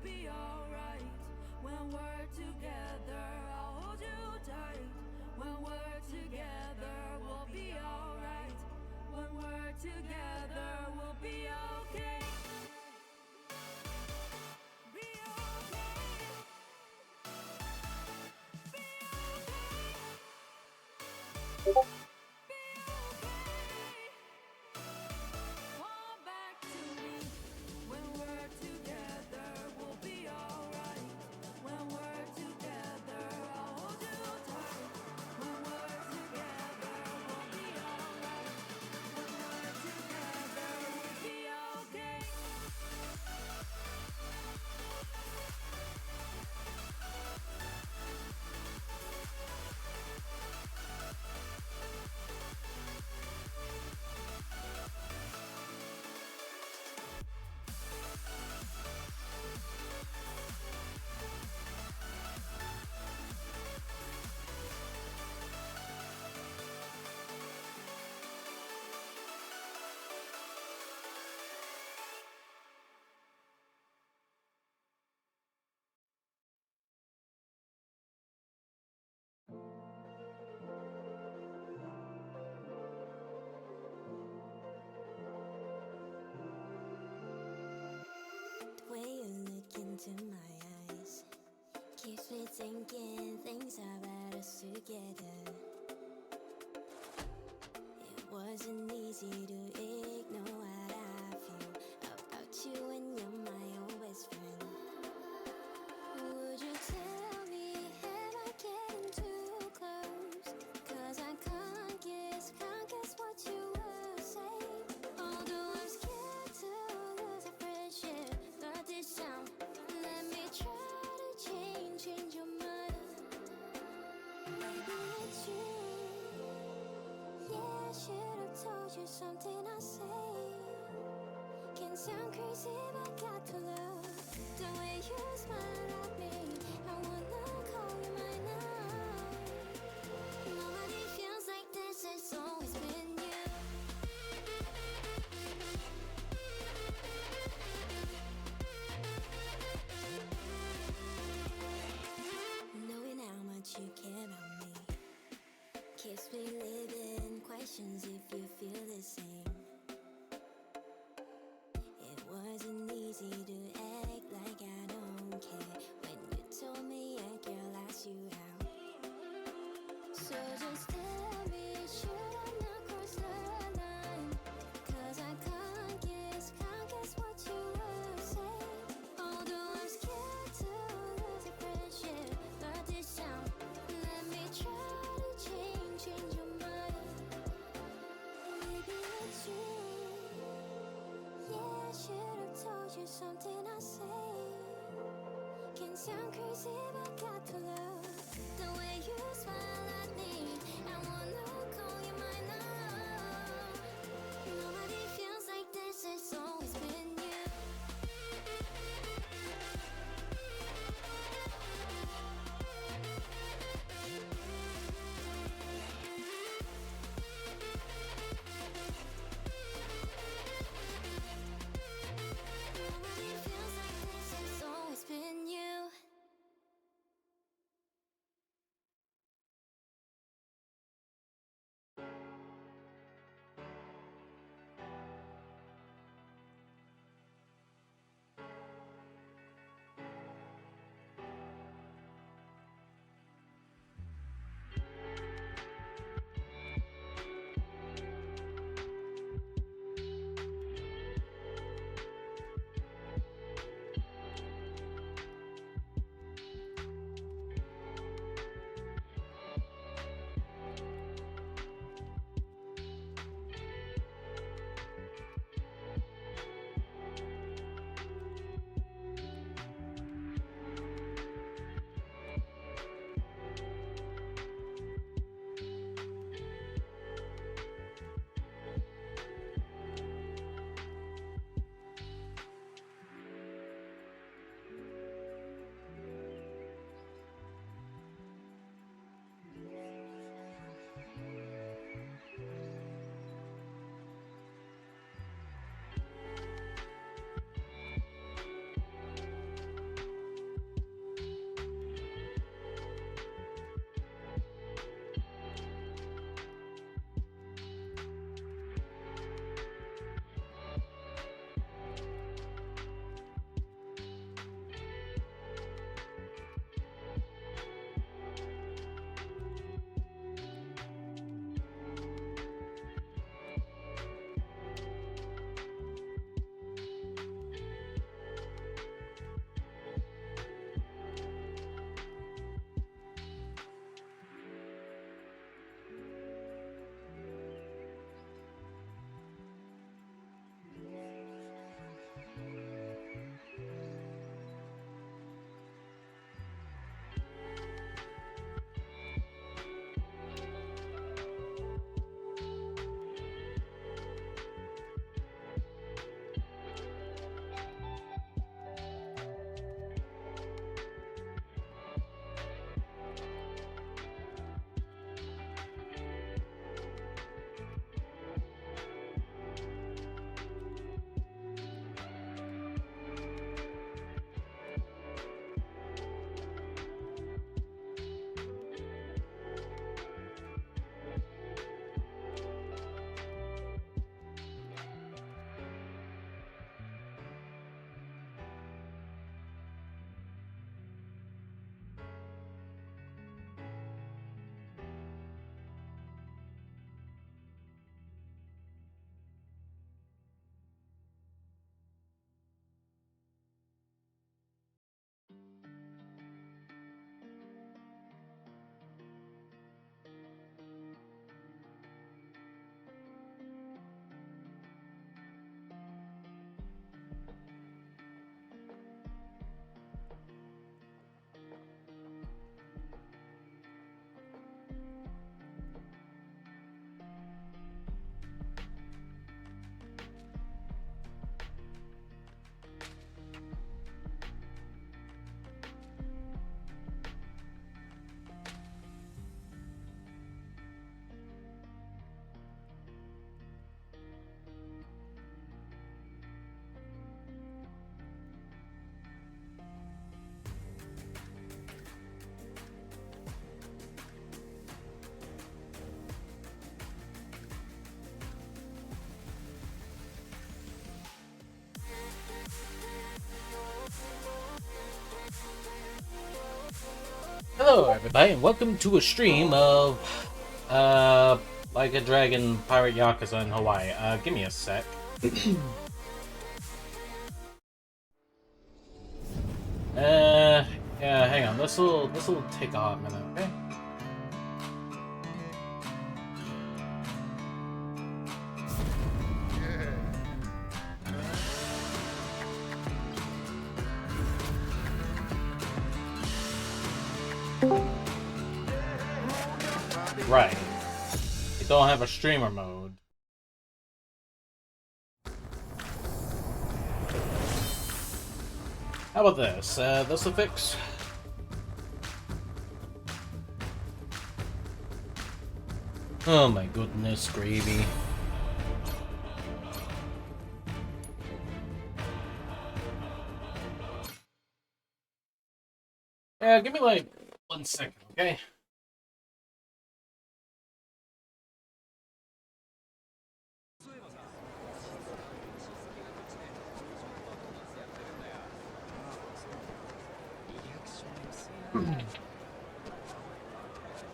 be alright. When we're together, I'll hold you tight. When we're together, we'll be alright. When we're together, we'll be okay. Be okay. Be okay. Be okay. Come back to me. When we're together, we'll be alright. When we're together, I'll hold you tight. When we're together, we'll be alright. When we're together, we'll be okay. The way you look into my eyes keeps me thinking things are better together. It wasn't easy to ignore what I feel about you when you're my own best friend. Would you tell me, am I getting too close? 'Cause I can't guess what you will say. Although I'm scared to lose a friendship, but this time, let me try to change your mind. Maybe it's you. Yeah, I should have told you something I say. Can sound crazy, but got to love the way you smile at me. I wanna call you mine now. Nobody feels like this, it's always been you. Knowing how much you care about me keeps me living questions if you feel the same. It wasn't easy to act like I don't care when you told me a girl asked you out. So just tell me, should I not cross the line? 'Cause I can't guess what you will say. Although I'm scared to lose a friendship, but this time, let me try to change your mind. Maybe it's you. Yeah, I should have told you something I say. Can sound crazy, but got to love the way you smile at me. I wanna call you mine now. Nobody feels like this, it's always been you. Nobody feels like this, it's always been you. Hello everybody and welcome to a stream of Like a Dragon Pirate Yakuza in Hawaii. Give me a sec. Yeah, hang on. This'll take a hot minute, okay? Right. They don't have a streamer mode. How about this? This'll fix. Oh my goodness, gravy. Yeah, give me like 1 second, okay?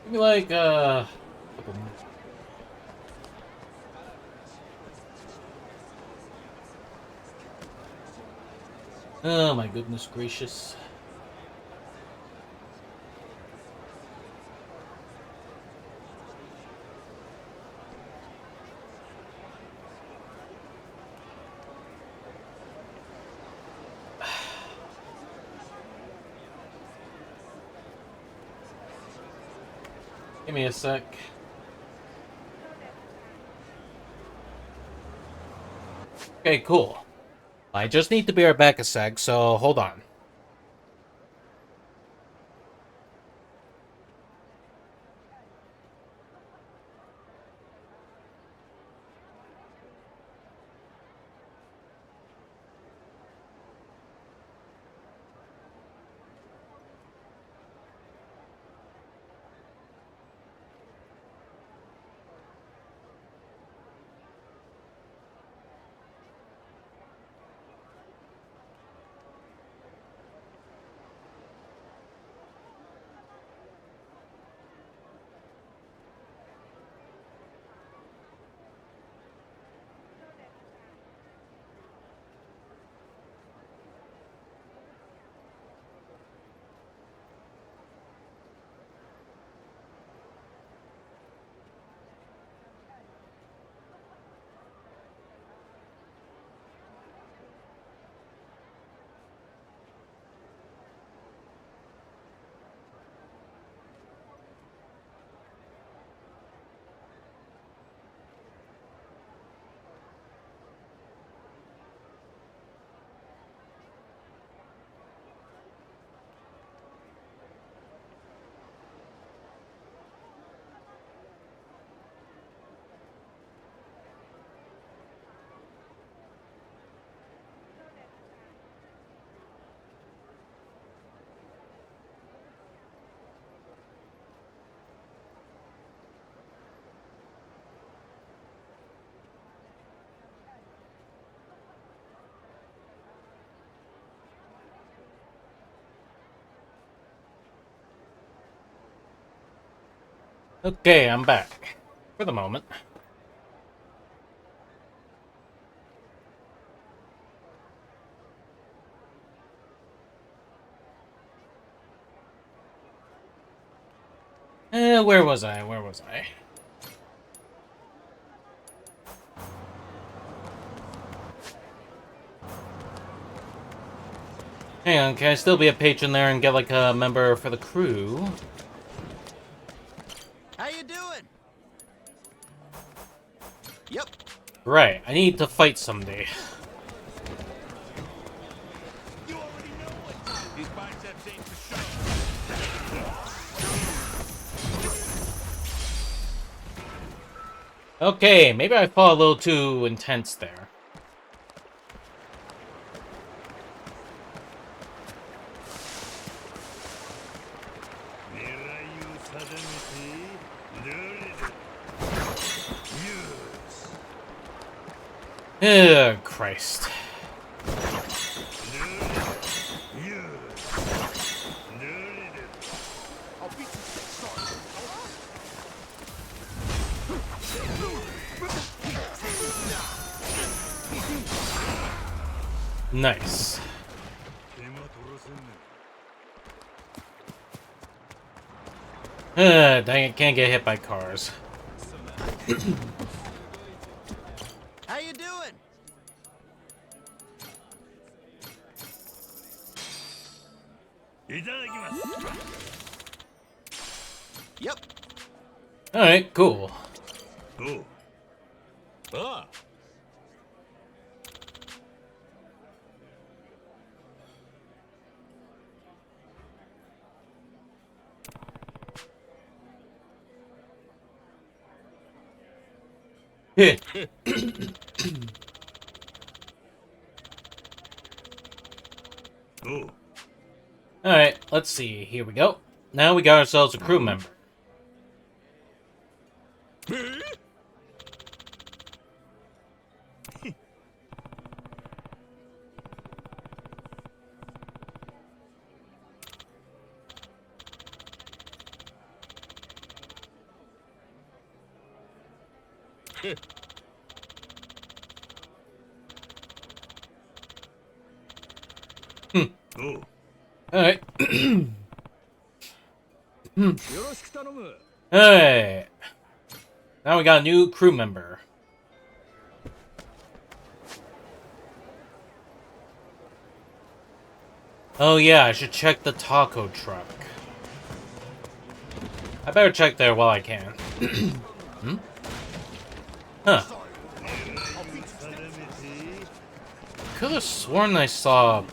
Give me like couple minutes. Oh my goodness gracious. Give me a sec. Okay, cool. I just need to be right back a sec, so hold on. Okay, I'm back. For the moment. Where was I? Where was I? Hang on, can I still be a patron there and get like a member for the crew? How you doing? Yep. Right, I need to fight someday. You already know what these biceps ain't for show. Okay, maybe I fought a little too intense there. Ugh, Christ. Nice. Dang it, can't get hit by cars. How you doing? Yep. Alright, cool. Oh. Ah. Oh. Alright, let's see. Here we go. Now we got ourselves a crew member. Oh. Alright. よろしく頼む。 Alright. Now we got a new crew member. Oh yeah, I should check the taco truck. I better check there while I can. Hmm? Huh. Could have sworn I saw...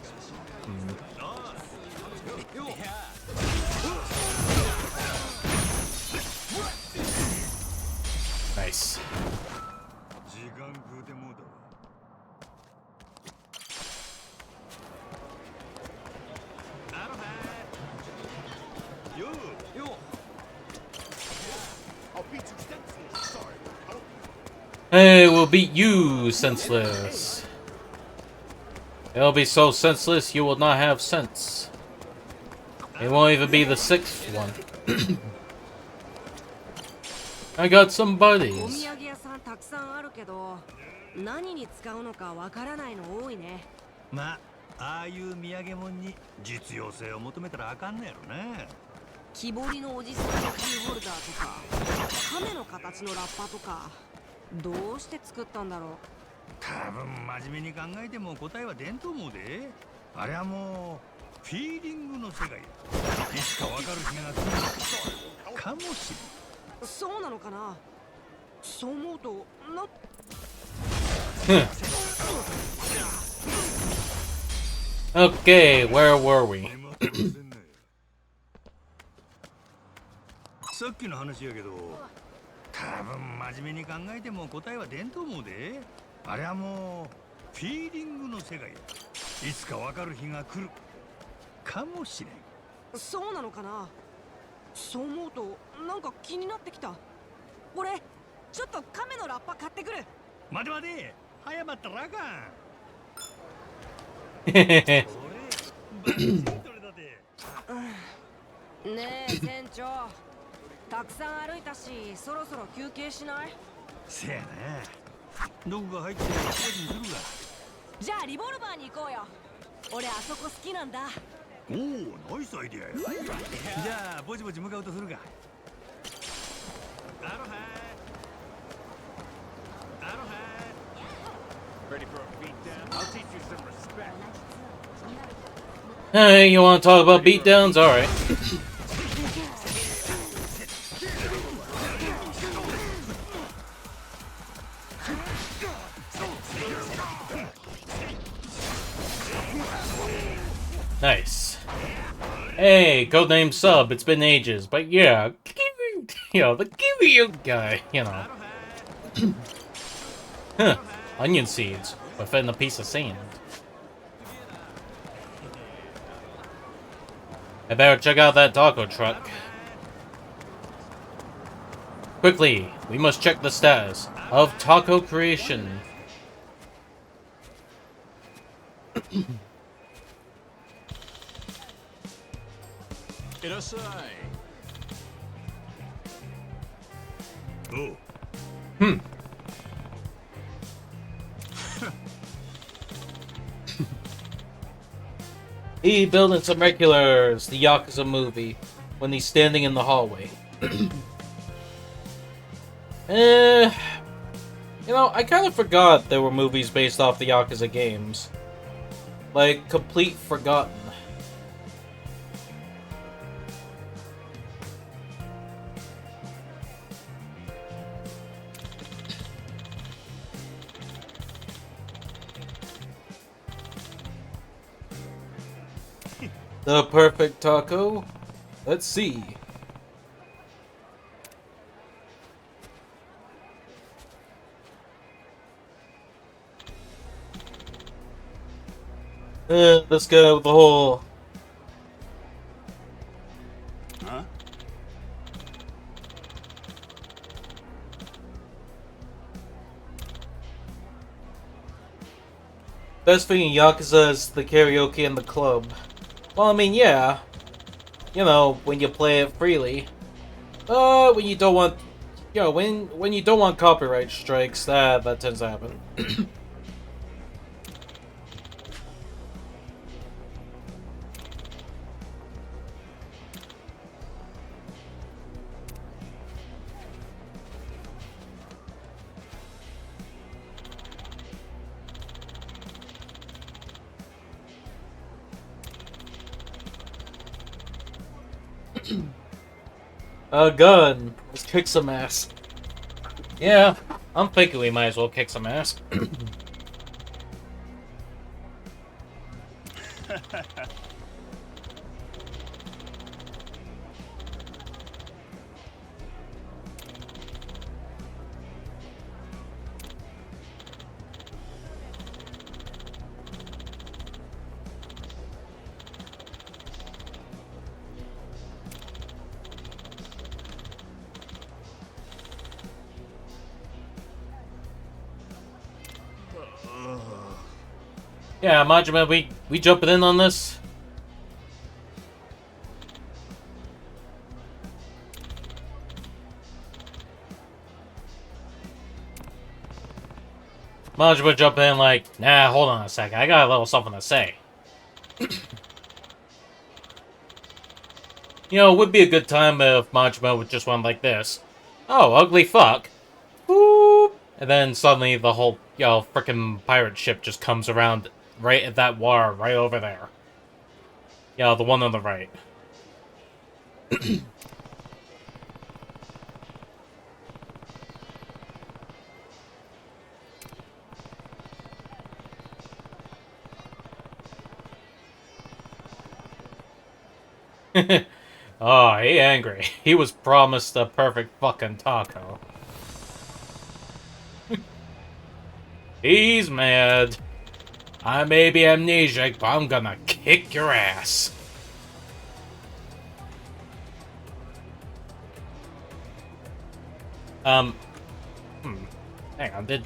Nice. 時間食うてもうたわ。ようよう。Hey, we'll beat you, senseless. It'll be so senseless you will not have sense. It won't even be the sixth one. I got some お buddies. 土産屋さんたくさんあるけど何に使うのかわからないの多いね。まあ、ああいう土産物に実用性を求めたらあかんのやろな。木彫りのおじさんのキーホルダーとか亀の形のラッパとかどうして作ったんだろう。多分真面目に考えても答えは出んと思うで。あれはもうフィーリングの世界や。いつかわかる日が来るかもしれん。そうなのかな。そう思うとな。 Okay, where were we? さっきの話やけど、多分真面目に考えても答えは出んと思うで。あれはもうフィーリングの世界や。いつかわかる日が来るかもしれん。そうなのかな。そう思うとなんか気になってきた。俺ちょっと亀のラッパ買ってくる。待て待て、早まったらあかん。Hey, バッチリ取れたで。ねえ船長、たくさん歩いたしそろそろ休憩しない？せやな。どこか入って少しにするが。じゃあリボルバーに行こうよ。俺あそこ好きなんだ。おお、ナイスアイデアや。じゃあぼちぼち向かうとするか。アロハアロハ。Ready for a beatdown? I'll teach you some respect. you want to talk about beatdowns? Alright. Nice. Hey, codename sub, it's been ages, but yeah, the give you guy, Huh, onion seeds within a piece of sand. I better check out that taco truck. Quickly, we must check the status of taco creation. いらっしゃい。おう。He building some regulars, the Yakuza movie, when he's standing in the hallway. You know, I kind of forgot there were movies based off the Yakuza games. Like, complete forgotten. The perfect taco? Let's see. Let's go with the whole... Huh? Best thing in Yakuza is the karaoke in the club. Well, I mean, yeah. You know, when you play it freely. When you don't want... You know, when you don't want copyright strikes, that tends to happen. A gun. Let's kick some ass. Yeah, I'm thinking we might as well kick some ass. Yeah, Majima, we jumping in on this? Majima jumping in like, nah, hold on a second, I got a little something to say. You know, it would be a good time if Majima would just went like this. Oh, ugly fuck. Boop. And then suddenly the whole, you know, frickin' pirate ship just comes around right at that war right over there. Yeah, the one on the right. Oh, he angry. He was promised a perfect fucking taco. He's mad. I may be amnesiac, but I'm gonna kick your ass. Hang on, did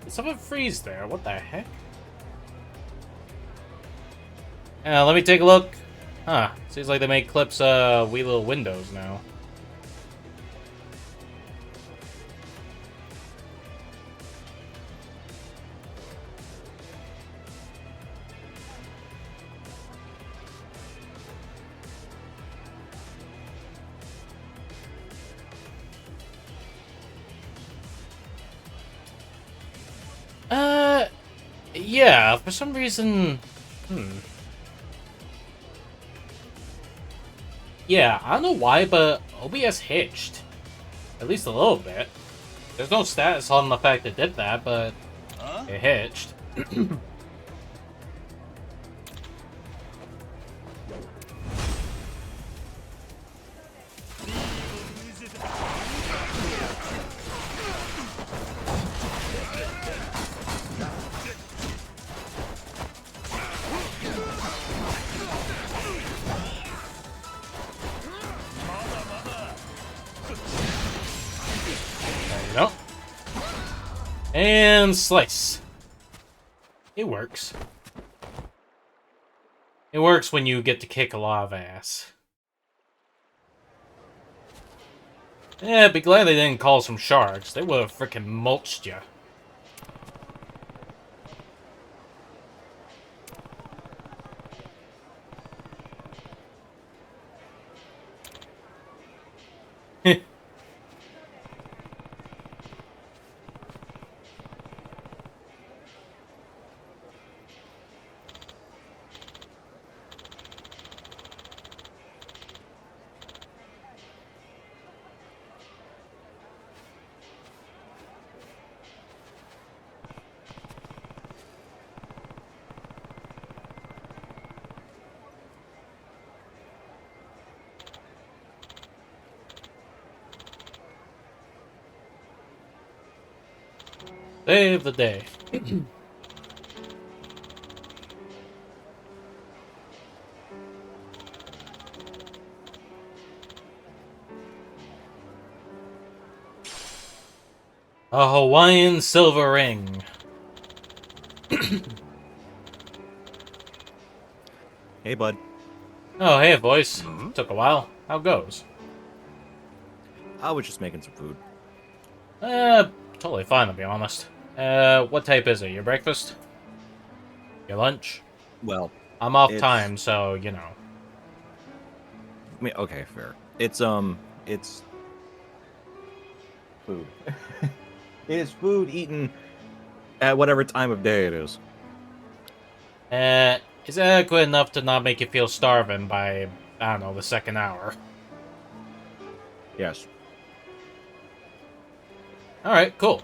someone freeze there? What the heck? Let me take a look. Huh, seems like they make clips, wee little windows now. Yeah, for some reason... Yeah, I don't know why, but OBS hitched. At least a little bit. There's no status on the fact it did that, but it hitched. Nope. And slice. It works. It works when you get to kick a lot of ass. Yeah, be glad they didn't call some sharks. They would have freaking mulched you. Save the day. A Hawaiian silver ring. Hey, bud. Oh, hey, voice. Took a while. How goes? I was just making some food. Totally fine, to be honest. What type is it? Your breakfast? Your lunch? Well, I'm off it's... time, so, you know. I mean, okay, fair. It's food. It is food eaten at whatever time of day it is. Is it adequate enough to not make you feel starving by, I don't know, the second hour? Yes. Alright, cool.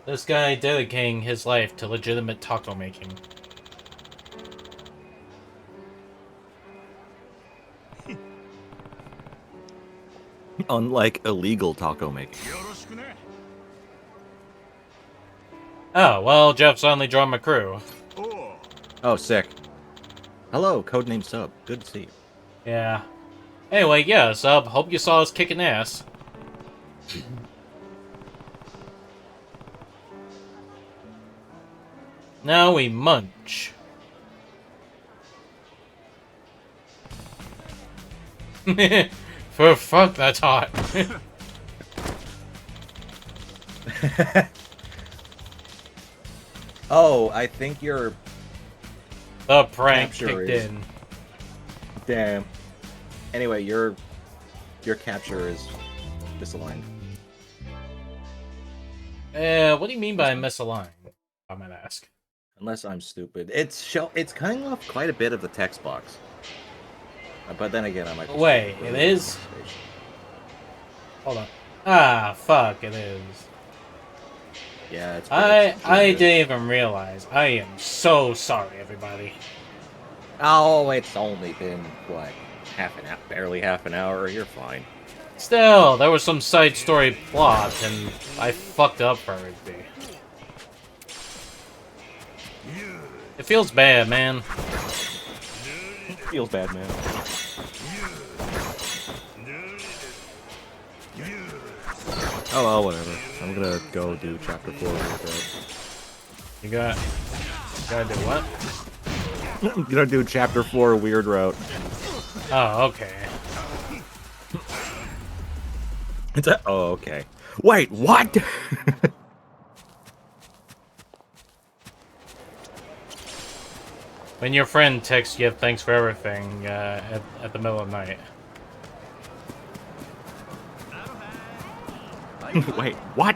This guy dedicating his life to legitimate taco making. Unlike illegal taco making. Oh, well, Jeff suddenly joined my crew. Oh, sick. Hello, codename Sub. Good to see you. Yeah. Anyway, yeah, Sub, hope you saw us kicking ass. Now we munch. For fuck, that's hot. Oh, I think your The prank capture kicked is... in. Damn. Anyway, your capture is misaligned. What do you mean by misaligned? I might ask. Unless I'm stupid. It's cutting off quite a bit of the text box. But then again, I might be Wait, stupid. it is? Hold on. Ah, fuck, it is. Yeah, it's I good. didn't even realize. I am so sorry, everybody. Oh, it's only been, what, barely half an hour? You're fine. Still, there was some side story plot, and I fucked up for everything. It feels bad, man. Feels bad, man. Oh, well, whatever. I'm gonna go do chapter 4 real quick. You gotta do what? I'm gonna do chapter 4 Weird Route. Oh, okay. Oh, okay. Wait, what? When your friend texts you thanks for everything at the middle of the night. Wait, what?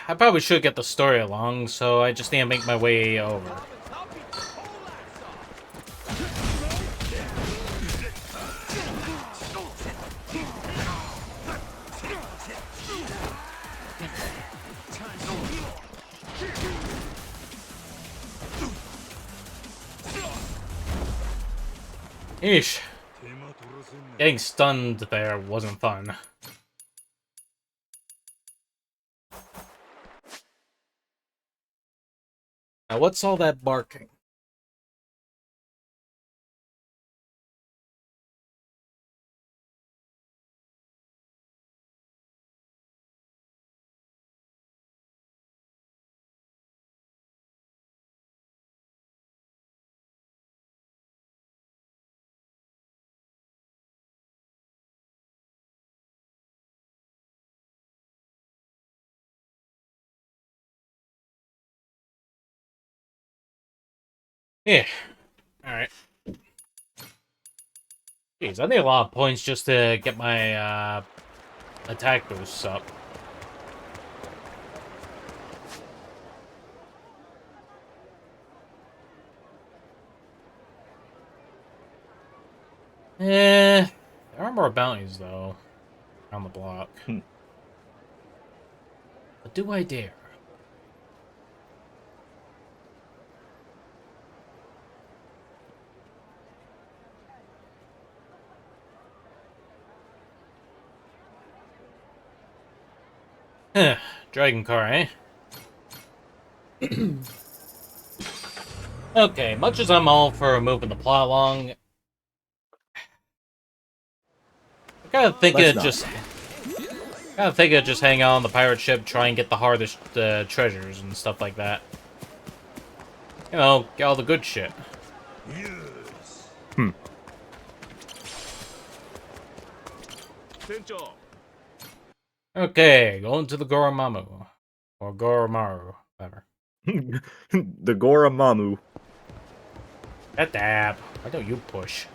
I probably should get the story along, so I just need to make my way over. Eesh. Getting stunned there wasn't fun. Now, what's all that barking? Yeah. Alright. Jeez, I need a lot of points just to get my attack boosts up. There are more bounties, though, on the block. But do I dare? Huh. Dragon car, eh? Okay, much as I'm all for moving the plot along, I kind of think Let's it not. just... I think I'd just hang out on the pirate ship, try and get the hardest treasures and stuff like that. You know, get all the good shit. Yes. Okay, going to the Goromamu. Or Goromaru, whatever. The Goramamu. That dab. Why don't you push?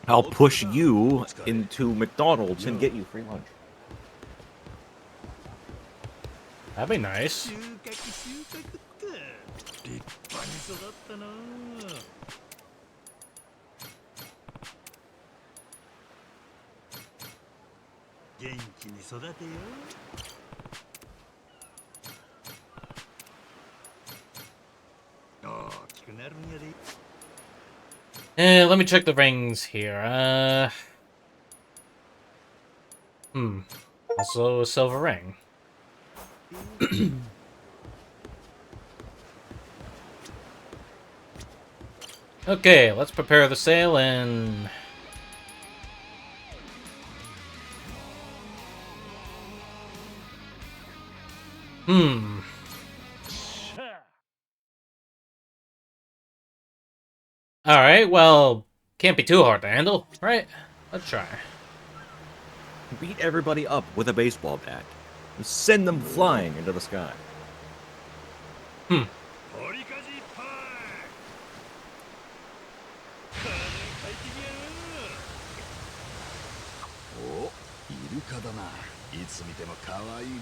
I'll push you into McDonald's and get you free lunch. That'd be nice. 収穫って立派に育ったな。元気に育てよ。大きくなるんやで。Let me check the rings here. Also a silver ring. Okay, let's prepare the sail and... Alright, well, can't be too hard to handle, right? Let's try. Beat everybody up with a baseball bat. And send them flying into the sky. 折りかじパー金快適やな。お、イルカだな。いつ見ても可愛いな。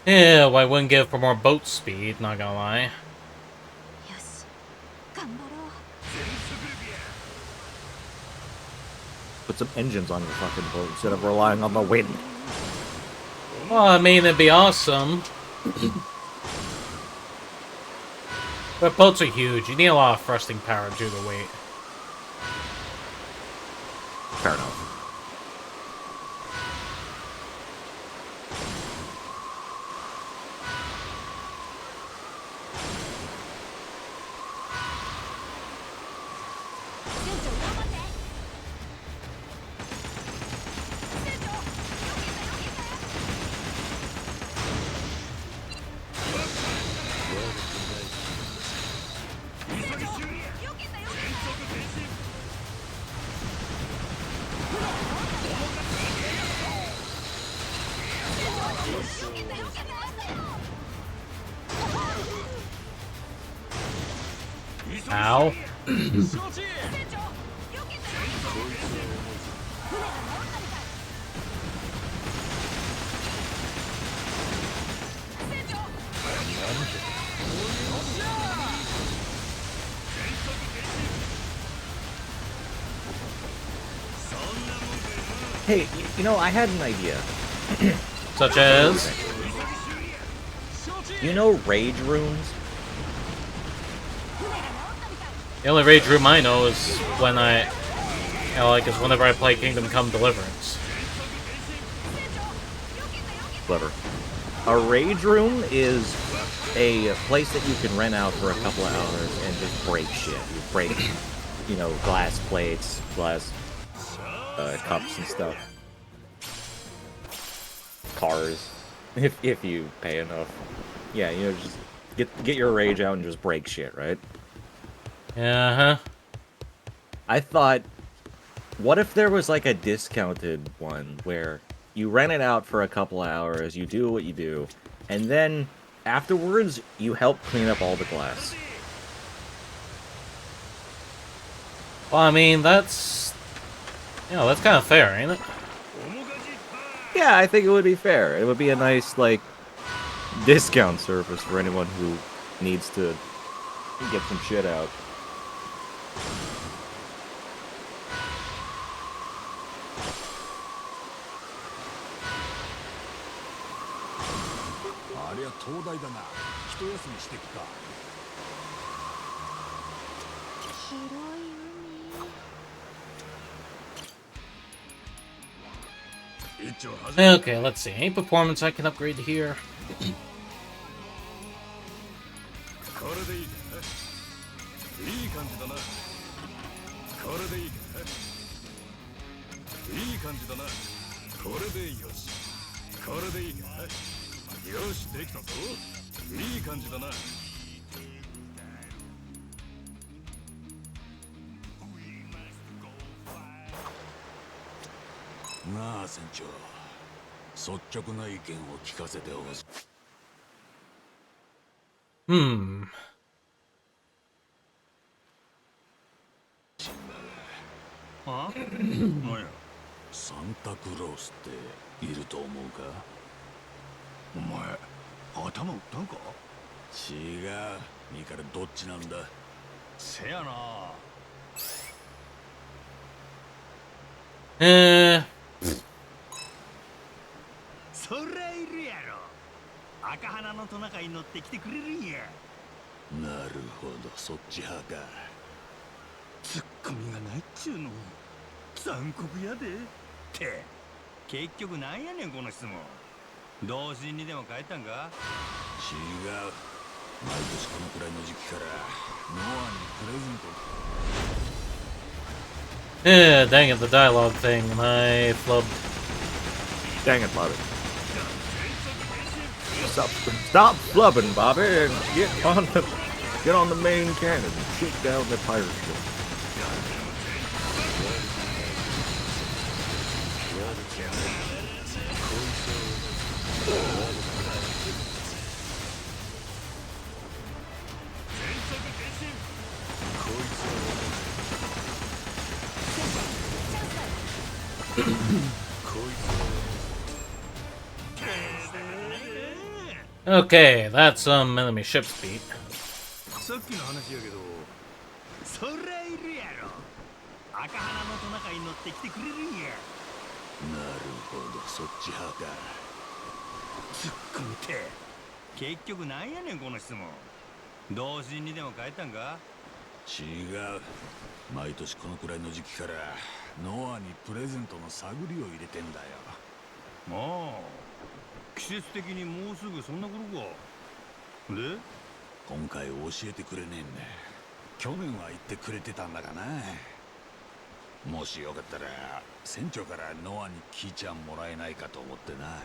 Yeah, well, I wouldn't give for more boat speed, not gonna lie. よし頑張ろう Put some engines on your fucking boat instead of relying on the wind. Well, I mean, it'd be awesome. But boats are huge. You need a lot of thrusting power to do the weight. Fair enough. Ow. Hey, you know, I had an idea. Such as... You know rage runes? The only rage room I know is when I... You know, like, is whenever I play Kingdom Come Deliverance. Clever. A rage room is a place that you can rent out for a couple of hours and just break shit. You break, you know, glass plates, glass cups and stuff. Cars, if you pay enough. Yeah, you know, just get your rage out and just break shit, right? Uh-huh. I thought, what if there was like a discounted one where you rent it out for a couple of hours, you do what you do, and then afterwards you help clean up all the glass. Well, I mean, that's... You know, that's kind of fair, ain't it? Yeah, I think it would be fair. It would be a nice, like, discount service for anyone who needs to get some shit out. Okay, let's see. Any performance I can upgrade to here? これでいいかいい感じだなこれでいいかいい感じだなこれでよしこれでいいかよしできたぞいい感じだななあ船長率直な意見を聞かせてほしい Hmm. あ何やサンタクロースっていると思うかお前頭打ったんか違ういいからどっちなんだせやな そりゃいるやろ赤鼻のトナカイに乗ってきてくれるんやなるほどそっち派かツッコミがないっちゅうの残酷やでって結局なんやねんこの質問同心にでも帰ったんか違う毎年このくらいの時期からノアにプレゼント Yeah, dang it, the dialogue thing. I flubbed. Dang it, Bobby. Stop flubbing, Bobby, and get on the main cannon and shoot down the pirate ship. Okay, that's some enemy ship speed. さっきの話やけどそりゃいるやろ赤鼻のトナカイに乗ってきてくれるんやなるほどそっち派かツッコミって結局なんやねんこの質問同心にでも帰ったんか違う毎年このくらいの時期からノアにプレゼントの探りを入れてんだよああ季節的にもうすぐそんな頃かで今回教えてくれねえんだ去年は言ってくれてたんだがなもしよかったら船長からノアに聞いちゃもらえないかと思ってな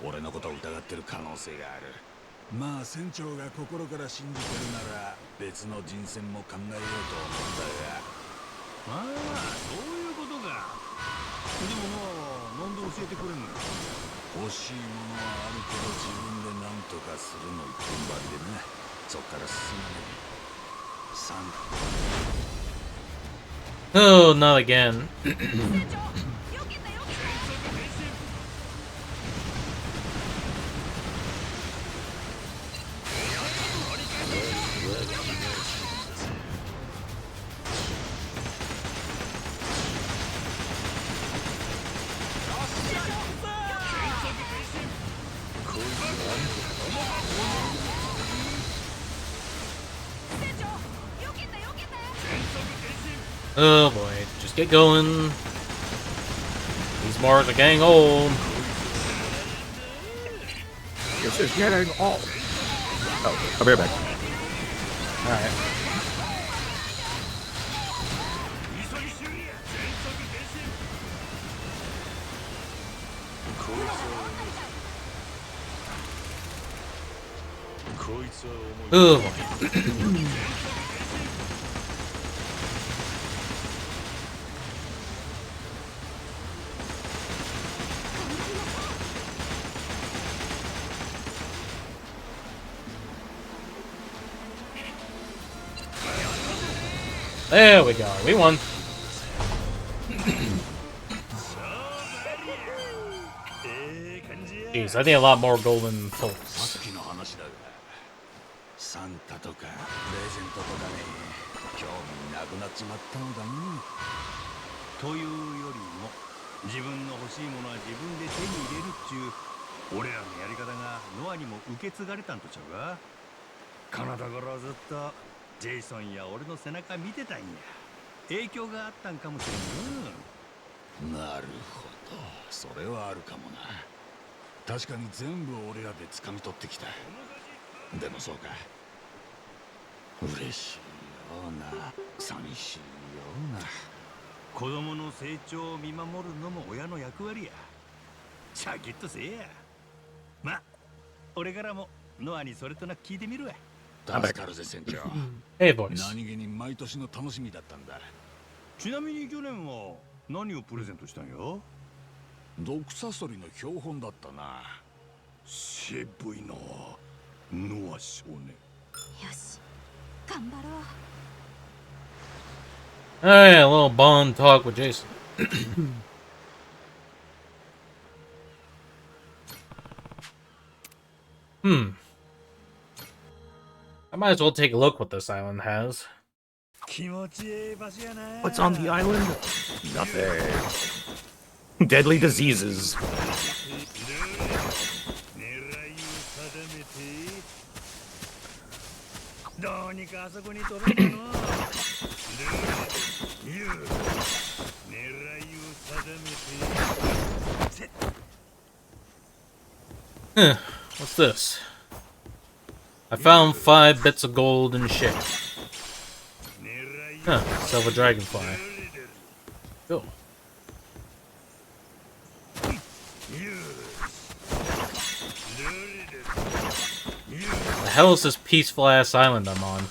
俺のことを疑ってる可能性があるまあ船長が心から信じてるなら別の人選も考えようと思うんだがああそういうことかでもノアはなんで教えてくれんの欲しいものはあるけど自分で何とかするの一本張りでなそっから進まない Oh, not again. Oh boy, just get going. These Mars are getting old. This is getting old. Oh, I'll be right back. Alright. Ooh. There we go. We won. Jeez, I need a lot more golden folks. きの話だがサンタとかレジェンドとかね興味なくなっちまったのだねというよりも自分の欲しいものは自分で手に入れるっちゅう俺らのやり方がノアにも受け継がれたんとちゃうかカナダからずっとジェイソンや俺の背中見てたんや影響があったんかもしれんなるほどそれはあるかもな確かに全部俺らで掴み取ってきたでもそうか嬉しいような寂しいような子供の成長を見守るのも親の役割やシャキッとせえやま俺からもノアにそれとなく聞いてみるわ助かるぜ船長 Hey, boys. 何気に毎年の楽しみだったんだちなみに去年は何をプレゼントしたんよ毒サソリの標本だったな渋いなノア少年よし頑張ろう Hey, a little bond talk with Jason. I might as well take a look what this island has. What's on the island? Nothing. Deadly diseases. どうにかあそこに飛べんかの狙いを定めて Huh, what's this? I found 5 bits of gold and shit. Huh, silver dragonfly. Cool. The hell is this peaceful ass island I'm on?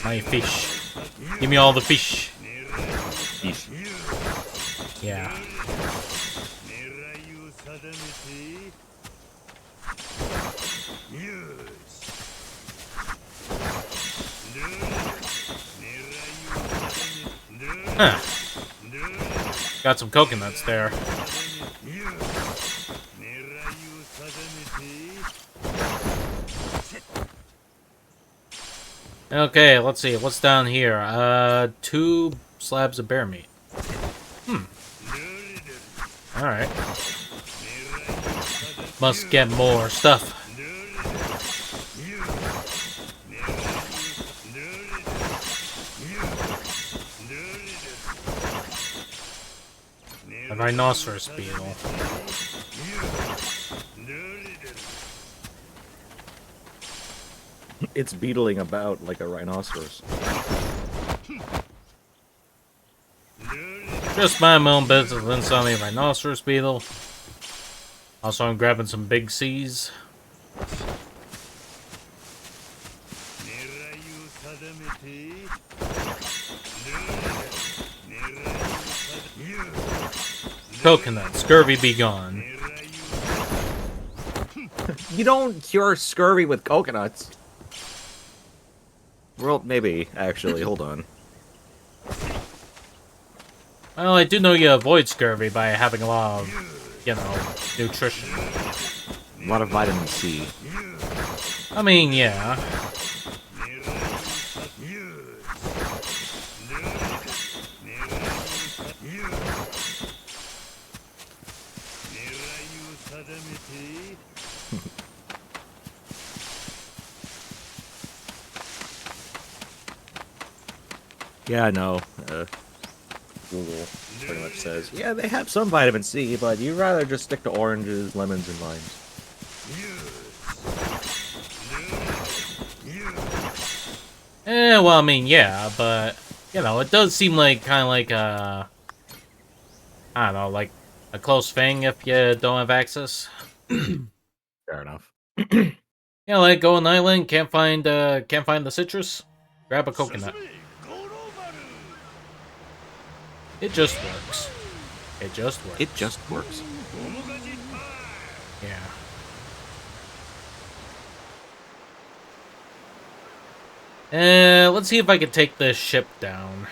My fish. Give me all the fish. Fish. Yeah. Huh. Got some coconuts there. Okay, let's see. What's down here? 2 slabs of bear meat. Alright. Must get more stuff. A rhinoceros beetle. It's beetling about like a rhinoceros. Just mind my own business, then suddenly a rhinoceros beetle. Also, I'm grabbing some big C's. Coconut, scurvy be gone. You don't cure scurvy with coconuts. Well, maybe, actually. Hold on. Well, I do know you avoid scurvy by having a lot of, you know, nutrition. A lot of vitamin C. I mean, yeah. Yeah, I know. Google pretty much says, yeah, they have some vitamin C, but you'd rather just stick to oranges, lemons, and limes. Well, I mean, yeah, but, you know, it does seem like, kind of like, I don't know, like, a close thing if you don't have access. Fair enough. Yeah, like go on an island, can't find the citrus. Grab a coconut. It just works. It just works. It just works. Yeah. Let's see if I can take this ship down.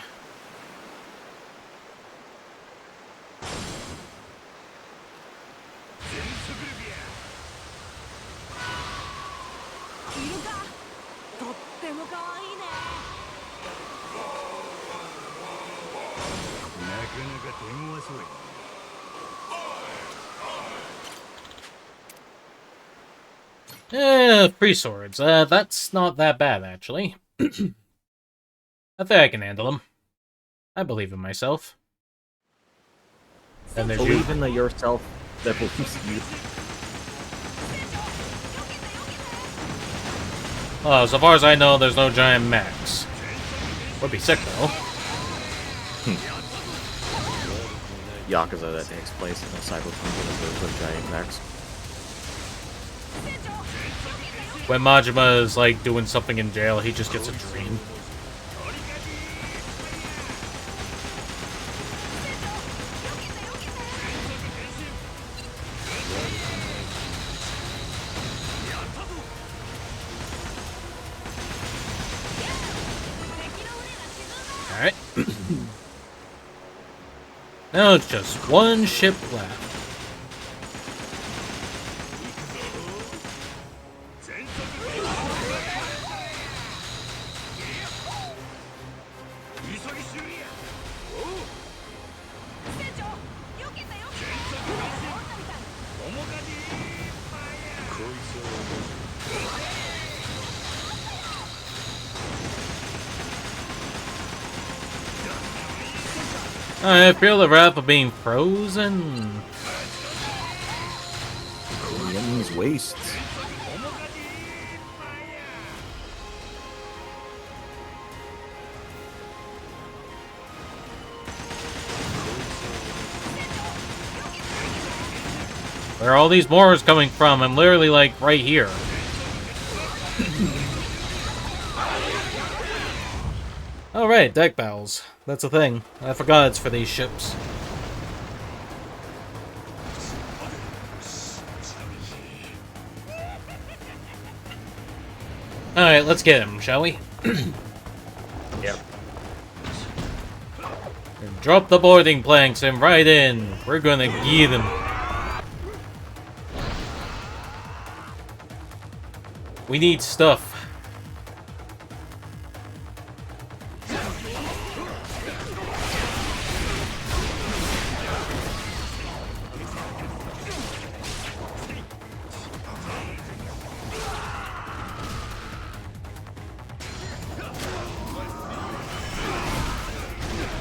Free swords. That's not that bad, actually. I think I can handle them. I believe in myself. And there's you. Believe in the yourself that believes in you. Oh, so far as I know, there's no giant mechs. Would be sick, though. Yakuza that takes place in a cyberpunk universe with giant mechs. When Majima is, like, doing something in jail, he just gets a dream. Alright. Now it's just one ship left. I feel the wrath of being frozen. Enemy's wastes. Where are all these mortars coming from? I'm literally, like, right here. Oh, right, deck battles. That's a thing. I forgot it's for these ships. Alright, let's get him, shall we? Yep. Drop the boarding planks and right in. We're gonna get him. We need stuff.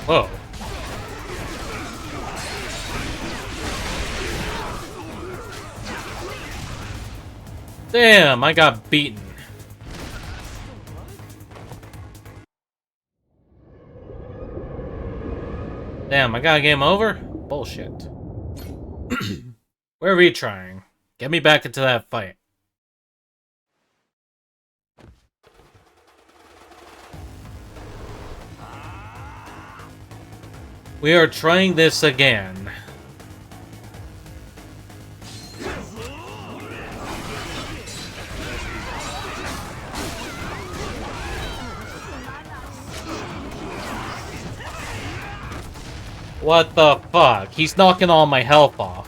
Whoa. Damn, I got beaten. Damn, I got a game over? Bullshit. We're retrying. Get me back into that fight. We are trying this again. What the fuck? He's knocking all my health off.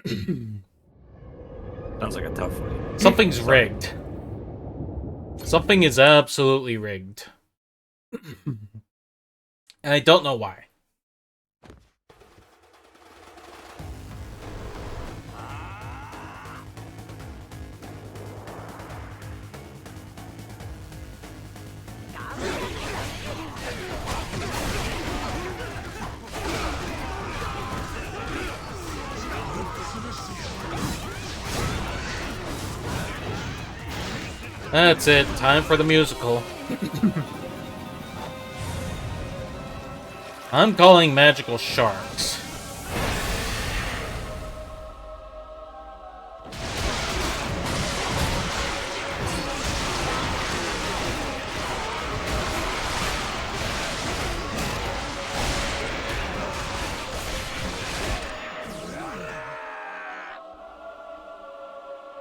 Sounds like a tough fight. Something's rigged. Something is absolutely rigged. And I don't know why. That's it. Time for the musical. I'm calling magical sharks.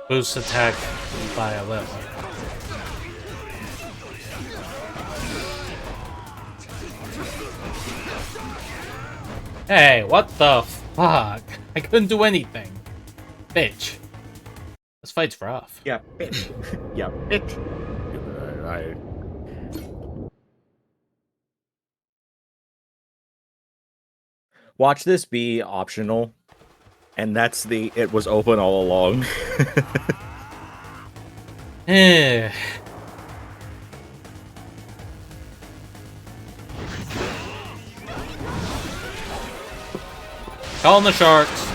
Boost attack by a little. Hey, what the fuck? I couldn't do anything. Bitch. This fight's rough. Yeah, bitch. Yeah, bitch. Watch this be optional, and that's the it was open all along. Eh. Calling the sharks.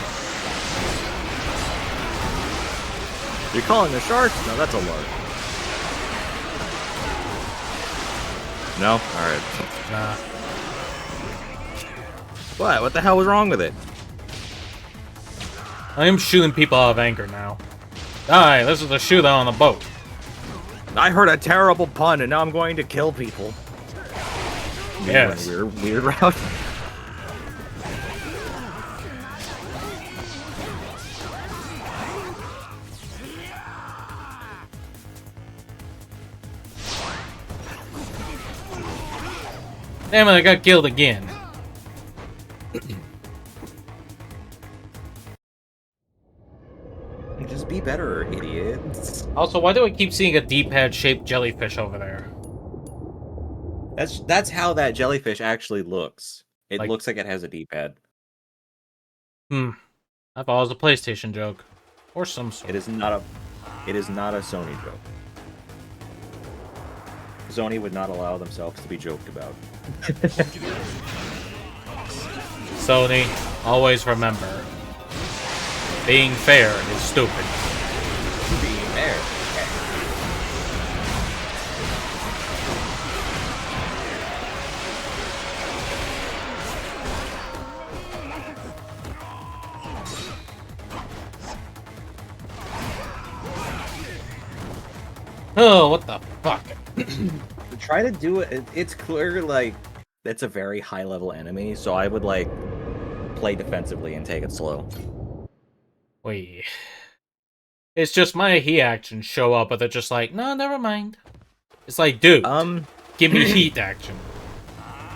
You're calling the sharks? No, that's a lark. No? Alright. Nah. What? What the hell was wrong with it? I am shooting people out of anger now. Die, this is a shootout on the boat. I heard a terrible pun and now I'm going to kill people. Yes. Weird route. Damn it, I got killed again. Just be better, idiots. Also, why do I keep seeing a D-pad shaped jellyfish over there? That's how that jellyfish actually looks. It Like- looks like it has a D-pad. I thought it was a PlayStation joke. Or some sort. It is not a Sony joke. Sony would not allow themselves to be joked about. Sony, always remember. Being fair is stupid. Being fair. Oh, what the fuck? Try to do it. It's clear, like, it's a very high-level enemy, so I would, like, play defensively and take it slow. Wait. It's just my heat actions show up, but they're just like, no, never mind. It's like, dude, give me heat action.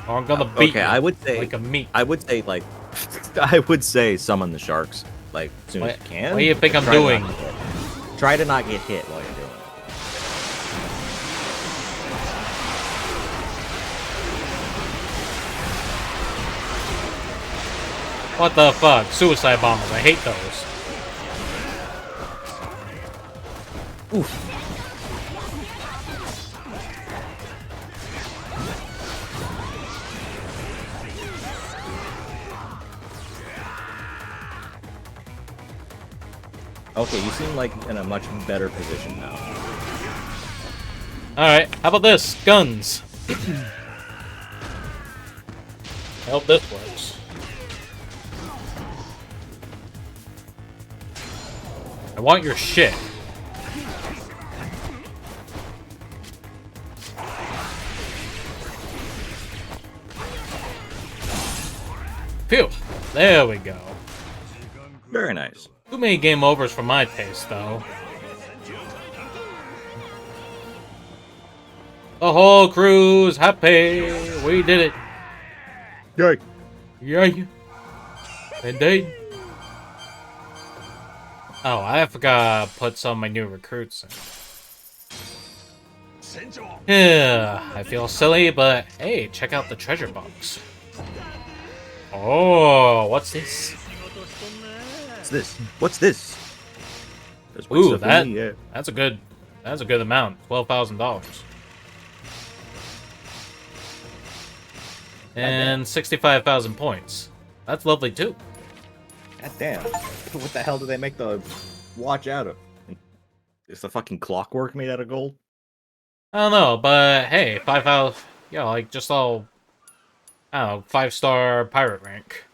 Or I'm gonna beat you I would say, like a meat. I would say, like, I would say summon the sharks, like, as soon as you can. What do you think I'm Try to doing? not get hit. Try to not get hit while you're doing it. What the fuck? Suicide bombers, I hate those. Oof. Okay, you seem like in a much better position now. Alright, how about this? Guns. I hope this works. I want your shit. Phew. There we go. Very nice. Too many game overs for my taste, though. The whole crew's happy. We did it. Yay. Yay. Indeed. Oh, I forgot to put some of my new recruits in. Yeah, I feel silly, but hey, check out the treasure box. Oh, what's this? What's this? What's this? There's Ooh, stuff in me, yeah. that's a good amount. $12,000. And 65,000 points. That's lovely too. God damn. What the hell do they make the watch out of? Is the fucking clockwork made out of gold? I don't know, but hey, 5,000, yeah, like just all, I don't know, 5-star pirate rank.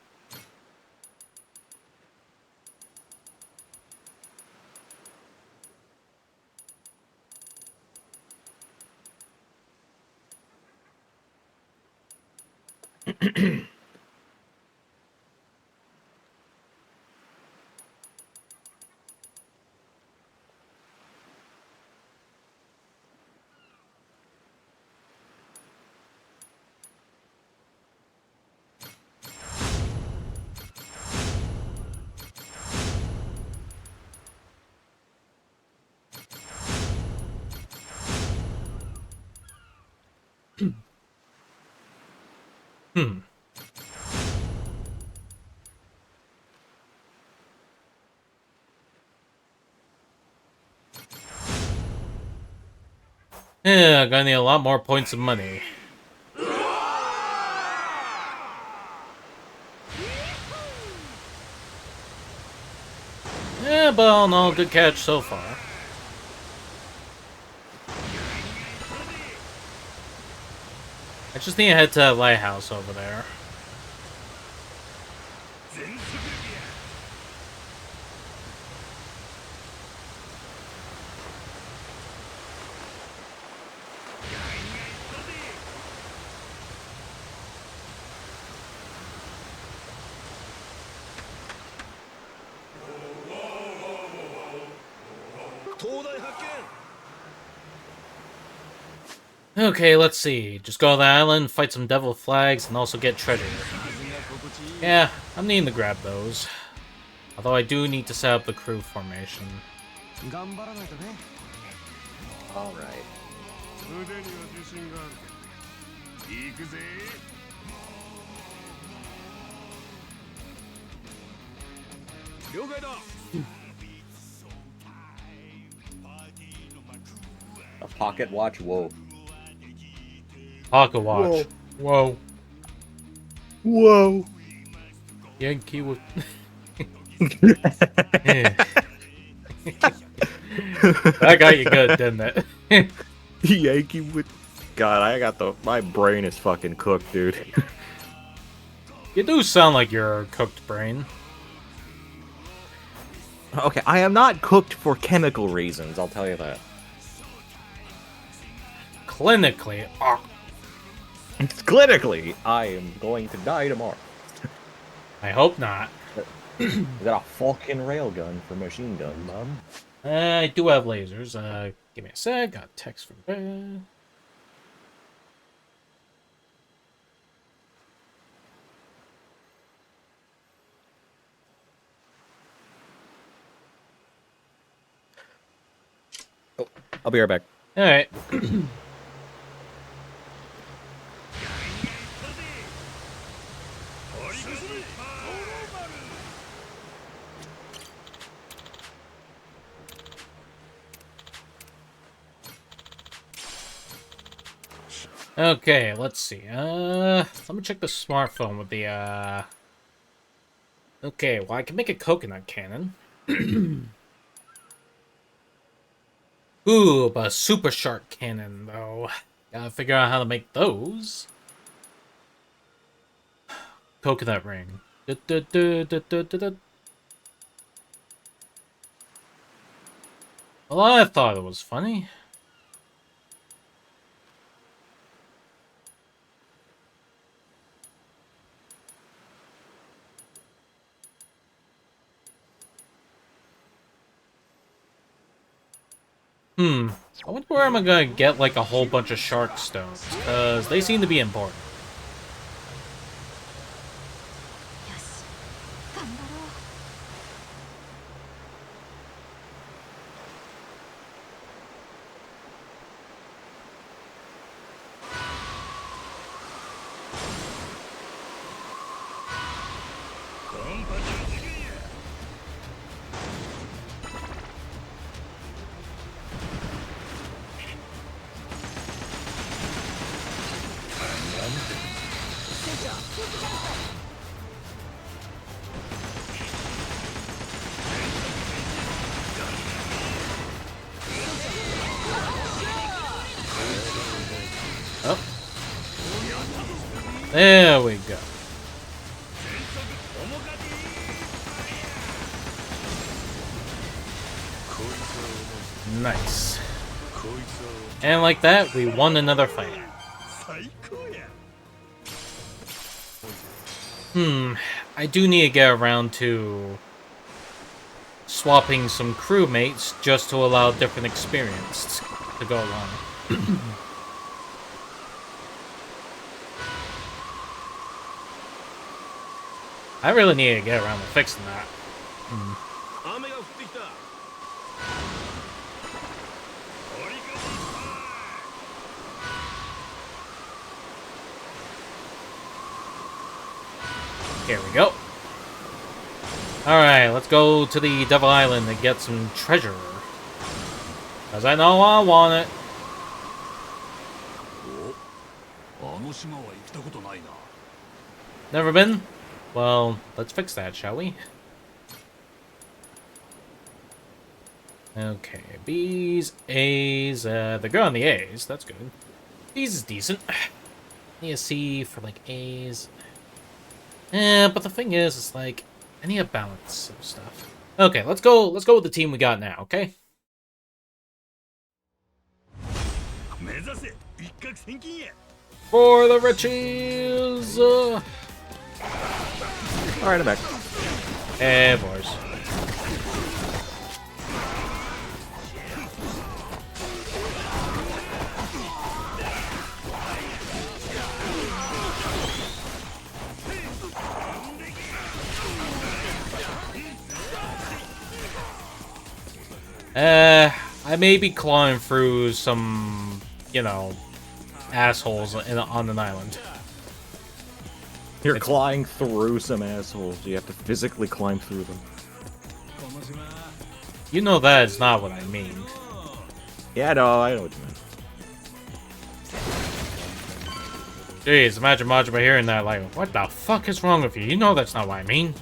Hmm. Yeah, gonna need a lot more points of money. Yeah, but all in all, good catch so far. I just need to head to that lighthouse over there. Okay, let's see. Just go to the island, fight some devil flags, and also get treasure. Yeah, I'm needing to grab those. Although I do need to set up the crew formation. All right. A pocket watch. Whoa. Pocket watch. Whoa. Whoa. Yankee with. That got you good, didn't it? Yankee with. God, I got the. My brain is fucking cooked, dude. You do sound like you're a cooked brain. Okay, I am not cooked for chemical reasons, I'll tell you that. Clinically. Clinically, I am going to die tomorrow. I hope not. I got a Falcon railgun for machine gun, Mom. I do have lasers. Give me a sec. Got a text from Ben. Oh, I'll be right back. All right. Okay, let's see. Let me check the smartphone with the, Okay, well, I can make a coconut cannon. Ooh, but a super shark cannon, though. Gotta figure out how to make those. Coconut ring. Well, I thought it was funny. I wonder where am I gonna get, like, a whole bunch of shark stones, because they seem to be important. よし頑張ろう Oh. There we go. Nice. And like that, we won another fight. I do need to get around to swapping some crewmates just to allow different experience to go along. I really need to get around to fixing that. Here we go. Alright, let's go to the Devil Island and get some treasure. Because I know I want it. あの島は行ったことないな。 Never been? Well, let's fix that, shall we? Okay, B's, A's, they're good on the A's, that's good. B's is decent. Need a C for, like, A's. But the thing is, it's like, I need a balance of stuff. Okay, let's go with the team we got now, okay? 目指せ一攫千金や。 For the riches! Alright, I'm back. Hey, boys. I may be clawing through some, you know, assholes on an island. You're clawing through some assholes. You have to physically climb through them. You know that is not what I mean. Yeah, no, I know what you meant. Jeez, imagine Majima hearing that, like, what the fuck is wrong with you? You know that's not what I mean.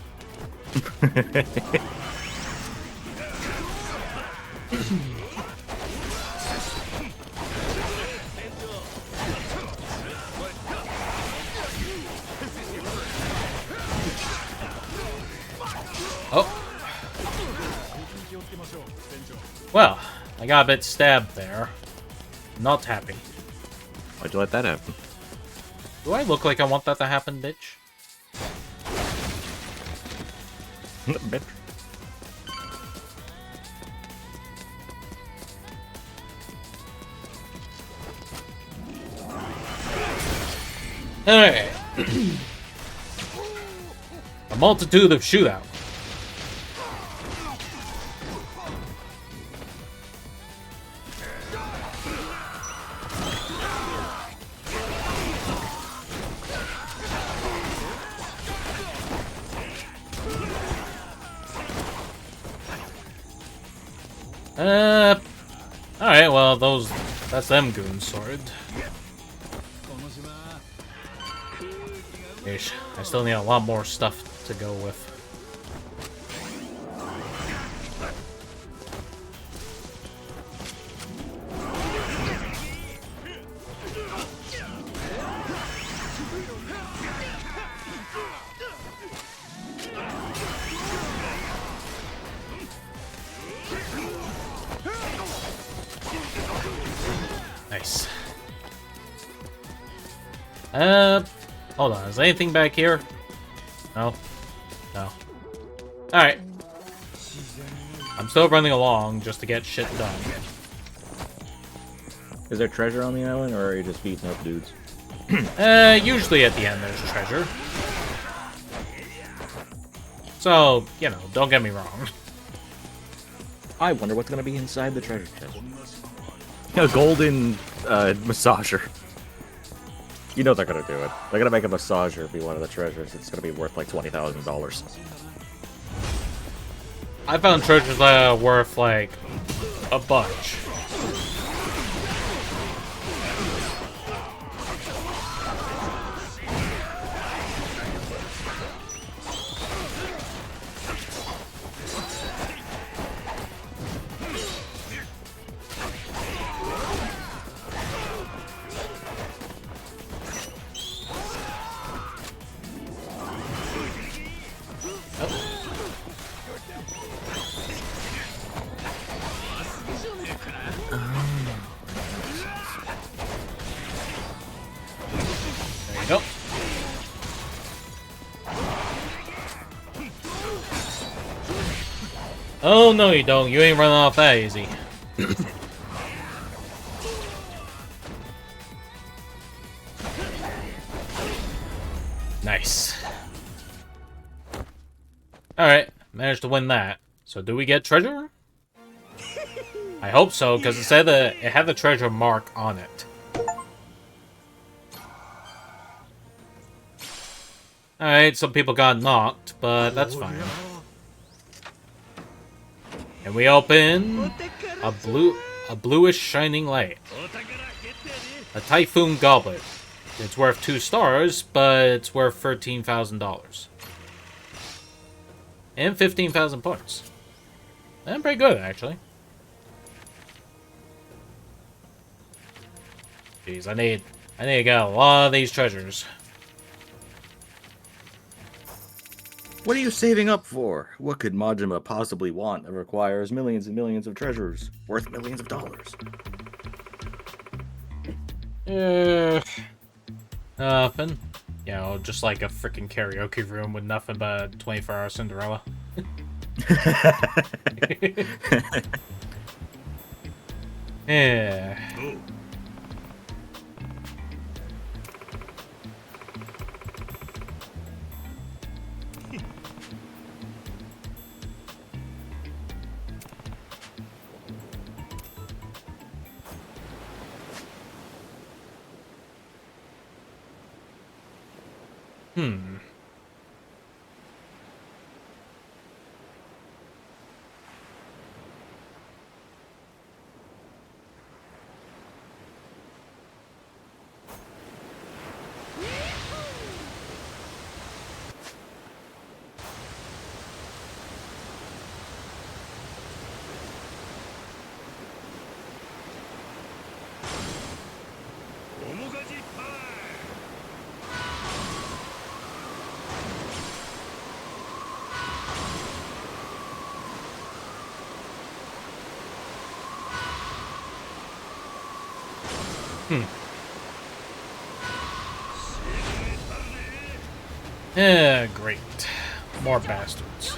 Oh. Well, I got a bit stabbed there. Not happy. Why'd you let that happen? Do I look like I want that to happen, bitch? Bitch. Alright. A multitude of shootout. Alright, well, that's them goons sorted. Ish, I still need a lot more stuff to go with. Nice. Hold on. Is there anything back here? No. No. Alright. I'm still running along just to get shit done. Is there treasure on the island, or are you just beating up dudes? Usually at the end there's treasure. So, you know, don't get me wrong. I wonder what's gonna be inside the treasure chest. A golden massager. You know they're gonna do it. They're gonna make a massager be one of the treasures. It's gonna be worth like $20,000. I found treasures that are worth like a bunch. There you go. Oh, no you don't. You ain't running off that easy. Nice. Alright, managed to win that. So do we get treasure? I hope so, because it said that it had the treasure mark on it. Alright, some people got knocked, but that's fine. And we open a bluish shining light. A Typhoon Goblet. It's worth 2 stars, but it's worth $13,000. And 15,000 points. And pretty good, actually. Jeez, I need to get a lot of these treasures. What are you saving up for? What could Majima possibly want that requires millions and millions of treasures worth millions of dollars? Nothing. You know, just like a freaking karaoke room with nothing but a 24-hour Cinderella. Yeah. Hmm. Yeah, great. More bastards.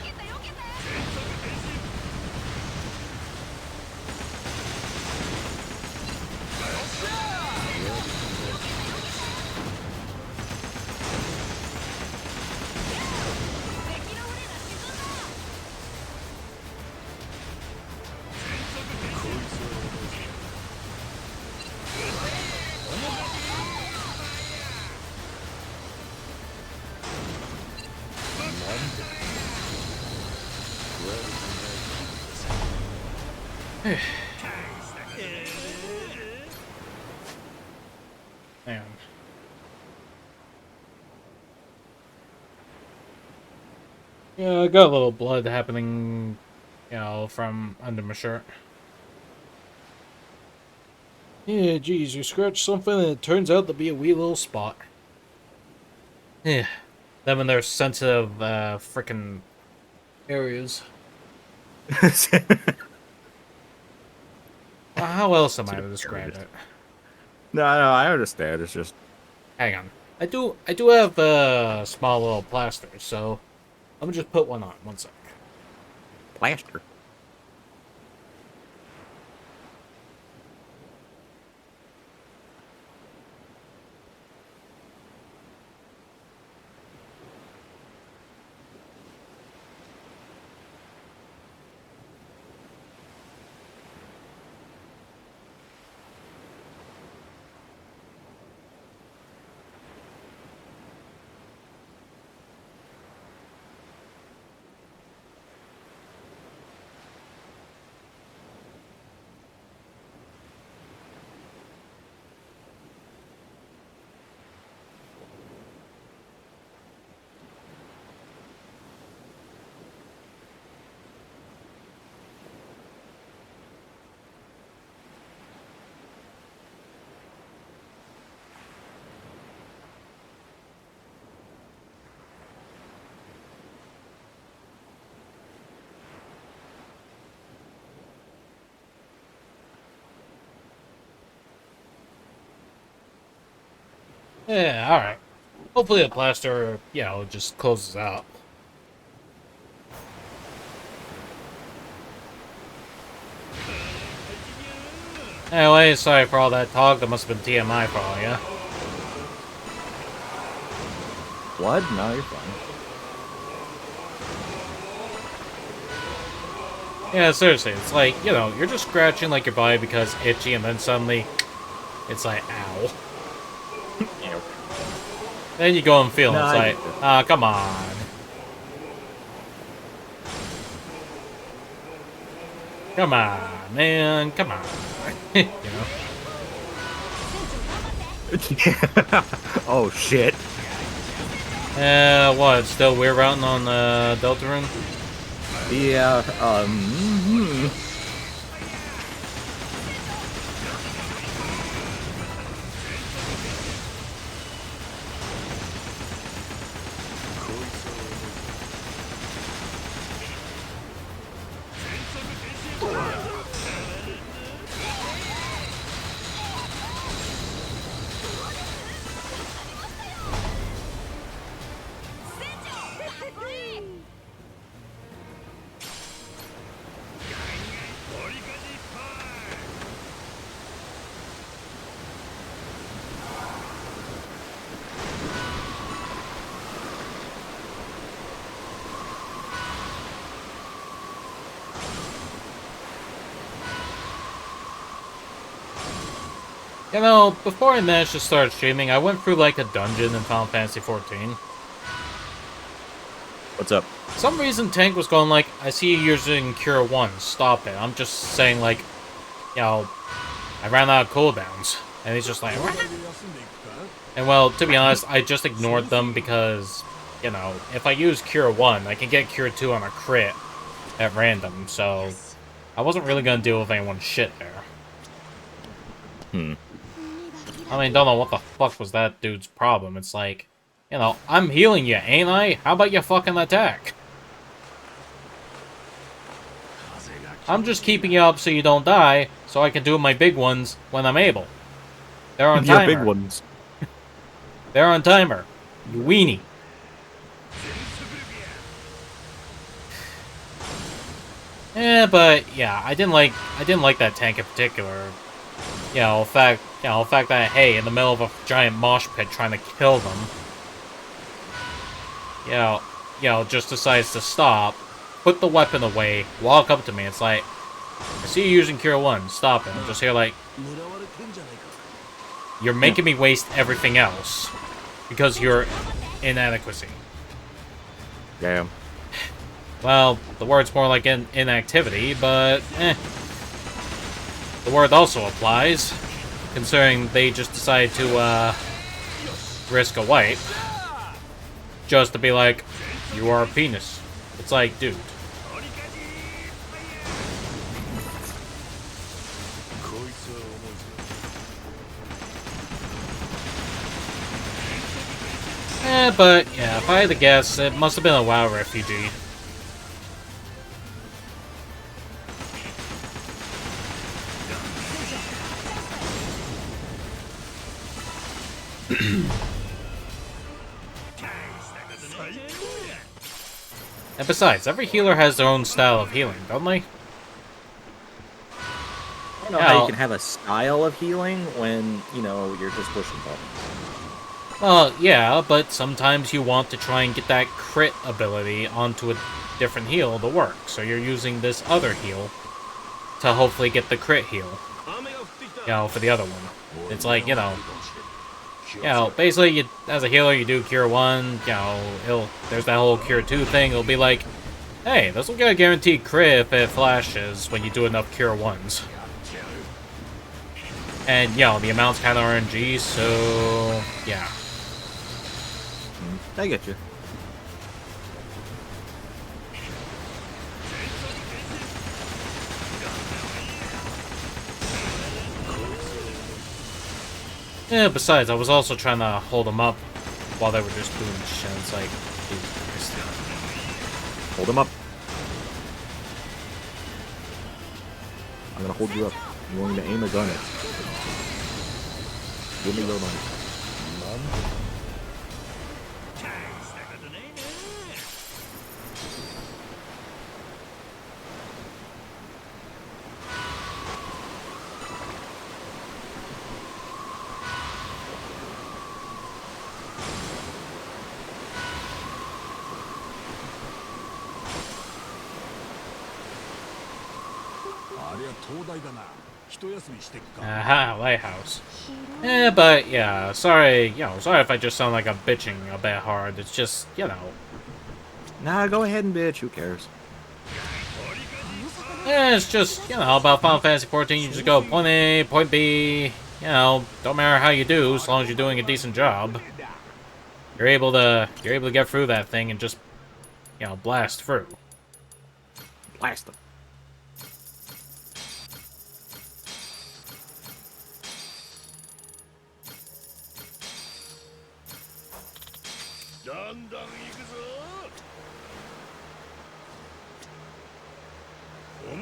Man. Yeah, I got a little blood happening, you know, from under my shirt. Yeah, geez, you scratch something and it turns out to be a wee little spot. Yeah. Then when they're sensitive, frickin' areas. Well, how else am I to describe it? No, I understand. It's just Hang on. I do have a small little plaster, so let me just put one on. 1 sec. plaster. Yeah, alright. Hopefully the plaster, you know, just closes out. Anyway, sorry for all that talk. That must have been TMI for all ya. Blood? No, you're fine. Yeah, seriously, it's like, you know, you're just scratching like your body because it's itchy, and then suddenly it's like, ow. You know. Then you go and feel No, it's I like, get it. ah, come on. Come on, man, come on. You know? Oh shit. What, still we're routing on Deltarune? Yeah, You know, before I managed to start streaming, I went through like a dungeon in Final Fantasy XIV. what's up? For some reason, Tank was going like, I see you using Cure 1, stop it. I'm just saying like, you know, I ran out of cooldowns. And he's just like, "What?" And well, to be honest, I just ignored them because, you know, if I use Cure 1, I can get Cure 2 on a crit at random, so I wasn't really gonna deal with anyone's shit there. I mean, don't know what the fuck was that dude's problem. It's like, you know, I'm healing you, ain't I? How about you fucking attack? I'm just keeping you up so you don't die, so I can do my big ones when I'm able. They're on timer. Yeah, big ones. They're on timer. You weenie. But yeah, I didn't like that tank in particular. You know, the fact that hey, in the middle of a giant mosh pit trying to kill them, you know, just decides to stop, put the weapon away, walk up to me. It's like, I see you using Cure 1. Stop it. I'm just here like, you're making me waste everything else because you're inadequacy. Damn. Well, the word's more like inactivity, but the word also applies, considering they just decided to risk a wipe just to be like, you are a penis. It's like, dude. But yeah, if I had to guess, it must have been a WoW refugee. And besides, every healer has their own style of healing, don't they? I don't know how you can have a style of healing when, you know, you're just pushing buttons. Well, yeah, but sometimes you want to try and get that crit ability onto a different heal to work, so you're using this other heal to hopefully get the crit heal, you know, for the other one. It's like, you know, basically, you, as a healer, you do Cure 1, you know, there's that whole Cure 2 thing, it'll be like, hey, this will get a guaranteed crit if it flashes when you do enough Cure 1s. And, you know, the amount's kind of RNG, so, yeah. I get you. Yeah, besides, I was also trying to hold them up while they were just doing shit. It's like, Jesus Christ. Hold him up. I'm gonna hold you up. You want me to aim a gun at? Give me your money. None? ありゃ東大だな。Aha, lighthouse. But yeah, sorry, sorry if I just sound like I'm bitching a bit hard. It's just, Nah, go ahead and bitch. Who cares? it's just, about Final Fantasy 14, you just go point A, point B, don't matter how you do, as long as you're doing a decent job. You're able to get through that thing and just, blast through. Blast them.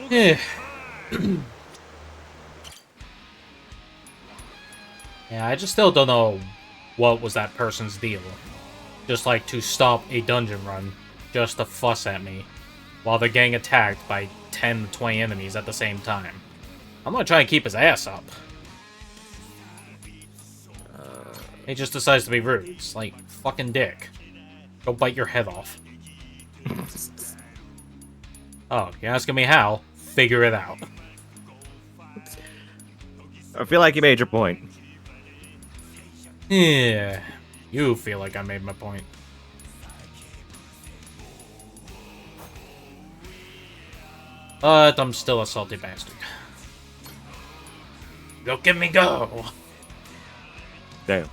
Yeah. Yeah, I just still don't know what was that person's deal. Just like to stop a dungeon run, just to fuss at me, while they're getting attacked by 10 to 20 enemies at the same time. I'm gonna try and keep his ass up. He just decides to be rude. It's like, fucking dick. Go bite your head off. Oh, you're asking me how? Figure it out. I feel like you made your point. Yeah, you feel like I made my point. But I'm still a salty bastard. Go get me go! Damn.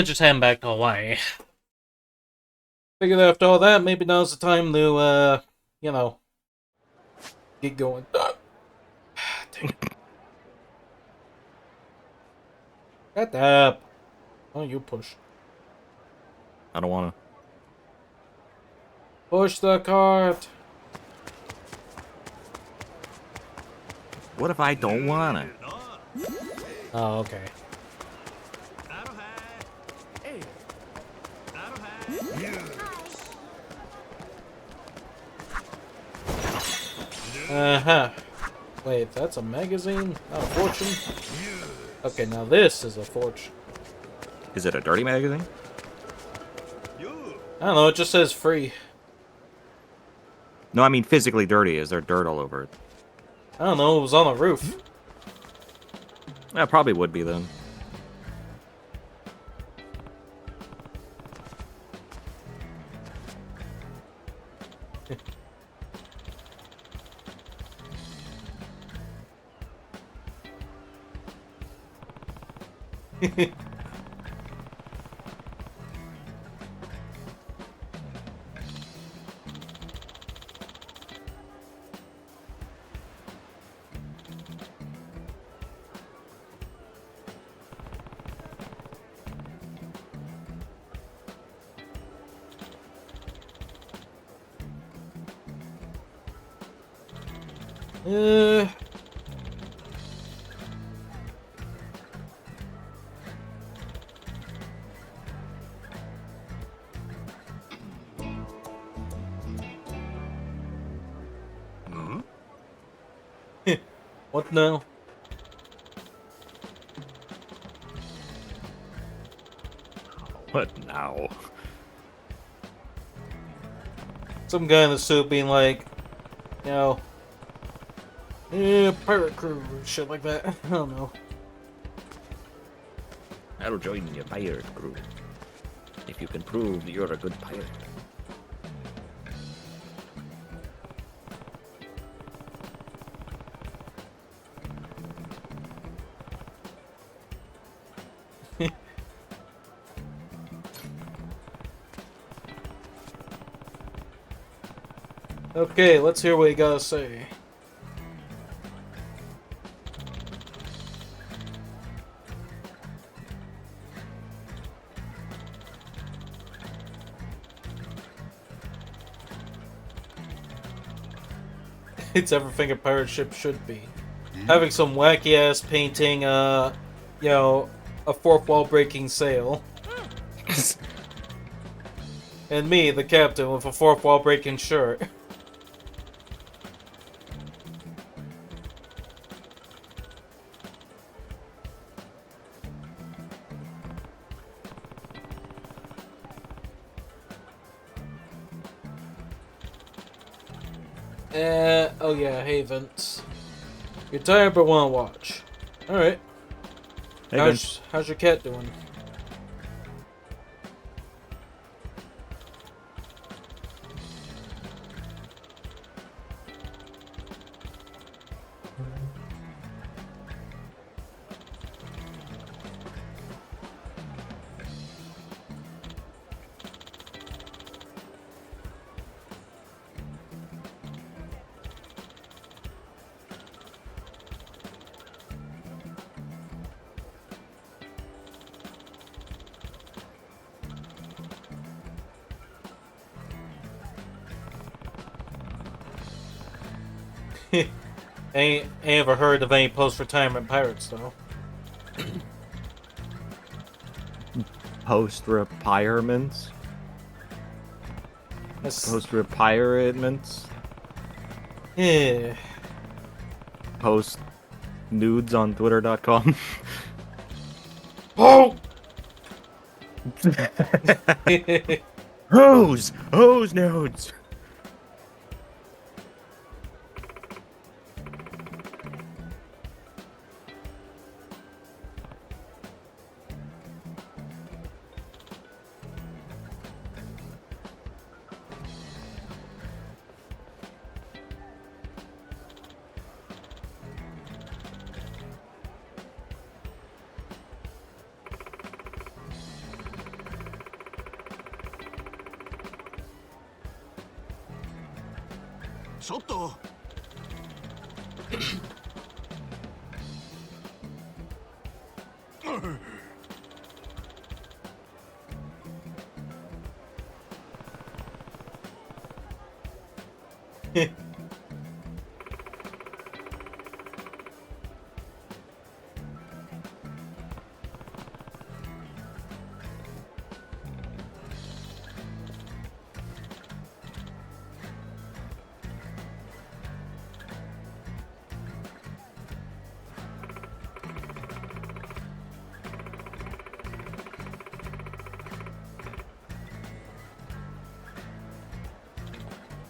Just heading back to Hawaii. Figured after all that, maybe now's the time to, get going. Dang it. Shut up. Oh, you push. I don't wanna. Push the cart. What if I don't wanna? Oh, okay. Uh-huh. Wait, that's a magazine? Not a fortune? Okay, now this is a fortune. Is it a dirty magazine? I don't know, it just says free. No, I mean physically dirty. Is there dirt all over it? I don't know, it was on a roof. Yeah, probably would be then. Uh... What now? What now? Some guy in the suit being like, pirate crew, shit like that. I don't know. I'll join your pirate crew. If you can prove you're a good pirate. Okay, let's hear what you gotta say. It's everything a pirate ship should be. Having some wacky ass painting, a fourth wall breaking sail. And me, the captain, with a fourth wall breaking shirt. Oh yeah, hey Vince. You're tired but wanna watch. Alright. Hey, Vince. How's your cat doing? Ain't ever heard of any post-retirement pirates though. Post-retirements? That's Post-retirements? yeah. Post nudes on twitter.com? Oh. Hose nudes!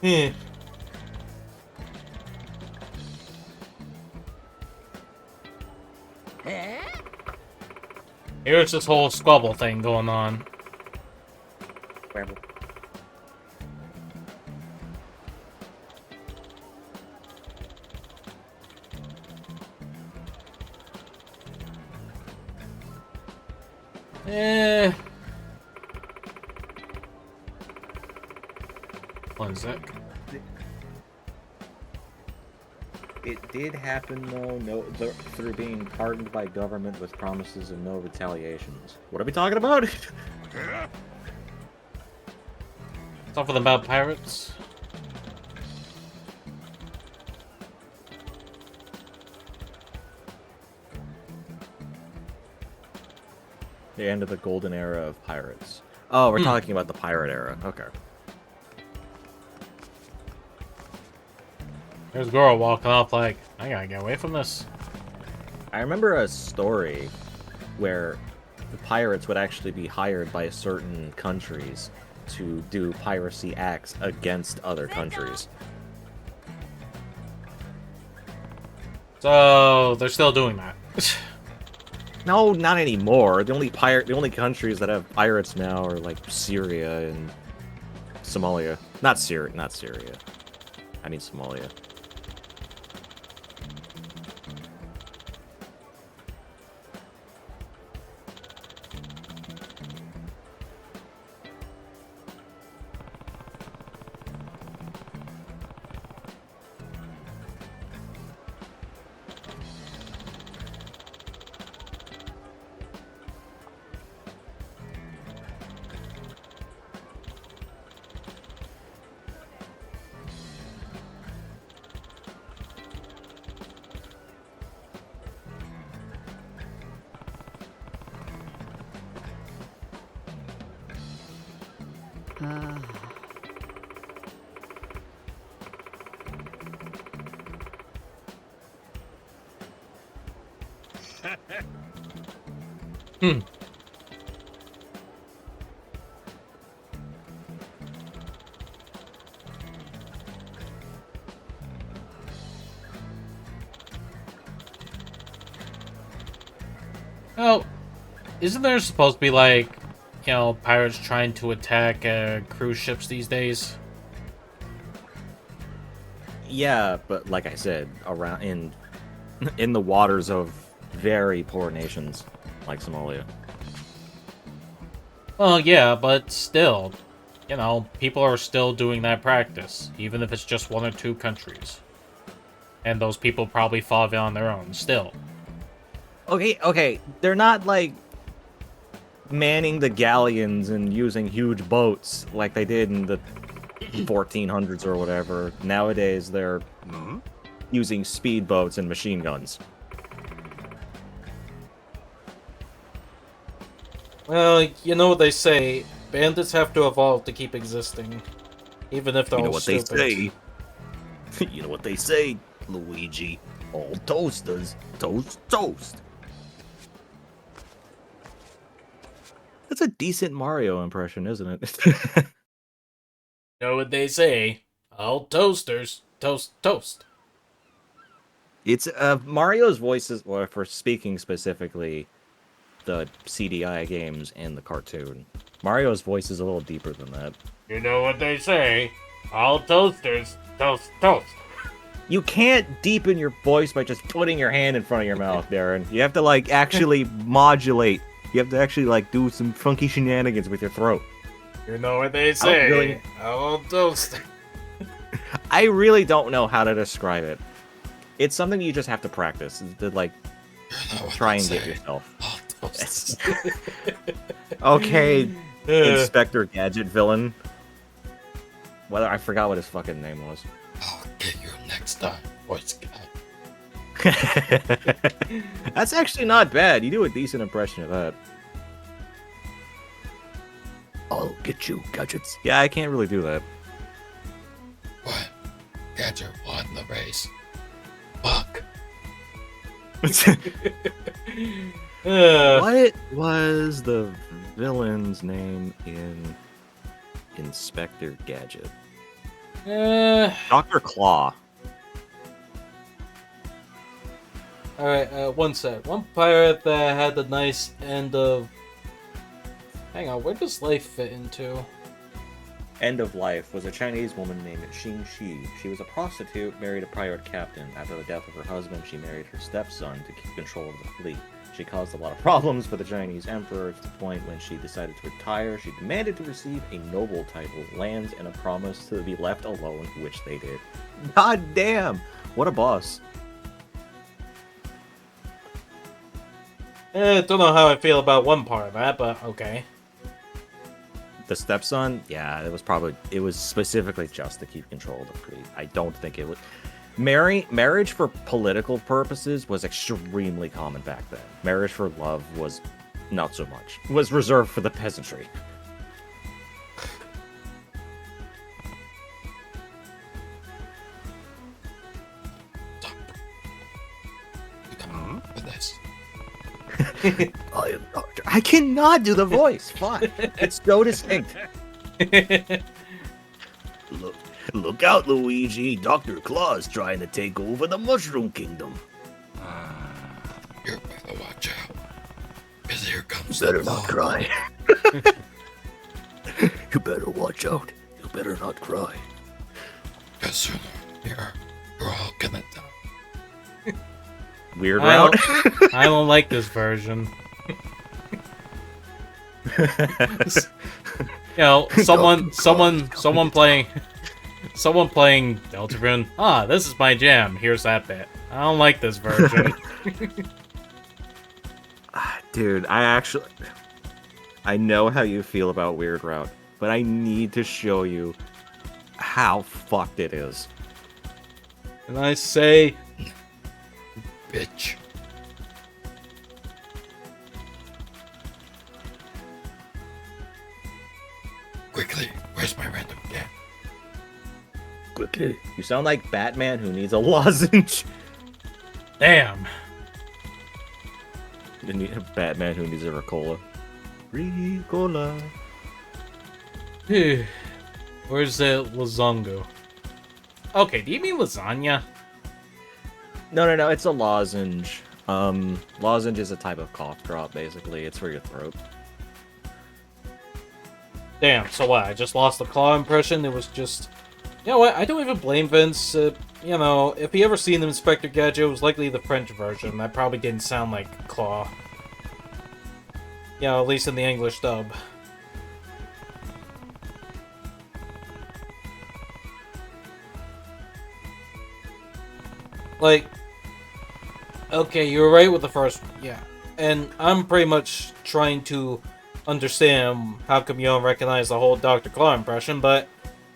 Hmm. Here's this whole squabble thing going on. One sec. It did happen though, through being pardoned by government with promises of no retaliations. What are we talking about? Something about pirates. The end of the golden era of pirates. Oh, we're talking about the pirate era. Okay. There's a girl walking off like, I gotta get away from this. I remember a story where the pirates would actually be hired by certain countries to do piracy acts against other countries. So they're still doing that. No, not anymore. The only countries that have pirates now are like Syria and Somalia. Not Syria. I mean Somalia. Well, isn't there supposed to be, like, pirates trying to attack cruise ships these days? Yeah, but like I said, around in the waters of very poor nations like Somalia. Well, yeah, but still, people are still doing that practice, even if it's just one or two countries. And those people probably fought it on their own, still. Okay, they're not like manning the galleons and using huge boats like they did in the 1400s or whatever. Nowadays, they're using speedboats and machine guns. Well, you know what they say, bandits have to evolve to keep existing, even if they're all stupid. You know what they say, Luigi. All toasters toast. That's a decent Mario impression, isn't it? You know what they say, all toasters toast. It's Mario's voices, well, for speaking specifically, the CDI games and the cartoon. Mario's voice is a little deeper than that. You know what they say, all toasters toast. You can't deepen your voice by just putting your hand in front of your mouth, Darren. You have to, like, actually modulate. You have to actually, like, do some funky shenanigans with your throat. You know what they say, really- all toasters. I really don't know how to describe it. It's something you just have to practice. To, like, try and get yourself. All toasters. Okay, Inspector Gadget villain. Whether I forgot what his fucking name was. I'll get you next time, voice guy. That's actually not bad. You do a decent impression of that. I'll get you, Gadgets. Yeah, I can't really do that. What? Gadget won the race. Fuck. What was the villain's name in Inspector Gadget? Dr. Claw. Alright, one sec. One pirate that had the nice end of... Hang on, where does life fit into? End of Life was a Chinese woman named Xing Shi. She was a prostitute, married a pirate captain. After the death of her husband, she married her stepson to keep control of the fleet. She caused a lot of problems for the Chinese emperor to the point when she decided to retire, she demanded to receive a noble title, lands, and a promise to be left alone, which they did. God damn! What a boss. Don't know how I feel about one part of that, but okay. The stepson, yeah, it was specifically just to keep control of the fleet. I don't think it was... Marriage for political purposes was extremely common back then. Marriage for love was not so much. It was reserved for the peasantry. With this. I am Doctor. I cannot do the voice. Fuck. It's so distinct. Look out, Luigi. Dr. Claw's trying to take over the Mushroom Kingdom. You better watch out. Because here comes You better not cry. You better watch out. You better not cry. Because sooner or later, you're all gonna die. Weird route. I don't like this version. Someone playing Deltarune. Ah, this is my jam. Here's that bit. I don't like this version. Dude, I know how you feel about Weird Route, but I need to show you how fucked it is. And I say, bitch. Quickly, where's my random cat? Quickly. You sound like Batman who needs a lozenge. Damn. Batman who needs a Ricola. Ricola. Where's the Lozongo? Okay, do you mean lasagna? No, it's a lozenge. Lozenge is a type of cough drop, basically. It's for your throat. Damn, so what? I just lost the Claw impression? It was just... You know what? I don't even blame Vince. You know, if he ever seen Inspector Gadget, it was likely the French version. That probably didn't sound like Claw. You know, at least in the English dub. Like... Okay, you were right with the first one, yeah. And I'm pretty much trying to understand how come you don't recognize the whole Dr. Claw impression, but,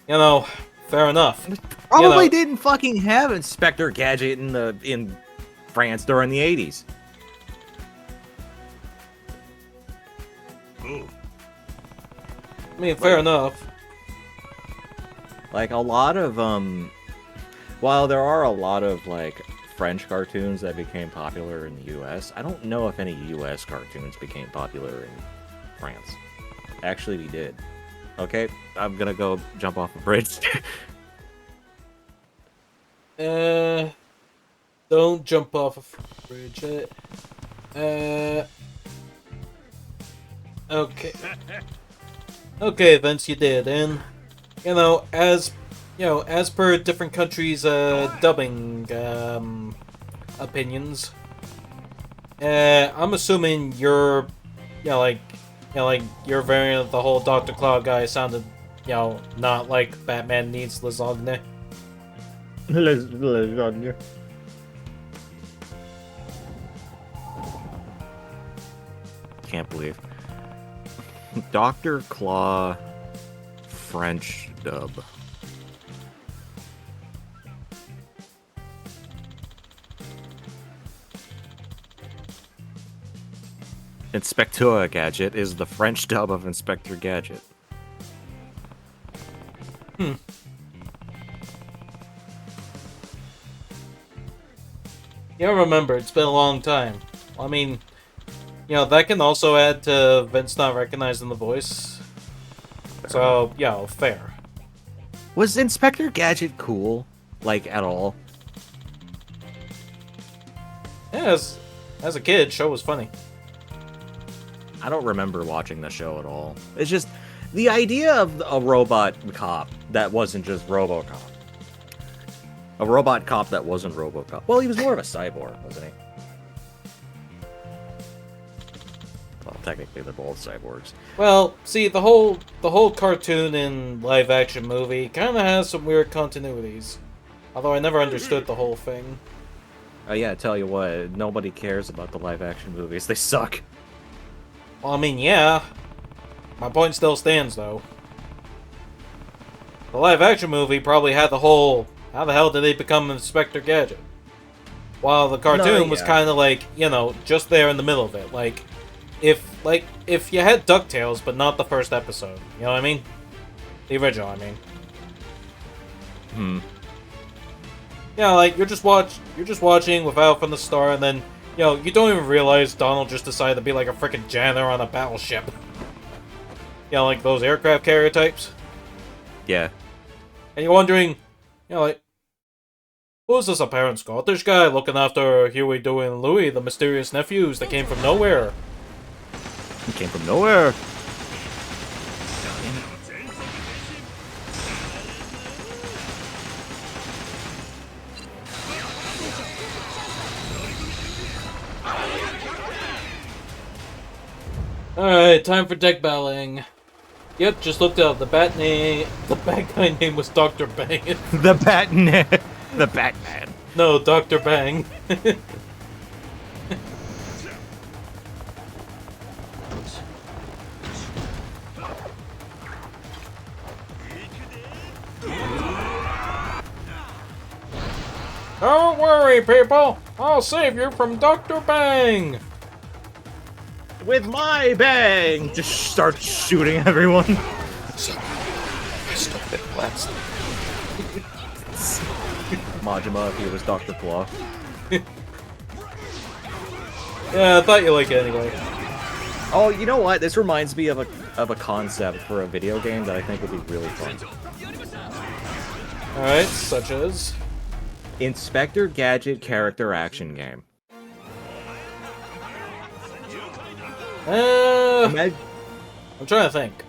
you know, fair enough. Probably didn't fucking have Inspector Gadget in France during the 80s. Ooh. I mean, fair enough. Like, a lot of, while there are a lot of, like, French cartoons that became popular in the US, I don't know if any US cartoons became popular in France. Actually, we did. Okay, I'm gonna go jump off a bridge. Don't jump off a bridge. Okay. Okay, Vince, you did, and you know, as per different countries' dubbing opinions, I'm assuming your variant of the whole Dr. Claw guy sounded, not like Batman needs lasagne. Lasagna. Can't believe. Dr. Claw French dub. Inspecteur Gadget is the French dub of Inspector Gadget. Yeah, remember, it's been a long time. I mean, that can also add to Vince not recognizing the voice. So, yeah, fair. Was Inspector Gadget cool? Like, at all? Yeah, as a kid, show was funny. I don't remember watching the show at all. It's just the idea of a robot cop that wasn't just RoboCop. A robot cop that wasn't RoboCop. Well, he was more of a cyborg, wasn't he? Well, technically they're both cyborgs. Well, see, the whole cartoon and live action movie kind of has some weird continuities. Although I never understood the whole thing. Oh yeah, I tell you what, nobody cares about the live action movies. They suck. Well, I mean, yeah. My point still stands, though. The live-action movie probably had the whole, how the hell did they become Inspector Gadget? While the cartoon was kind of like, just there in the middle of it. Like, if you had DuckTales, but not the first episode. You know what I mean? The original, I mean. Yeah, like, you're just watching without from the start, and then you don't even realize Donald just decided to be like a freaking janitor on a battleship. Like those aircraft carrier types. Yeah. And you're wondering, like, who's this apparent Scottish guy looking after Huey, Dewey, and Louie, the mysterious nephews that came from nowhere? He came from nowhere. Alright, time for deck battling. Yep, just looked up. The bad guy name was Dr. Bang. The Batman. The Batman. No, Dr. Bang. Don't worry, people. I'll save you from Dr. Bang. With my bang! Just start shooting everyone. Majima if he was Dr. Claw. Yeah, I thought you liked it anyway. Oh, you know what? This reminds me of a concept for a video game that I think would be really fun. Alright, such as? Inspector Gadget character action game. Imagine, I'm trying to think.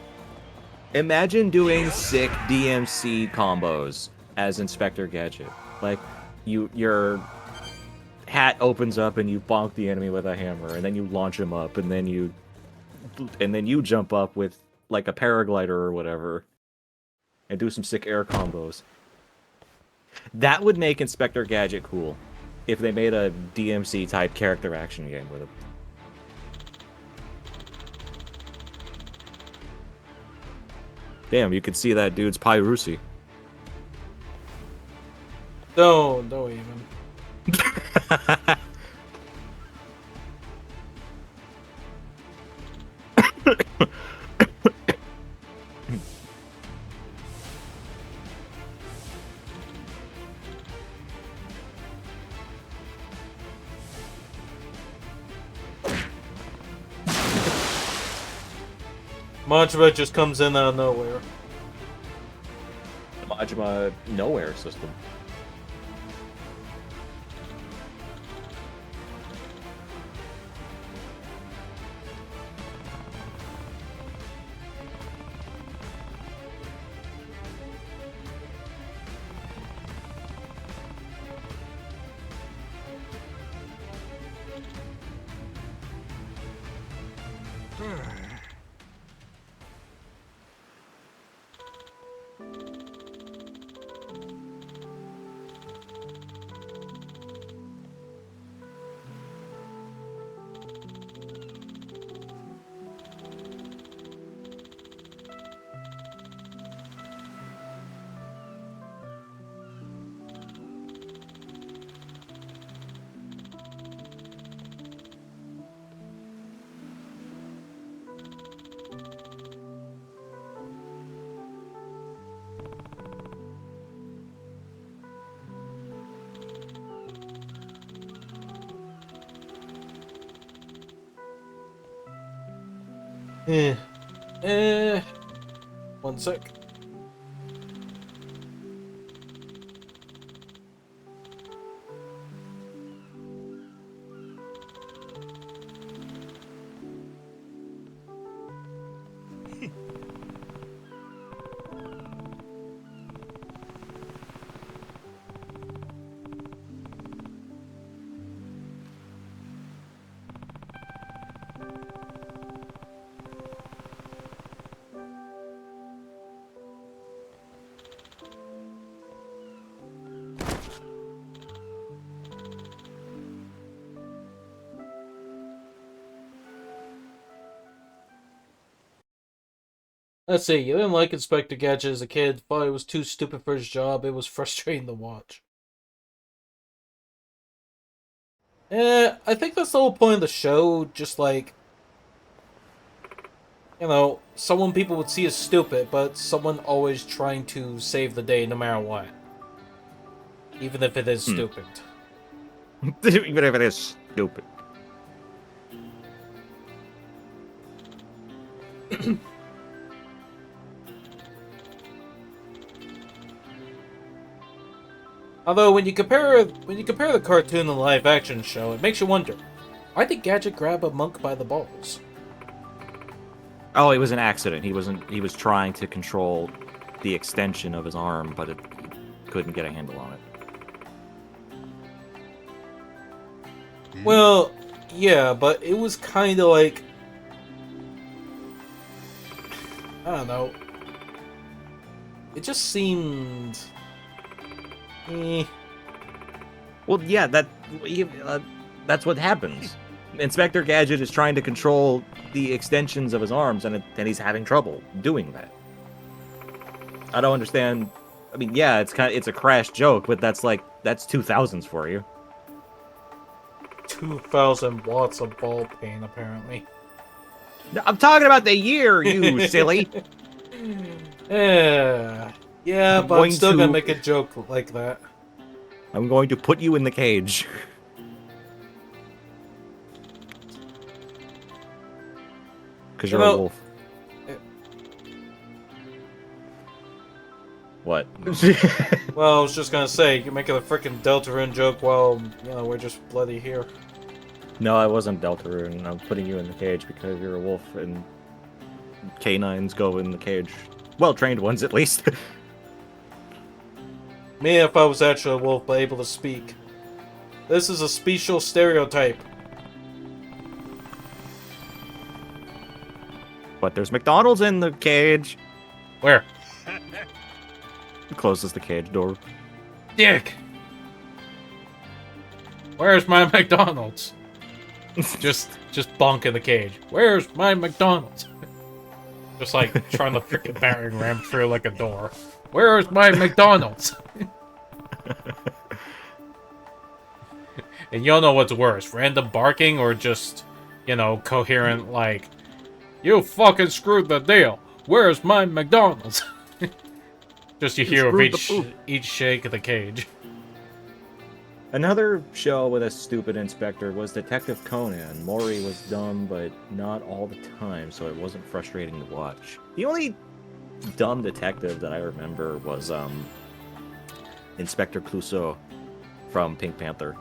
imagine doing sick DMC combos as Inspector Gadget. Like, your hat opens up and you bonk the enemy with a hammer, and then you launch him up, and then you jump up with like a paraglider or whatever, and do some sick air combos. That would make Inspector Gadget cool if they made a DMC type character action game with him. Damn, you could see that dude's Pyrusi. Don't even. Majima just comes in out of nowhere. Majima nowhere system. One sec. Let's see, you didn't like Inspector Gadget as a kid, thought he was too stupid for his job, it was frustrating to watch. I think that's the whole point of the show, just like, you know, someone people would see as stupid, but someone always trying to save the day no matter what. Even if it is stupid. Even if it is stupid. Although when you compare the cartoon and the live action show, it makes you wonder, why did Gadget grab a monk by the balls? Oh, it was an accident. He was trying to control the extension of his arm, but it couldn't get a handle on it. Well, yeah, but it was kind of like, I don't know. It just seemed. Well, yeah, that's what happens. Inspector Gadget is trying to control the extensions of his arms, and he's having trouble doing that. I don't understand. I mean, yeah, it's a crash joke, but that's 2000s for you. 2,000 watts of ball pain, apparently. No, I'm talking about the year, you silly. Yeah, but I'm still gonna make a joke like that. I'm going to put you in the cage. Because you're a wolf. What? Well, I was just gonna say, you're making a freaking Deltarune joke while, you know, we're just bloody here. No, I wasn't Deltarune. I'm putting you in the cage because you're a wolf, and canines go in the cage. Well-trained ones, at least. Me if I was actually a wolf but able to speak. This is a special stereotype. But there's McDonald's in the cage. Where? He closes the cage door. Dick! Where's my McDonald's? just bonk in the cage. Where's my McDonald's? Just like trying to freaking battering ram through like a door. Where's my McDonald's? And y'all know what's worse, random barking or just, you know, coherent like, you fucking screwed the deal. Where's my McDonald's? Just you hear of each shake of the cage. Another show with a stupid inspector was Detective Conan. Maury was dumb, but not all the time, so it wasn't frustrating to watch. The only dumb detective that I remember was Inspector Clouseau from Pink Panther.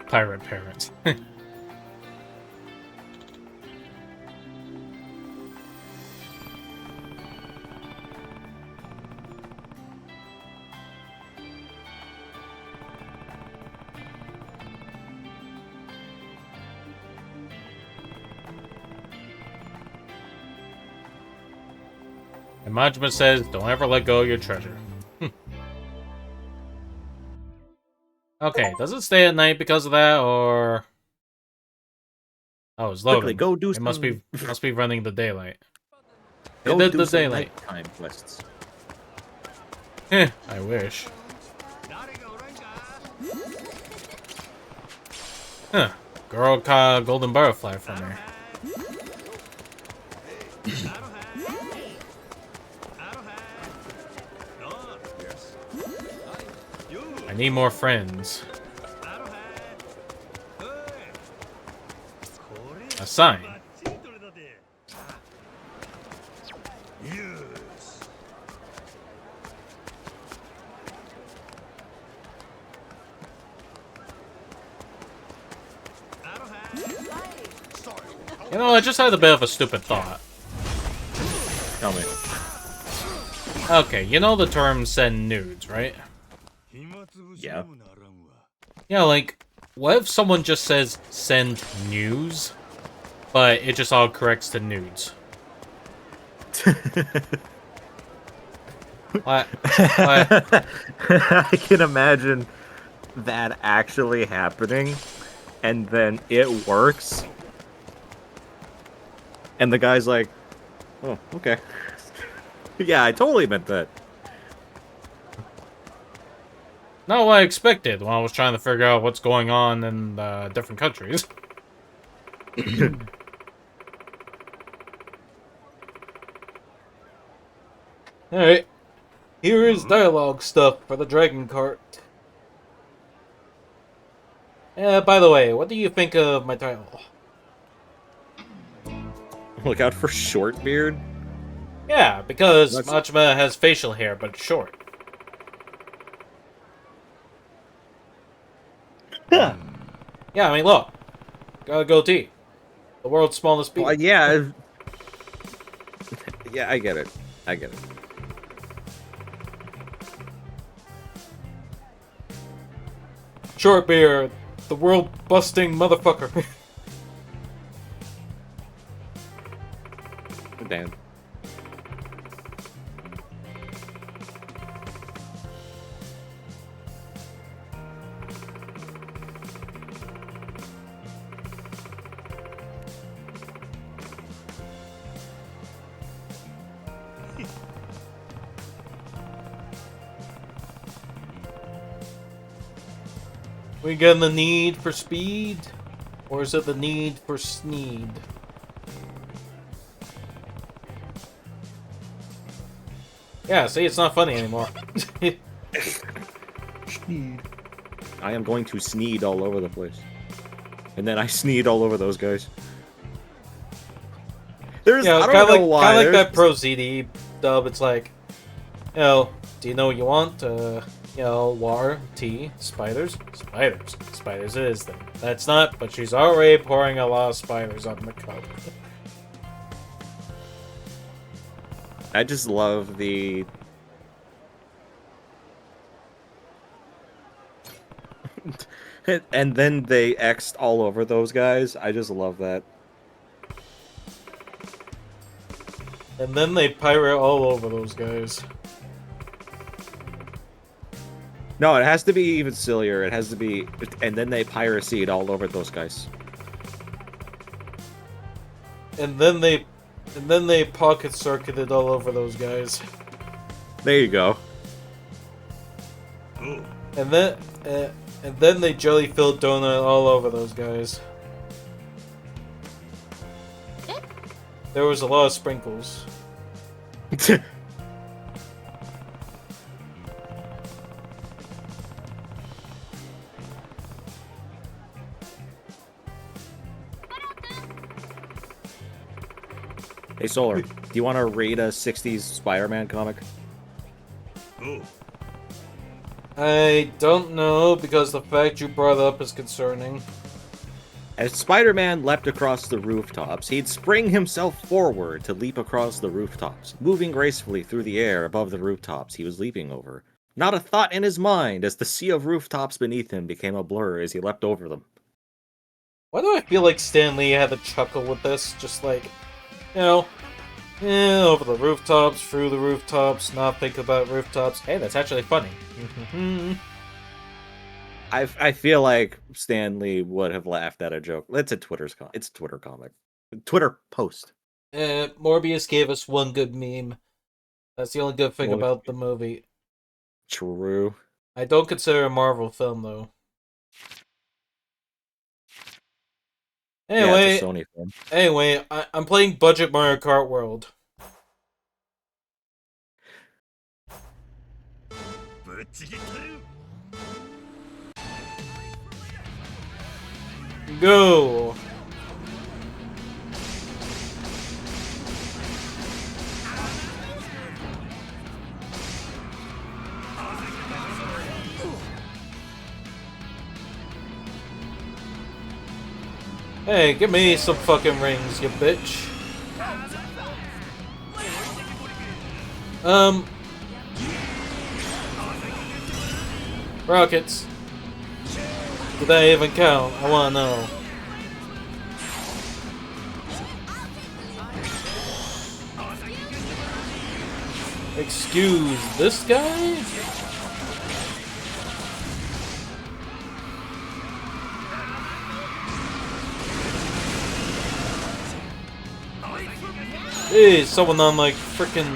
Pirate parents. And Majima says, don't ever let go of your treasure. Okay, does it stay at night because of that, or... Oh, it's loading. Quickly, go do it must be running the daylight. Go It did do the some daylight. nighttime quests. I wish. Huh. Girl caught a golden butterfly from her. I need more friends. A sign. You know, I just had a bit of a stupid thought. Tell me. Okay, you know the term send nudes, right? Yeah. Yeah, like, what if someone just says send news, but it just all corrects to nudes? What? I can imagine that actually happening, and then it works, and the guy's like, oh, okay. Yeah, I totally meant that. Not what I expected when I was trying to figure out what's going on in different countries. Alright. Here is dialogue stuff for the Dragon Cart. By the way, what do you think of my title? Look out for Shortbeard. Yeah, because That's- Machima has facial hair, but it's short. Yeah, I mean, look. Got a goatee. The world's smallest Well, beard. yeah. Yeah, I get it. I get it. Shortbeard. The world-busting motherfucker. Damn. We getting the need for speed? Or is it the need for sneed? Yeah, see, it's not funny anymore. I am going to sneed all over the place. And then I sneed all over those guys. There's, You know, I kind don't of know like, why. kind of like there's- that Pro ZD dub. It's like, you know, do you know what you want? You know, water, tea, spiders, spiders, spiders. It is then. That's not, but she's already pouring a lot of spiders on the cup. I just love the... and then they X'd all over those guys. I just love that. And then they pirate all over those guys. No, it has to be even sillier. It has to be... And then they piracied all over those guys. And then they pocket circuited all over those guys. There you go. And then they jelly filled donut all over those guys. There was a lot of sprinkles. Hey, Solar, do you want to read a 60s Spider-Man comic? I don't know, because the fact you brought up is concerning. As Spider-Man leapt across the rooftops, he'd spring himself forward to leap across the rooftops, moving gracefully through the air above the rooftops he was leaping over. Not a thought in his mind as the sea of rooftops beneath him became a blur as he leapt over them. Why do I feel like Stan Lee had a chuckle with this? Just like, you know, over the rooftops, through the rooftops, not think about rooftops. Hey, that's actually funny. I feel like Stan Lee would have laughed at a joke. It's a it's a Twitter comic. Twitter post. Morbius gave us one good meme. That's the only good thing Well, about the movie. True. I don't consider it a Marvel film, though. Yeah, Anyway, it's a Sony film. anyway, I'm playing Budget Mario Kart World. Go! Hey, give me some fucking rings, you bitch. Rockets. Did that even count? I wanna know. Excuse this guy? Hey, someone on like frickin'.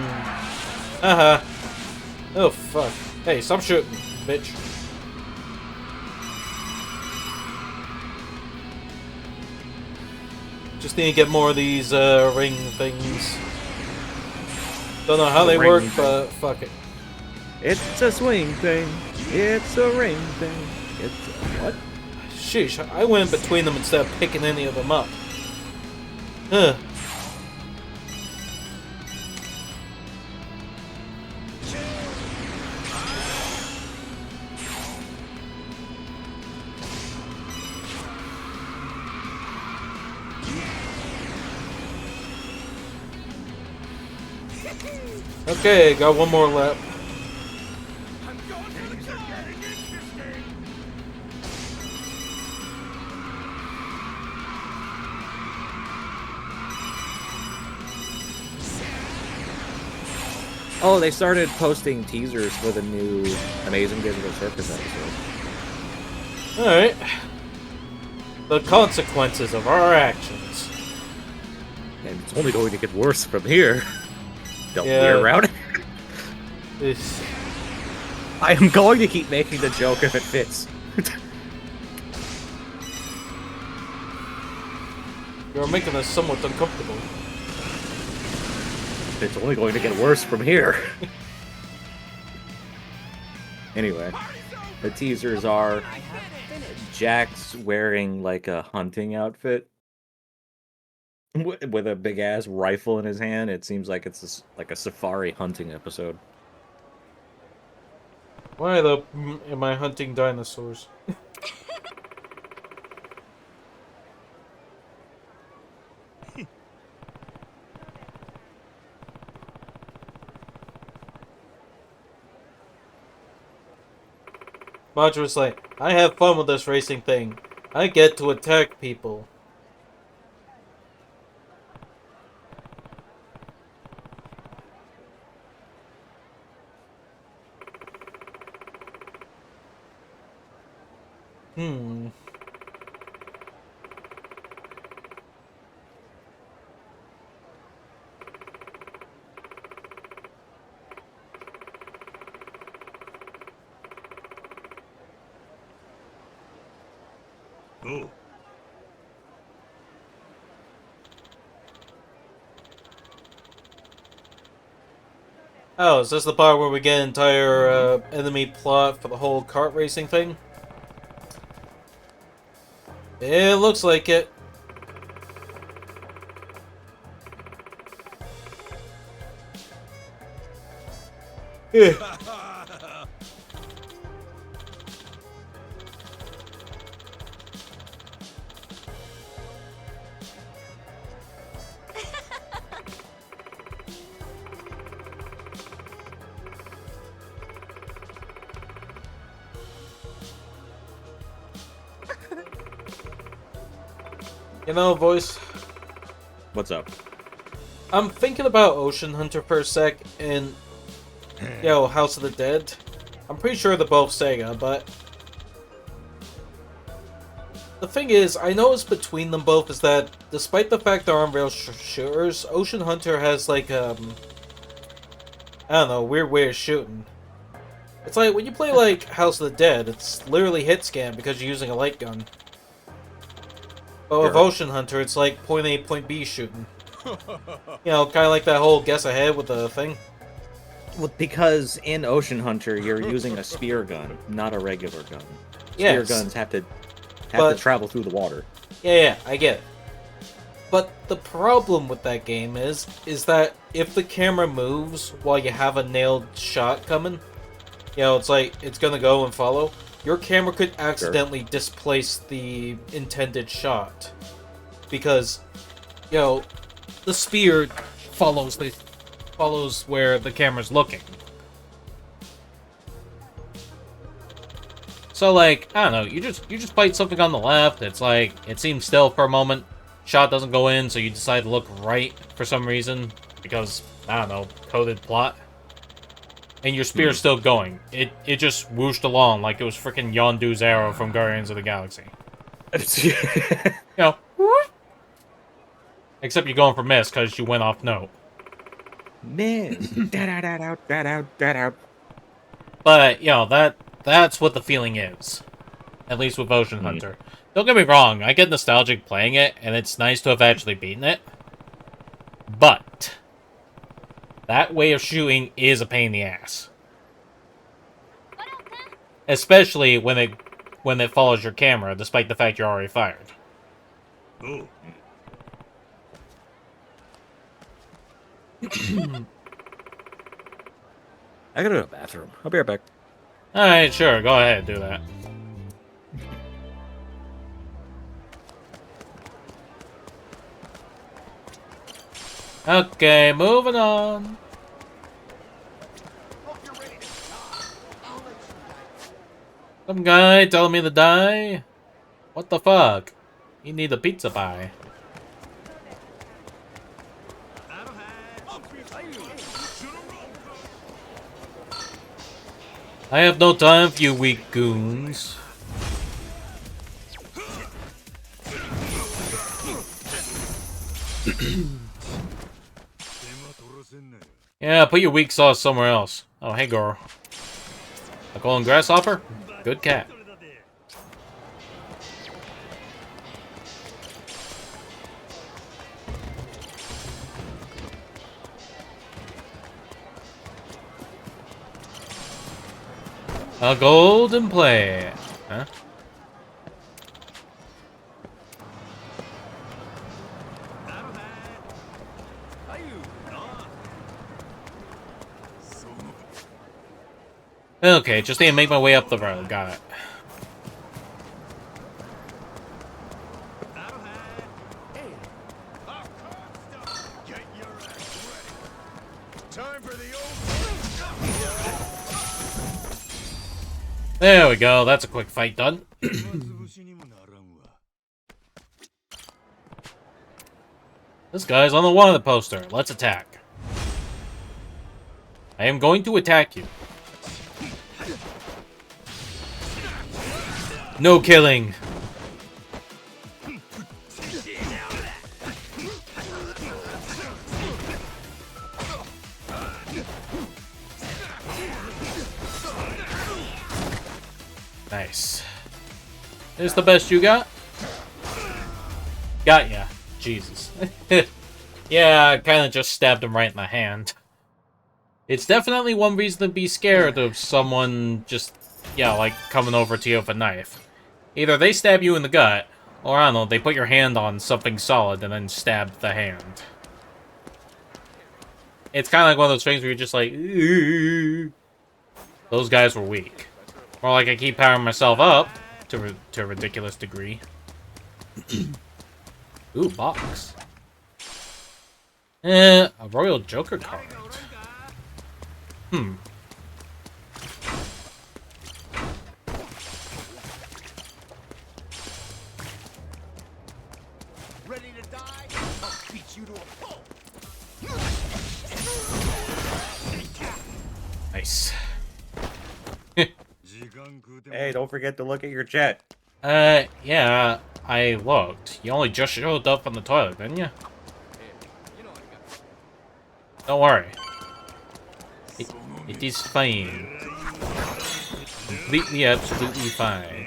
Haha. Oh fuck. Hey, stop shooting, bitch. Just need to get more of these ring things. Don't know how they Ring work, thing. but fuck it. It's a swing thing. It's a ring thing. It's a what? Sheesh, I went between them instead of picking any of them up. Huh. Okay, got one more lap. Things are getting interesting. Oh, they started posting teasers for the new Amazing Digital Circus episode. Alright. The consequences of our actions. And it's only going to get worse from here. Don't Yeah. wear around. This- I am going to keep making the joke if it fits. You're making us somewhat uncomfortable. It's only going to get worse from here. Anyway, the teasers are Jack's wearing like a hunting outfit with a big ass rifle in his hand. It seems like it's like a safari hunting episode. Why the am I hunting dinosaurs? Roger was like, I have fun with this racing thing. I get to attack people. Hmm. Oh, Oh, is this the part where we get an entire enemy plot for the whole kart racing thing? It looks like it. Yeah. You know, voice, What's up? I'm thinking about Ocean Hunter for a sec, and House of the Dead. I'm pretty sure they're both Sega, but the thing is, I noticed between them both is that despite the fact they're on-rail shooters, Ocean Hunter has like I don't know, weird way of shooting. It's like when you play like House of the Dead, it's literally hit scan because you're using a light gun. But with Sure. Ocean Hunter, it's like point A, point B shooting. Kind of like that whole guess ahead with the thing. Well, because in Ocean Hunter you're using a spear gun, not a regular gun. Spear Yes. guns have to But- travel through the water. Yeah, I get it. But the problem with that game is that if the camera moves while you have a nailed shot coming, it's like it's gonna go and follow. Your camera could accidentally displace the intended shot because, the spear follows where the camera's looking. So like, I don't know, you just fight something on the left, it's like it seems still for a moment, shot doesn't go in, so you decide to look right for some reason, because I don't know, coded plot. And your spear's still going. It just whooshed along like it was freaking Yondu's arrow from Guardians of the Galaxy. Whoop. Except you're going for miss because you went off note. Miss. Da-da-da-da-da-da-da-da. But, that's what the feeling is. At least with Ocean Hunter. Don't get me wrong, I get nostalgic playing it, and it's nice to have actually beaten it. But that way of shooting is a pain in the ass. Especially when it follows your camera, despite the fact you're already fired. oh. I gotta go to the bathroom. I'll be right back. Alright, sure, go ahead, do that. Okay, moving on. Some guy telling me to die? What the fuck? You need a pizza pie. I have no time for you weak goons. Yeah, put your weak sauce somewhere else. Oh, hey girl. A golden grasshopper? Good cat. A golden plate. Huh? Okay, just need to make my way up the road. Got it. There we go. That's a quick fight done. This guy's on the wanted poster. Let's attack. I am going to attack you. No killing. Nice. Is the best you got? Got ya. Jesus. Yeah, I kind of just stabbed him right in the hand. It's definitely one reason to be scared of someone just, yeah, like, coming over to you with a knife. Either they stab you in the gut, or I don't know, they put your hand on something solid and then stab the hand. It's kind of like one of those things where you're just like, "Ooh." Those guys were weak. More like I keep powering myself up to a ridiculous degree. Ooh, box. A Royal Joker card. Hmm. Ready to die? I'll beat you to a pulp. Nice. Hey, don't forget to look at your chat. Yeah, I looked. You only just showed up on the toilet, didn't you? Don't worry. It is fine. Completely, absolutely fine.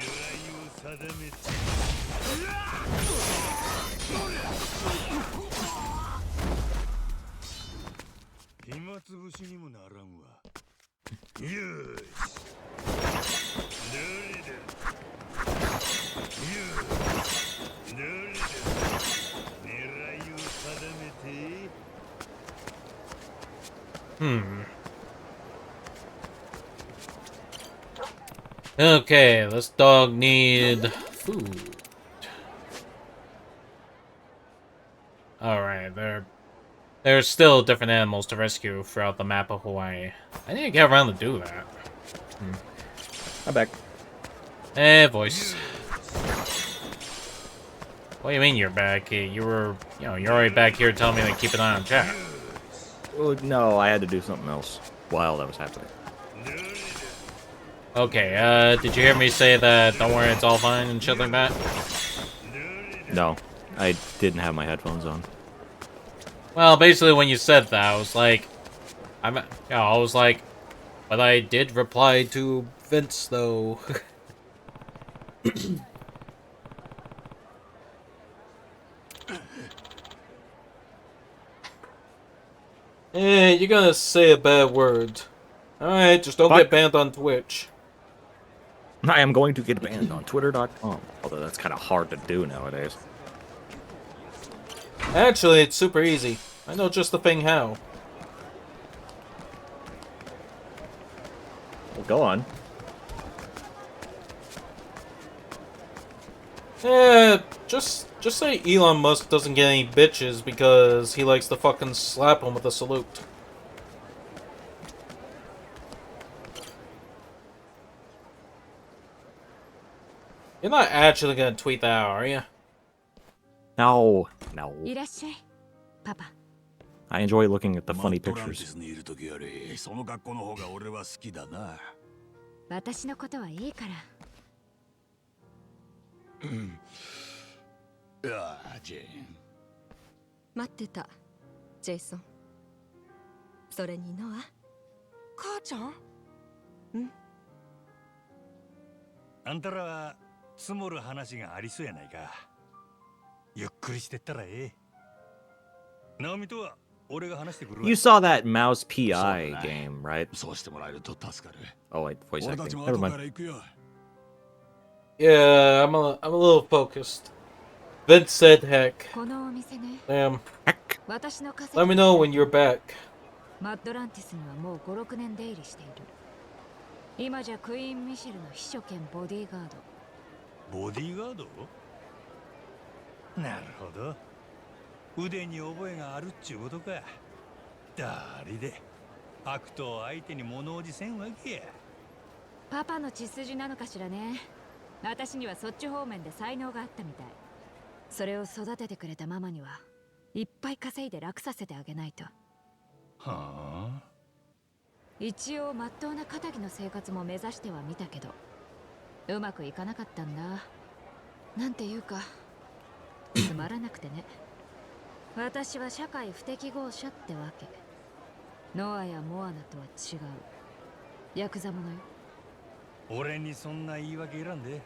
Okay, this dog need food. Alright, there's still different animals to rescue throughout the map of Hawaii. I need to get around to do that. I'm back. Eh, voice. What do you mean you're back? You were, you're already back here telling me to keep an eye on chat. Oh, no, I had to do something else while that was happening. Okay, did you hear me say that, don't worry, it's all fine and shit like that? No, I didn't have my headphones on. Well, basically when you said that, I was like, but I did reply to Vince, though. You're gonna say a bad word. Alright, just don't get banned on Twitch. I am going to get banned on Twitter.com, although that's kind of hard to do nowadays. Actually, it's super easy. I know just the thing how. Well, go on. Just say Elon Musk doesn't get any bitches because he likes to fucking slap him with a salute. You're not actually gonna tweet that out, are you? No, no. いらっしゃいパパ I enjoy looking at the マ funny ットランティ pictures. スにいる時よりその格好の方が俺は好きだな。私のことはいいからいやあ、ジェーン。待ってたジェイソン。それにノア母ちゃん。あんたらは積もる話がありそうやないか。ゆっくりしてったらええ。ナオミとは俺が話してくるわ。 You saw that Mouse PI game, right? そうしてもらえると助かる。 Oh wait, voice 俺たち acting. も Never 後か mind. ら行くよ。 Yeah, I'm a little focused. Vince said heck. このお店ね Damn. 私の稼 Let me know when you're back. マッドランティスにはもう5、6年出入りしている今じゃクイーン・ミシェルの秘書兼ボディーガードボディーガード？なるほど。腕に覚えがあるっちゅうことか。だりで悪党相手に物おじせんわけや。パパの血筋なのかしらね私にはそっち方面で才能があったみたいそれを育ててくれたママにはいっぱい稼いで楽させてあげないとはあ。一応まっとうな仇の生活も目指してはみたけどうまくいかなかったんだなんていうかつまらなくてね私は社会不適合者ってわけノアやモアナとは違うヤクザ者よ俺にそんな言い訳いらんで。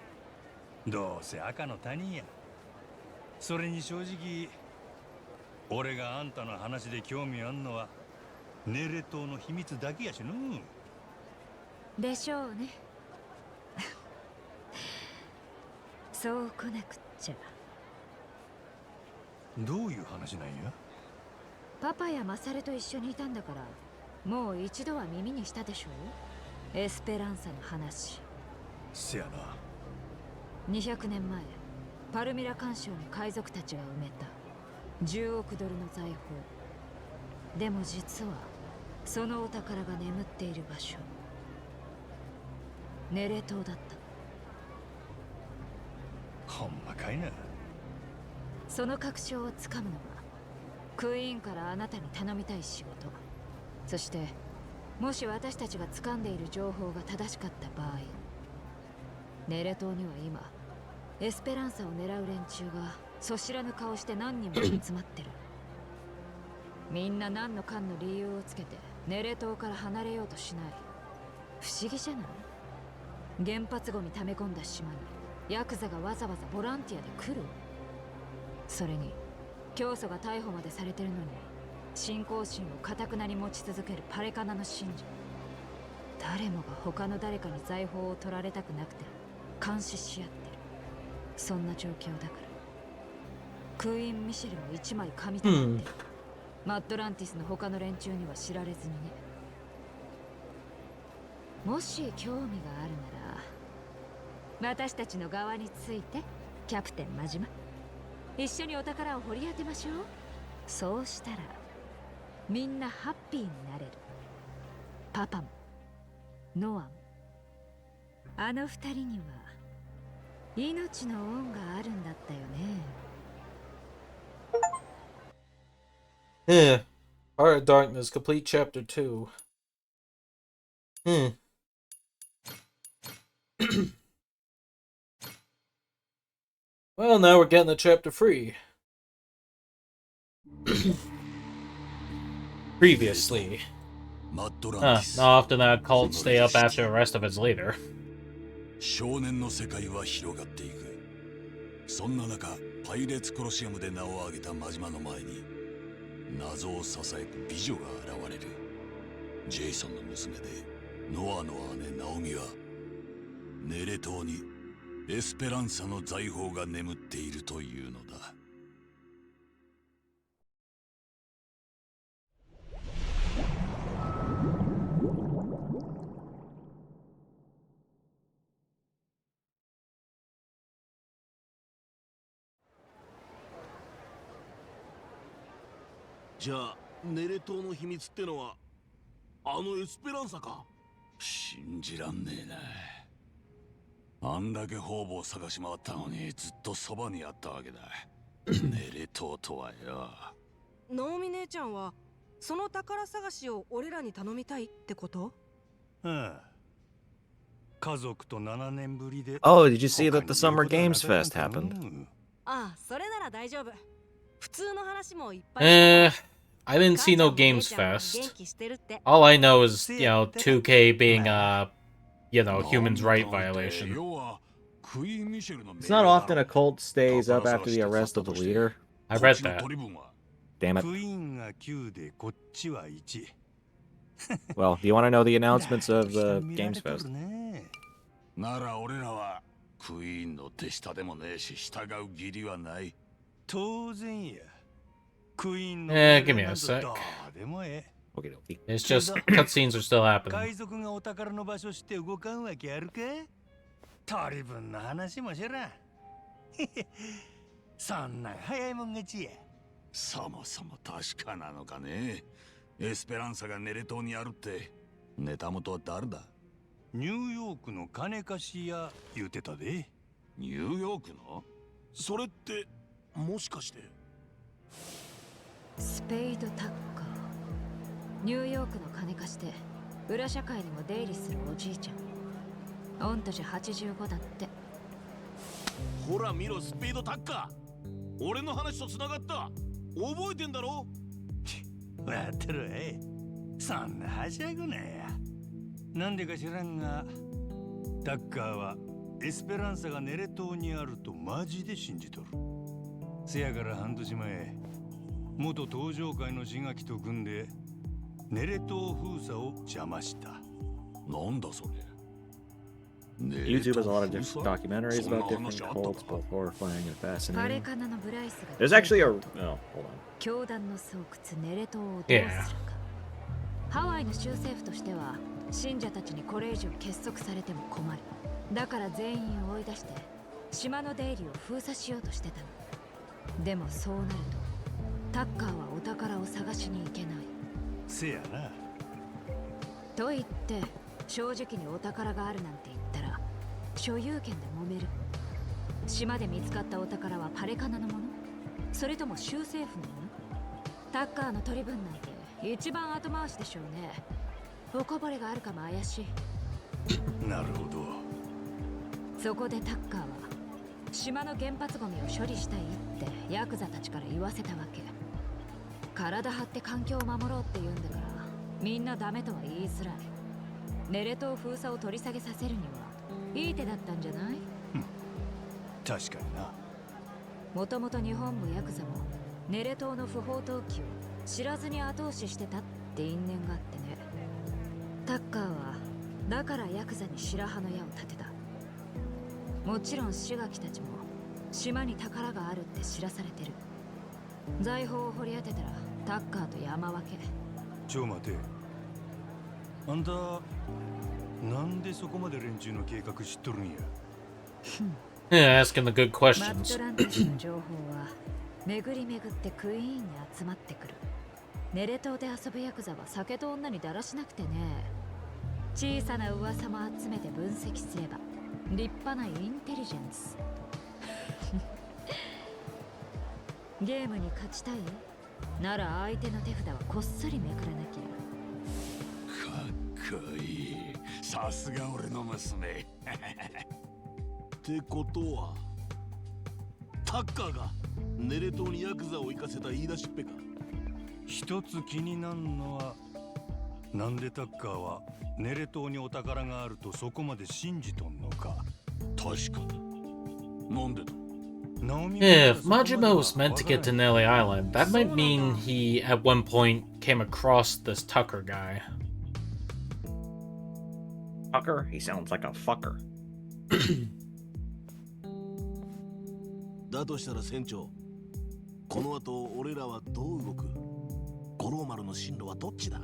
どうせ赤の他人や。それに正直俺があんたの話で興味あんのはネレ島の秘密だけやしの。でしょうねそう来なくっちゃどういう話なんや。パパやマサルと一緒にいたんだからもう一度は耳にしたでしょうエスペランサの話せやな。200年前パルミラ環礁に海賊たちが埋めた10億ドルの財宝でも実はそのお宝が眠っている場所ネレ島だったほんまかいな。その確証をつかむのはクイーンからあなたに頼みたい仕事そしてもし私たちが掴んでいる情報が正しかった場合ネレ島には今エスペランサを狙う連中がそ知らぬ顔して何人も集まってるみんな何のかんの理由をつけてネレ島から離れようとしない不思議じゃない原発ゴミ溜め込んだ島にヤクザがわざわざボランティアで来るそれに教祖が逮捕までされてるのに信仰心を堅くなに持ち続けるパレカナの信者誰もが他の誰かに財宝を取られたくなくて監視し合ってるそんな状況だからクイーン・ミシェルも一枚紙となってる、マッドランティスの他の連中には知られずにねもし興味があるなら私たちの側についてキャプテン真島一緒にお宝を掘り当てましょうそうしたらみんなハッピーになれるパパもノアもあの二人には命の恩があるんだったよね Yeah. Heart of Darkness, complete chapter 2. Well, now we're getting to chapter 3. Previously. マッドラン Huh, ティス。 not often that cult stay up after the rest of its leader. 少年の世界は広がっていく。そんな中、パイレーツコロシアムで名を挙げた真島の前に謎をささやく美女が現れる。ジェイソンの娘でノアの姉ナオミはネレ島にエスペランサの財宝が眠っているというのだ。じゃあネレ島の秘密ってのはあのエスペランサか。信じらんねえな。あんだけ方々探し回ったのにずっとそばにあったわけだ。ネレ島とはよ。ナオミ姉ちゃんはその宝探しを俺らに頼みたいってこと？ああ。家族と7年ぶりで。Oh, did you see that the Summer Games Fest happened? ああ、それなら大丈夫。普通の話もいっぱい。I didn't see no Games Fest. All I know is, 2K being a, human's right violation. It's not often a cult stays up after the arrest of the leader. I read that. Damn it. クイーンが9でこっちは1。Well, do you want to know the announcements of the Games Fest? なら俺らはクイーンの手下でもねえし従う義理はない。当然や。クイーンの give me a sec. どうでもええ。 Okay, okay. It's just cutscenes are still 海 happening. 賊がお宝の場所して動かんわけあるか？取り分の話もしらん。そんな早いもん勝ちや。そもそも確かなのかね。エスペランサがネレ島にあるってネタ元は誰だ？ニューヨークの金貸し屋言うてたで。ニューヨークの？それってもしかしてスペイドタッカー。ニューヨークの金貸して裏社会にも出入りするおじいちゃん。御年85だって。ほら見ろ、スピードタッカー。俺の話と繋がった。覚えてんだろ？わかってるわい。そんなはしゃぐなや。なんでか知らんが、タッカーはエスペランサがネレ島にあるとマジで信じとる。せやから半年前、元登場会の志垣と組んでネレ島封鎖を邪魔した。なんだそれ。YouTube has a lot of different documentaries about different cults, both horrifying and パレ fascinating. カナのブライスが There's actually a... Oh, hold on. 教団の巣窟ネレ島をどうするか。ハワイの州政府としては信者たちにこれ以上結束されても困る。だから全員を追い出して島の出入りを封鎖しようとしてたの。でもそうなるとタッカーはお宝を探しに行けない。せやな。と言って正直にお宝があるなんて言ったら所有権で揉める。島で見つかったお宝はパレカナのもの？それとも州政府のもの？タッカーの取り分なんて一番後回しでしょうね。おこぼれがあるかも怪しい。なるほど。そこでタッカーは島の原発ゴミを処理したいってヤクザたちから言わせたわけ。体張って環境を守ろうって言うんだからみんなダメとは言いづらい。ネレ島封鎖を取り下げさせるにはいい手だったんじゃない？確かにな。もともと日本もヤクザもネレ島の不法投棄を知らずに後押ししてたって因縁があってね。タッカーはだからヤクザに白羽の矢を立てた。もちろん志垣たちも島に宝があるって知らされてる。財宝を掘り当てたらタッカーと山分け。ちょ待て。あんたなんでそこまで連中の計画知っとるんや。Yeah, asking the good マッ questions. ドランティスの情報は巡り巡ってクイーンに集まってくる。ネレ島で遊ぶヤクザは酒と女にだらしなくてね。小さな噂も集めて分析すれば立派なインテリジェンス。ゲームに勝ちたい？なら相手の手札はこっそりめくらなきゃ。かっこいい。さすが俺の娘。ってことはタッカーがネレ島にヤクザを行かせた言い出しっぺか。一つ気になるのはなんでタッカーはネレ島にお宝があるとそこまで信じとんのか。確かに。なんでだ。 Yeah, if Majima was meant to get to Nelly Island, that might mean he at one point came across this Tucker guy. Fucker? He sounds like a fucker. だとしたら船長、この後俺らはどう動く？五郎丸の進路はどっちだ？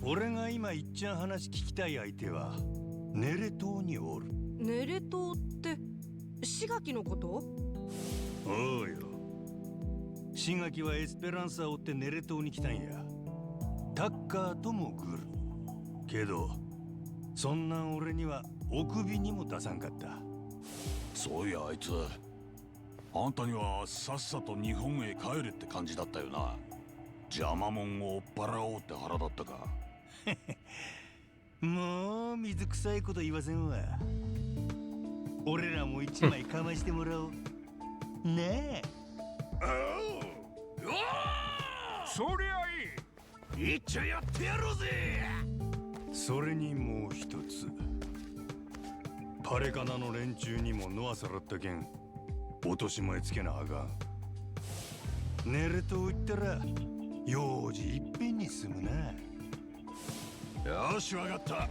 俺が今いっちゃん話聞きたい相手はネレ島におる。ネレ島って志垣のこと？おうよ。志垣はエスペランサを追ってネレ島に来たんや。タッカーともグル。けどそんな俺にはお首にも出さんかった。そういやあいつ、あんたにはさっさと日本へ帰れって感じだったよな。邪魔者を追っ払おうって腹だったか。もう水臭いこと言わせんわ。俺らも一枚かましてもらおう。ねえ。おお、そりゃいい。いっちゃやってやろうぜ。それにもう一つ、パレカナの連中にもノアさらったけん落とし前つけなあかん。寝ると言ったら用事いっぺんに済むな。よし、わかった。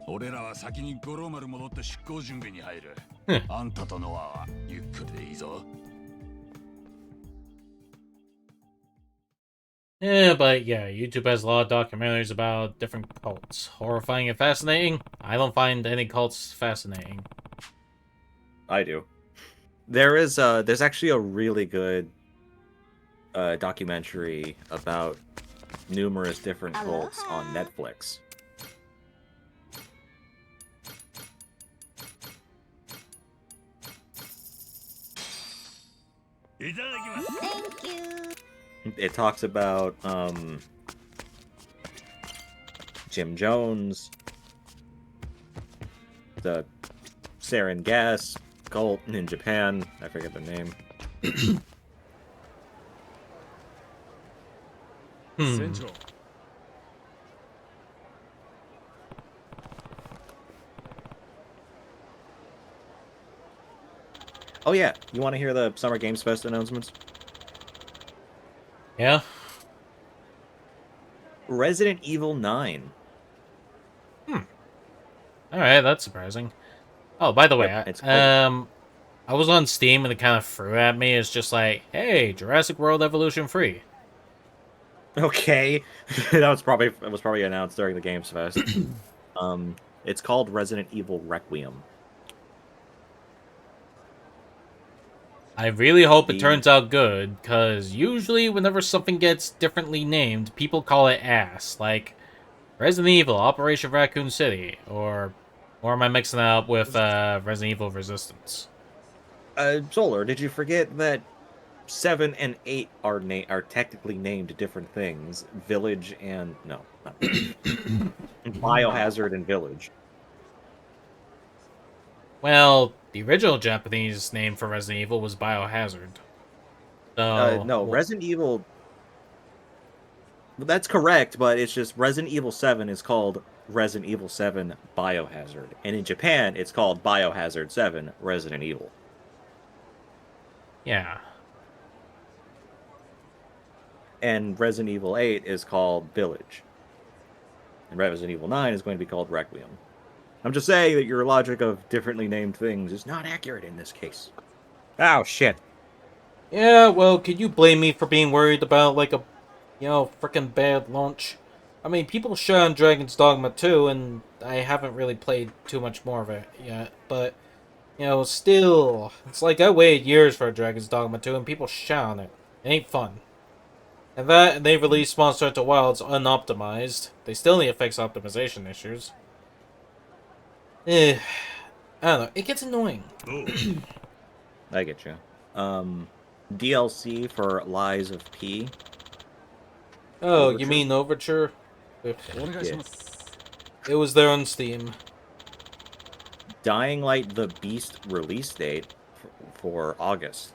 俺らは先に五郎丸戻って出航準備に入る。あんたとノアはゆっくりでいいぞ。Yeah, but yeah, YouTube has a lot of documentaries about different cults. Horrifying and fascinating? I don't find any cults fascinating. I do. There's actually a really good documentary about numerous different cults on Netflix. Thank you. It talks about Jim Jones, the sarin gas cult in Japan. I forget the name. Oh yeah, you want to hear the Summer Games Fest announcements? Yeah? Resident Evil 9. Alright, that's surprising. Oh, by the way, Yep, it's I was on Steam and it kind of threw at me. It's just like, hey, Jurassic World Evolution free. Okay, that was probably announced during the Games Fest. It's called Resident Evil Requiem. I really hope it turns out good, because usually whenever something gets differently named, people call it ass. Like, Resident Evil, Operation Raccoon City, or am I mixing that up with Resident Evil Resistance? Solar, did you forget that 7 and 8 are technically named different things? Village and... no. Not Biohazard and Village. Well, the original Japanese name for Resident Evil was Biohazard. So, No, Resident Evil... That's correct, but it's just Resident Evil 7 is called Resident Evil 7 Biohazard. And in Japan, it's called Biohazard 7 Resident Evil. Yeah. And Resident Evil 8 is called Village. And Resident Evil 9 is going to be called Requiem. I'm just saying that your logic of differently named things is not accurate in this case. Oh, shit. Yeah, well, could you blame me for being worried about, like, a, frickin' bad launch? I mean, people shit on Dragon's Dogma 2, and I haven't really played too much more of it yet, but, still, it's like I waited years for Dragon's Dogma 2, and people shit on it. It ain't fun. And they released Monster Hunter Wilds unoptimized. They still need to fix optimization issues. I don't know. It gets annoying. I get you. DLC for Lies of P. Oh, Overture? You mean Overture? Yeah. It was there on Steam. Dying Light the Beast release date for August.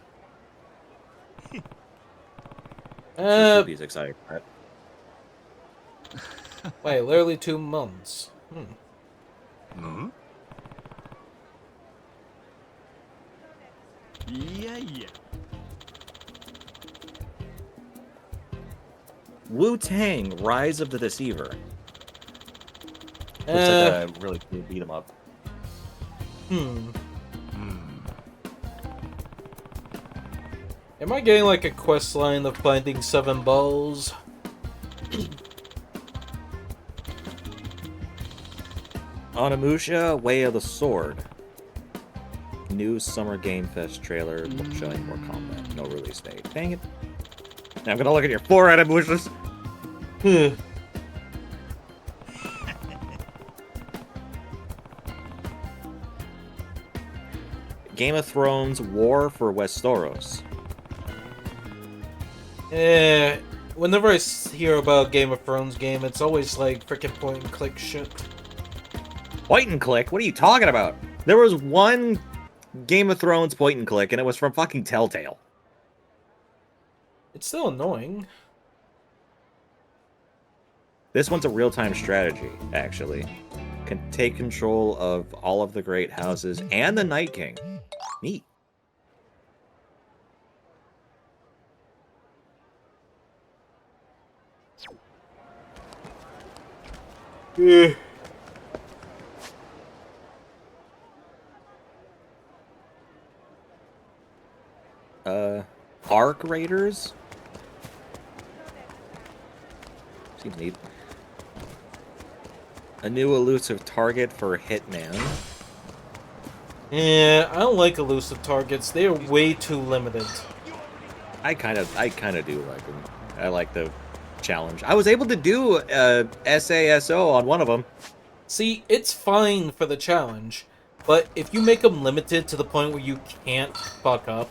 He's excited, right? Wait, literally 2 months. Yeah. Wu-Tang, Rise of the Deceiver. Looks like a really cool beat 'em up. Am I getting like a quest line of finding 7 balls? Onimusha, Way of the Sword. New Summer Game Fest trailer showing more combat. No release date. Dang it. Now I'm gonna look at your 4 Onimushas. Game of Thrones War for Westeros. Whenever I hear about Game of Thrones game, it's always like freaking point and click shit. Point and click? What are you talking about? There was one Game of Thrones point and click, and it was from fucking Telltale. It's still annoying. This one's a real-time strategy, actually. Can take control of all of the great houses and the Night King. Neat. Yeah. Arc Raiders? Seems neat. A new elusive target for Hitman. Yeah, I don't like elusive targets. They are way too limited. I kind of do like them. I like the challenge. I was able to do SASO on one of them. See, it's fine for the challenge, but if you make them limited to the point where you can't fuck up,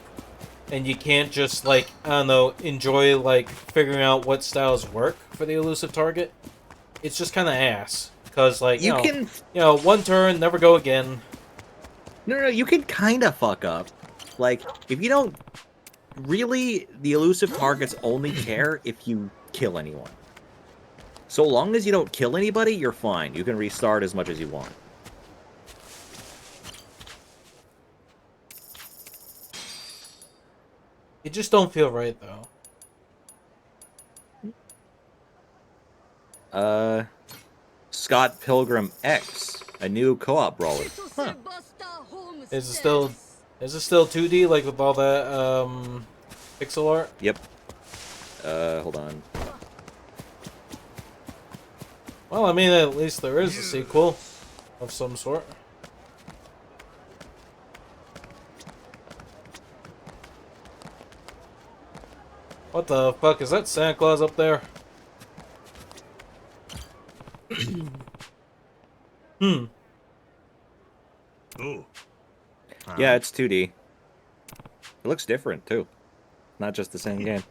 and you can't just, like, I don't know, enjoy, like, figuring out what styles work for the elusive target, it's just kind of ass. Because, like, you know, one turn, never go again. No, you can kind of fuck up. Like, if you don't... Really, the elusive targets only care if you kill anyone. So long as you don't kill anybody, you're fine. You can restart as much as you want. It just don't feel right, though. Scott Pilgrim X, a new co-op brawler. Huh. Is it still 2D, like with all that pixel art? Yep. Hold on. Well, I mean, at least there is a sequel of some sort. What the fuck, is that Santa Claus up there? Oh. Yeah, it's 2D. It looks different, too. Not just the same game.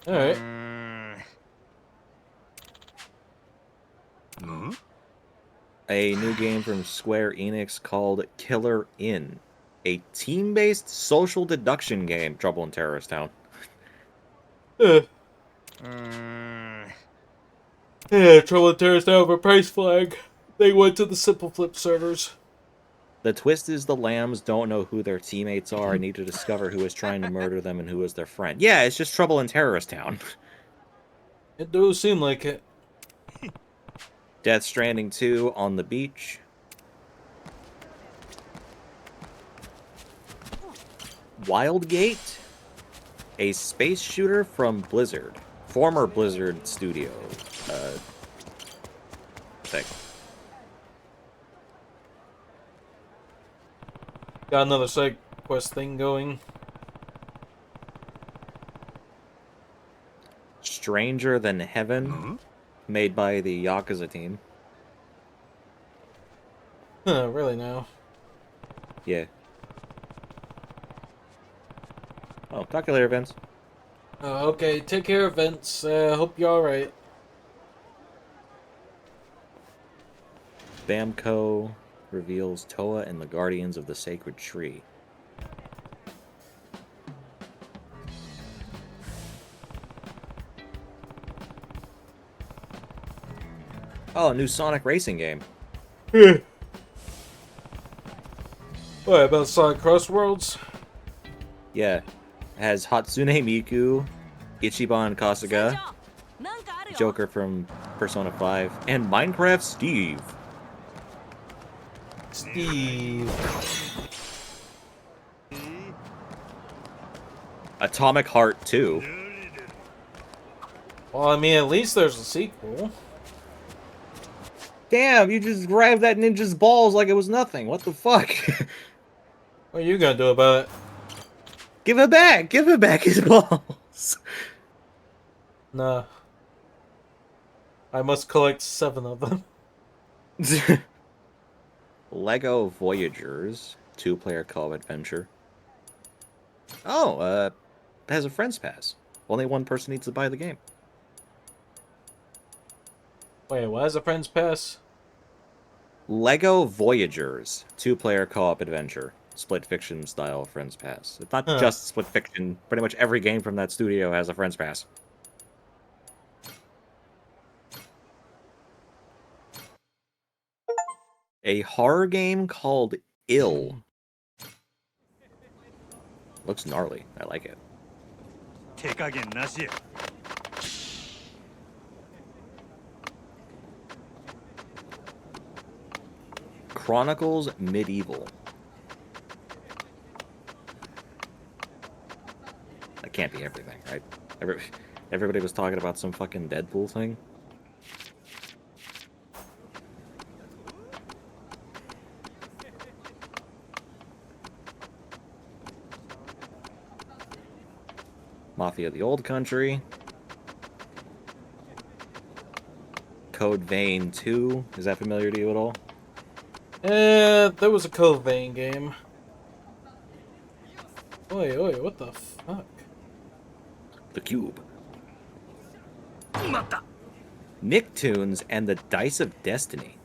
Alright. A new game from Square Enix called Killer Inn. A team-based social deduction game. Trouble in Terrorist Town. Yeah, Trouble in Terrorist Town over Price Flag. They went to the Simple Flip servers. The twist is the lambs don't know who their teammates are and need to discover who is trying to murder them and who is their friend. Yeah, it's just Trouble in Terrorist Town. It does seem like it. Death Stranding 2 on the beach. Wildgate, a space shooter from Blizzard, former Blizzard studio thing. Got another side quest thing going. Stranger Than Heaven, made by the Yakuza team. Really now? Yeah. Oh, talk to you later, Vince. Okay, take care, Vince. Hope you're alright. Bamco reveals Toa and the Guardians of the Sacred Tree. Oh, a new Sonic racing game. What, about Sonic Cross Worlds? Yeah. It has Hatsune Miku, Ichiban Kasuga, Joker from Persona 5, and Minecraft Steve. Steve. Atomic Heart 2. Well, I mean, at least there's a sequel. Damn, you just grabbed that ninja's balls like it was nothing. What the fuck? What are you gonna do about it? Give it back! Give it back his balls! Nah. I must collect 7 of them. Lego Voyagers. 2-player co-op adventure. Oh, it has a friends pass. Only one person needs to buy the game. Wait, what is a friend's pass? Lego Voyagers, 2-player co-op adventure. Split fiction style friends pass. It's not Huh. just split fiction. Pretty much every game from that studio has a friends pass. A horror game called Ill. Looks gnarly. I like it. 手加減なしや。Chronicles Medieval. That can't be everything, right? Everybody was talking about some fucking Deadpool thing. Mafia of the Old Country. Code Vein 2. Is that familiar to you at all? There was a Code Vein game. Oi, what the fuck? The Cube. Nicktoons and the Dice of Destiny.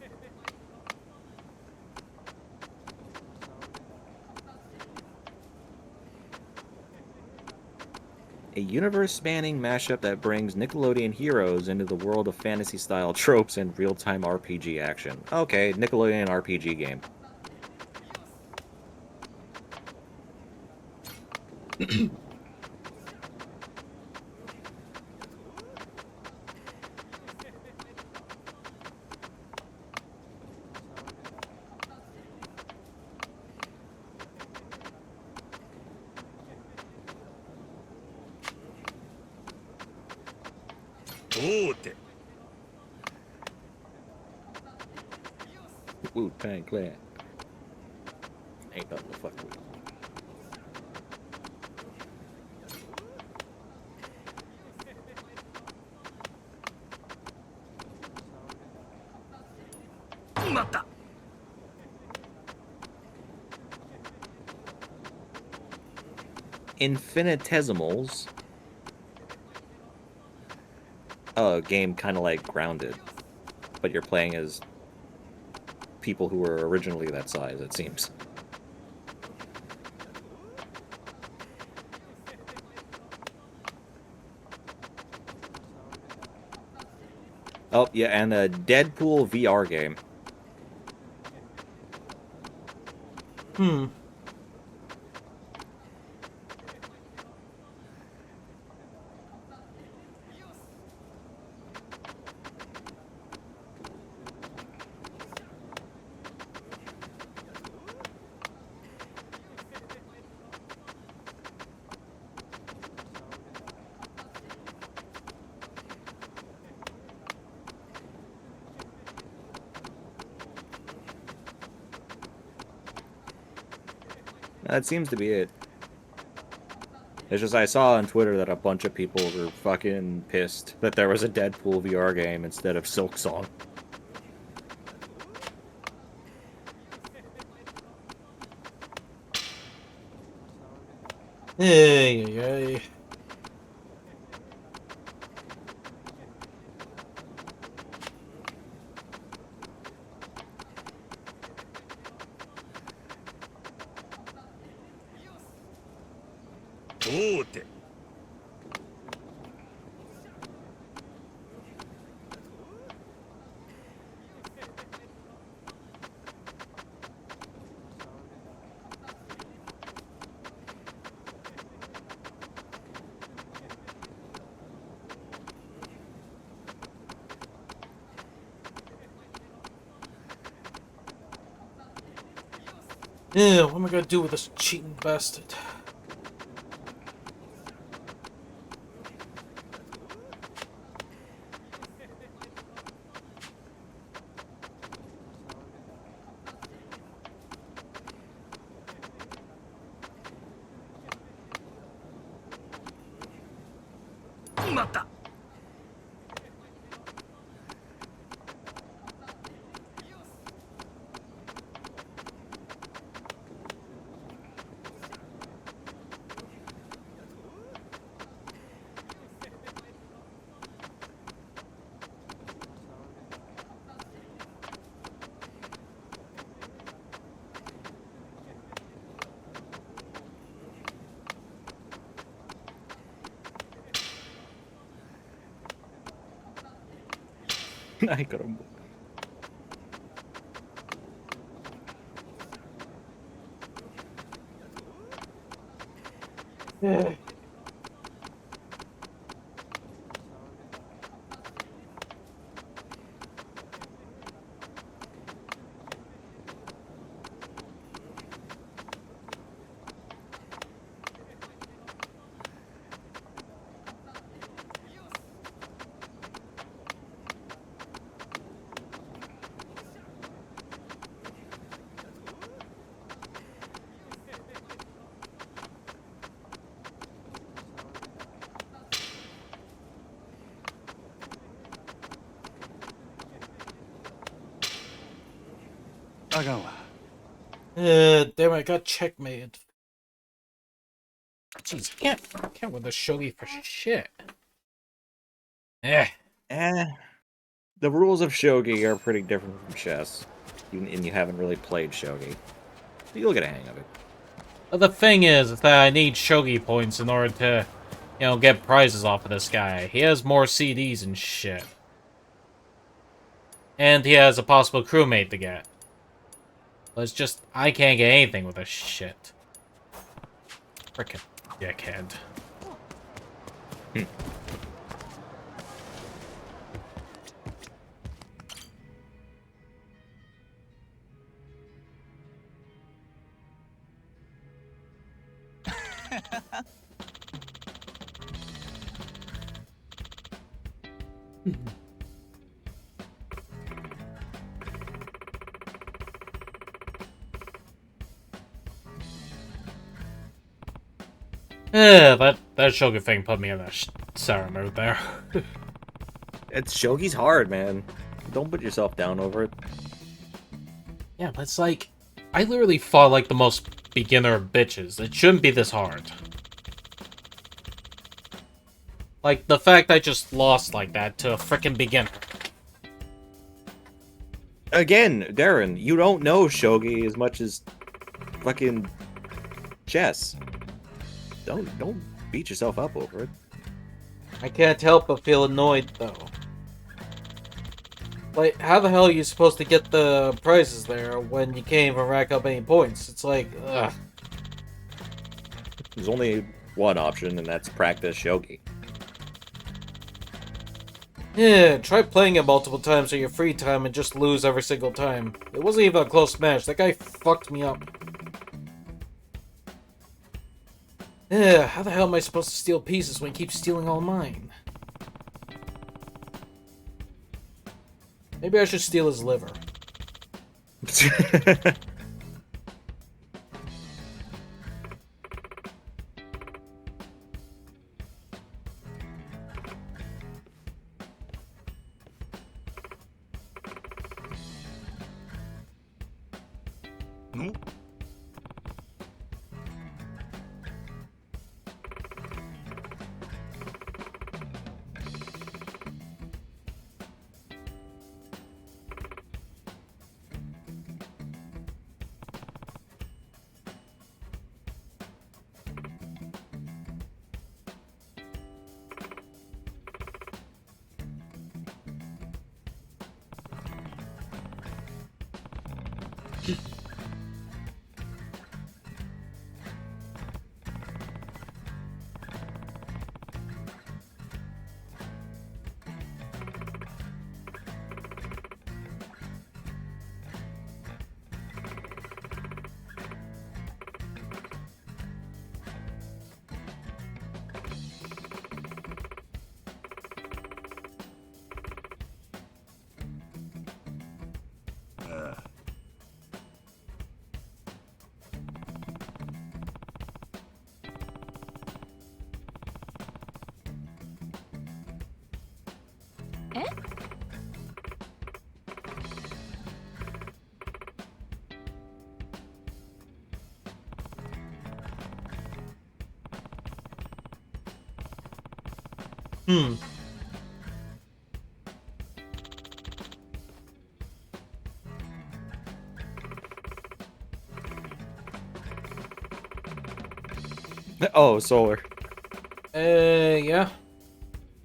A universe-spanning mashup that brings Nickelodeon heroes into the world of fantasy-style tropes and real-time RPG action. Okay, Nickelodeon RPG game. Wu-Tang Clan. Ain't nothing to fuck with. Infinitesimals. A game kind of like Grounded, but you're playing as people who were originally that size, it seems. Oh, yeah, and a Deadpool VR game. That seems to be it. It's just I saw on Twitter that a bunch of people were fucking pissed that there was a Deadpool VR game instead of Silk Song. Hey. Yeah, what am I gonna do with this cheating bastard? I could have. Damn, I got checkmated. Jeez, can't win the shogi for shit. Eh. The rules of shogi are pretty different from chess, and you haven't really played shogi. You'll get a hang of it. But the thing is that I need shogi points in order to, get prizes off of this guy. He has more CDs and shit. And he has a possible crewmate to get. But it's just, I can't get anything with this shit. Frickin' dickhead. That shogi thing put me in a sour mood there. Shogi's hard, man. Don't put yourself down over it. Yeah, but it's like, I literally fought like the most beginner of bitches. It shouldn't be this hard. Like, the fact I just lost like that to a frickin' beginner. Again, Darren, you don't know shogi as much as fucking chess. Don't beat yourself up over it. I can't help but feel annoyed, though. Like, how the hell are you supposed to get the prizes there when you can't even rack up any points? It's like, ugh. There's only one option, and that's practice shogi. Yeah, try playing it multiple times in your free time and just lose every single time. It wasn't even a close match. That guy fucked me up. Yeah, how the hell am I supposed to steal pieces when he keeps stealing all mine? Maybe I should steal his liver. No? Oh, Solar. Yeah?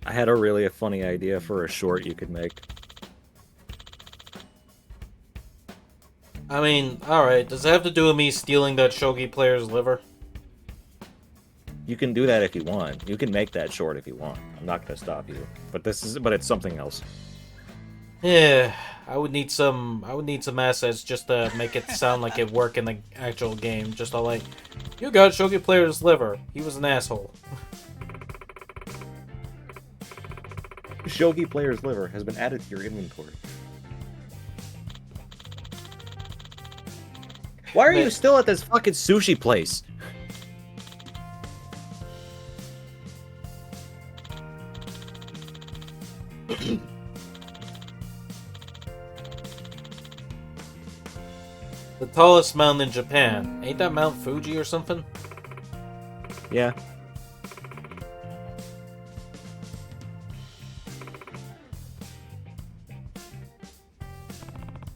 I had a really funny idea for a short you could make. I mean, alright, does it have to do with me stealing that shogi player's liver? You can do that if you want. You can make that short if you want. I'm not gonna stop you. But it's something else. Yeah, I would need some assets just to make it sound like it work in the actual game. Just all like, you got shogi player's liver. He was an asshole. Shogi player's liver has been added to your inventory. Why are you still at this fucking sushi place? The tallest mountain in Japan. Ain't that Mount Fuji or something? Yeah.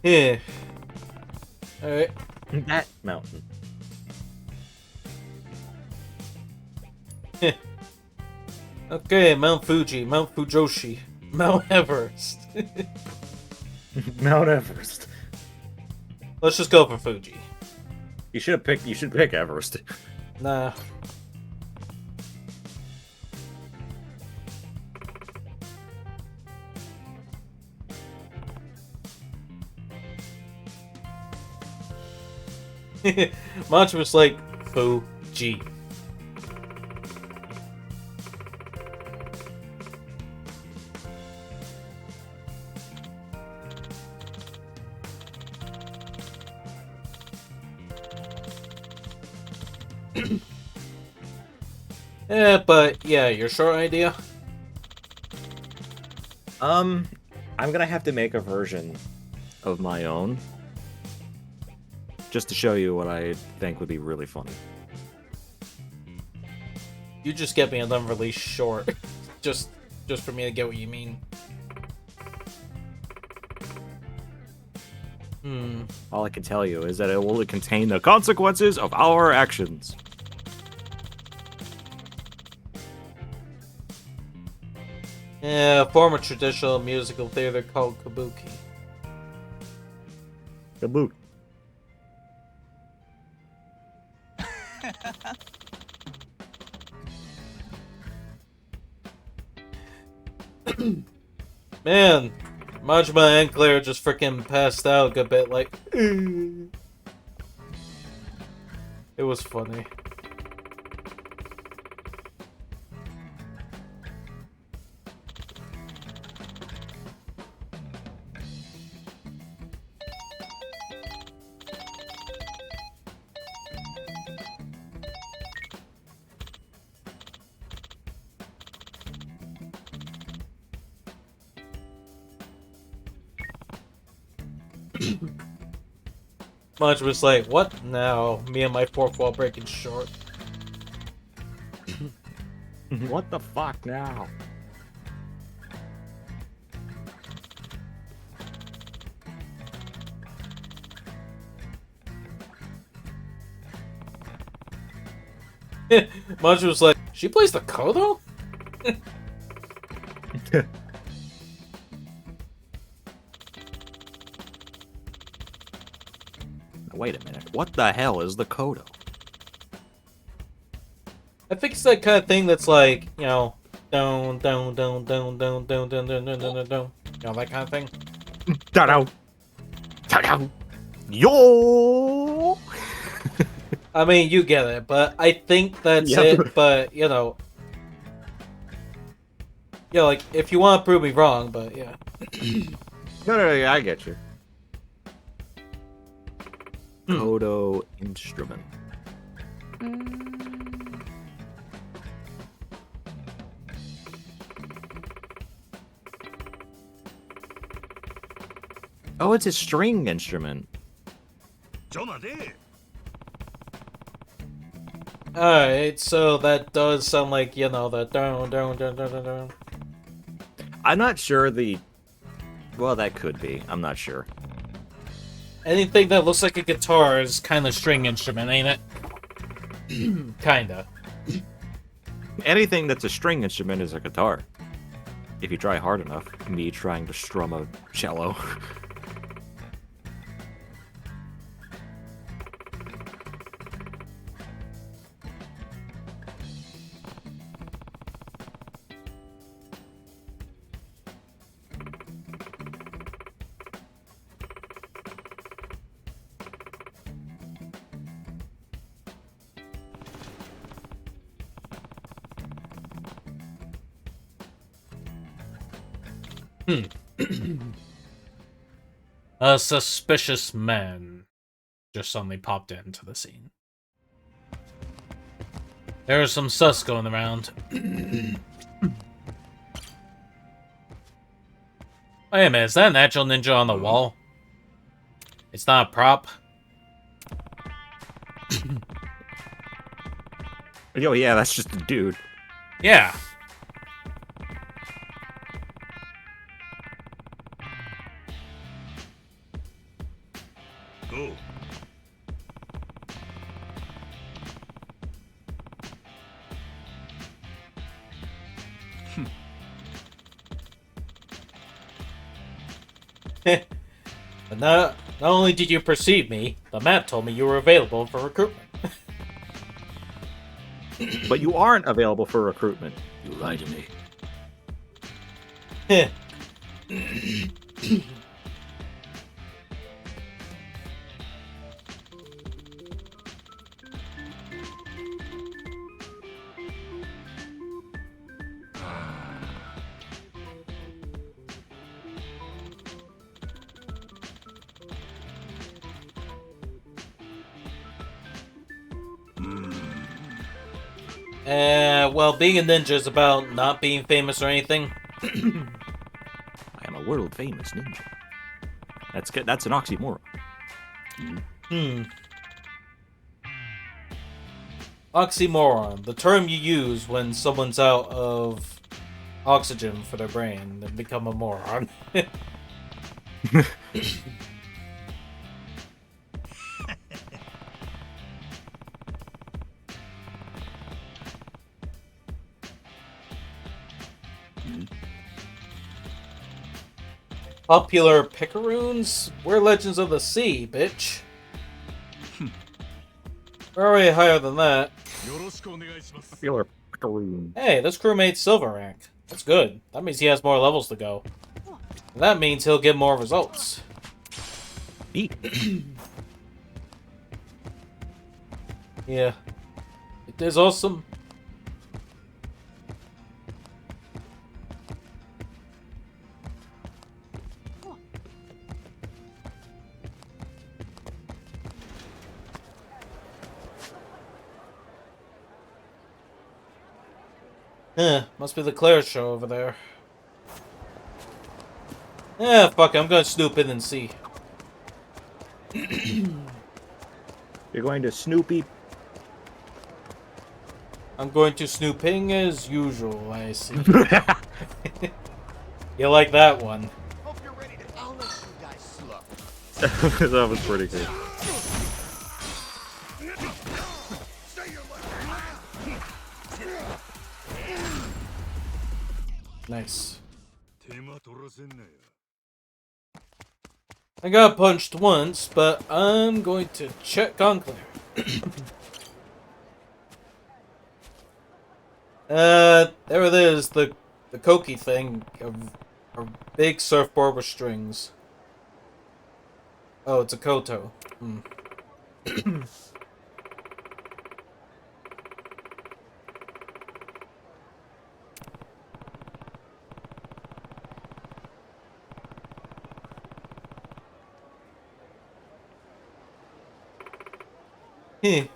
Yeah. Alright. That mountain. Okay, Mount Fuji, Mount Fujoshi, Mount Everest. Mount Everest. Let's just go for Fuji. You should pick Everest. Nah. Mantra was like, Fuji. Yeah, but yeah, your short idea? I'm gonna have to make a version of my own. Just to show you what I think would be really funny. You just get me an unreleased short. just for me to get what you mean. All I can tell you is that it will contain the consequences of our actions. Yeah, a form of traditional musical theater called kabuki. Kaboot. Man, Majima and Claire just freaking passed out a bit, like... It was funny. Maj was like, what now? Me and my fourth wall breaking short. What the fuck now? Maj was like, she plays the kodo? Wait a minute. What the hell is the kodo? I think it's that kind of thing that's like, you know, down, down, down, down, down, down, down, down, down, down, down. You know, that kind of thing. Ta-da! Ta-da! Yo! I mean, you get it, but I think that's it, but, you know... Yeah, like, if you want to prove me wrong, but, yeah. No, I get you. Kodo instrument. Oh, it's a string instrument. Alright, so that does sound like, you know, the down, down, down, down, down, down. I'm not sure the... Well, that could be. I'm not sure. Anything that looks like a guitar is kind of string instrument, ain't it? Kinda. Anything that's a string instrument is a guitar. If you try hard enough. Me trying to strum a cello. A suspicious man just suddenly popped into the scene. There's some sus going around. Wait a minute, is that an actual ninja on the wall? It's not a prop? Yo, yeah, that's just a dude. Yeah. Go. But not only did you perceive me, the map told me you were available for recruitment. But you aren't available for recruitment. You lied to me. Well, being a ninja is about not being famous or anything. I am a world famous ninja. That's good. That's an oxymoron. Oxymoron, the term you use when someone's out of oxygen for their brain and become a moron. Popular picaroons? We're Legends of the Sea, bitch. We're already higher than that. Popular picaroon. Hey, this crewmate's silver rank. That's good. That means he has more levels to go. That means he'll get more results. Eat. Yeah. It is awesome. Must be the Claire show over there. Yeah, fuck it, I'm gonna snoop in and see. You're going to Snoopy. I'm going to snooping as usual, I see. You like that one? Hope you're ready to. I'll let you guys slow. That was pretty good. Nice. I got punched once, but I'm going to check on Claire. There it is, the Koki thing, a big surfboard with strings. Oh, it's a Koto. Heh.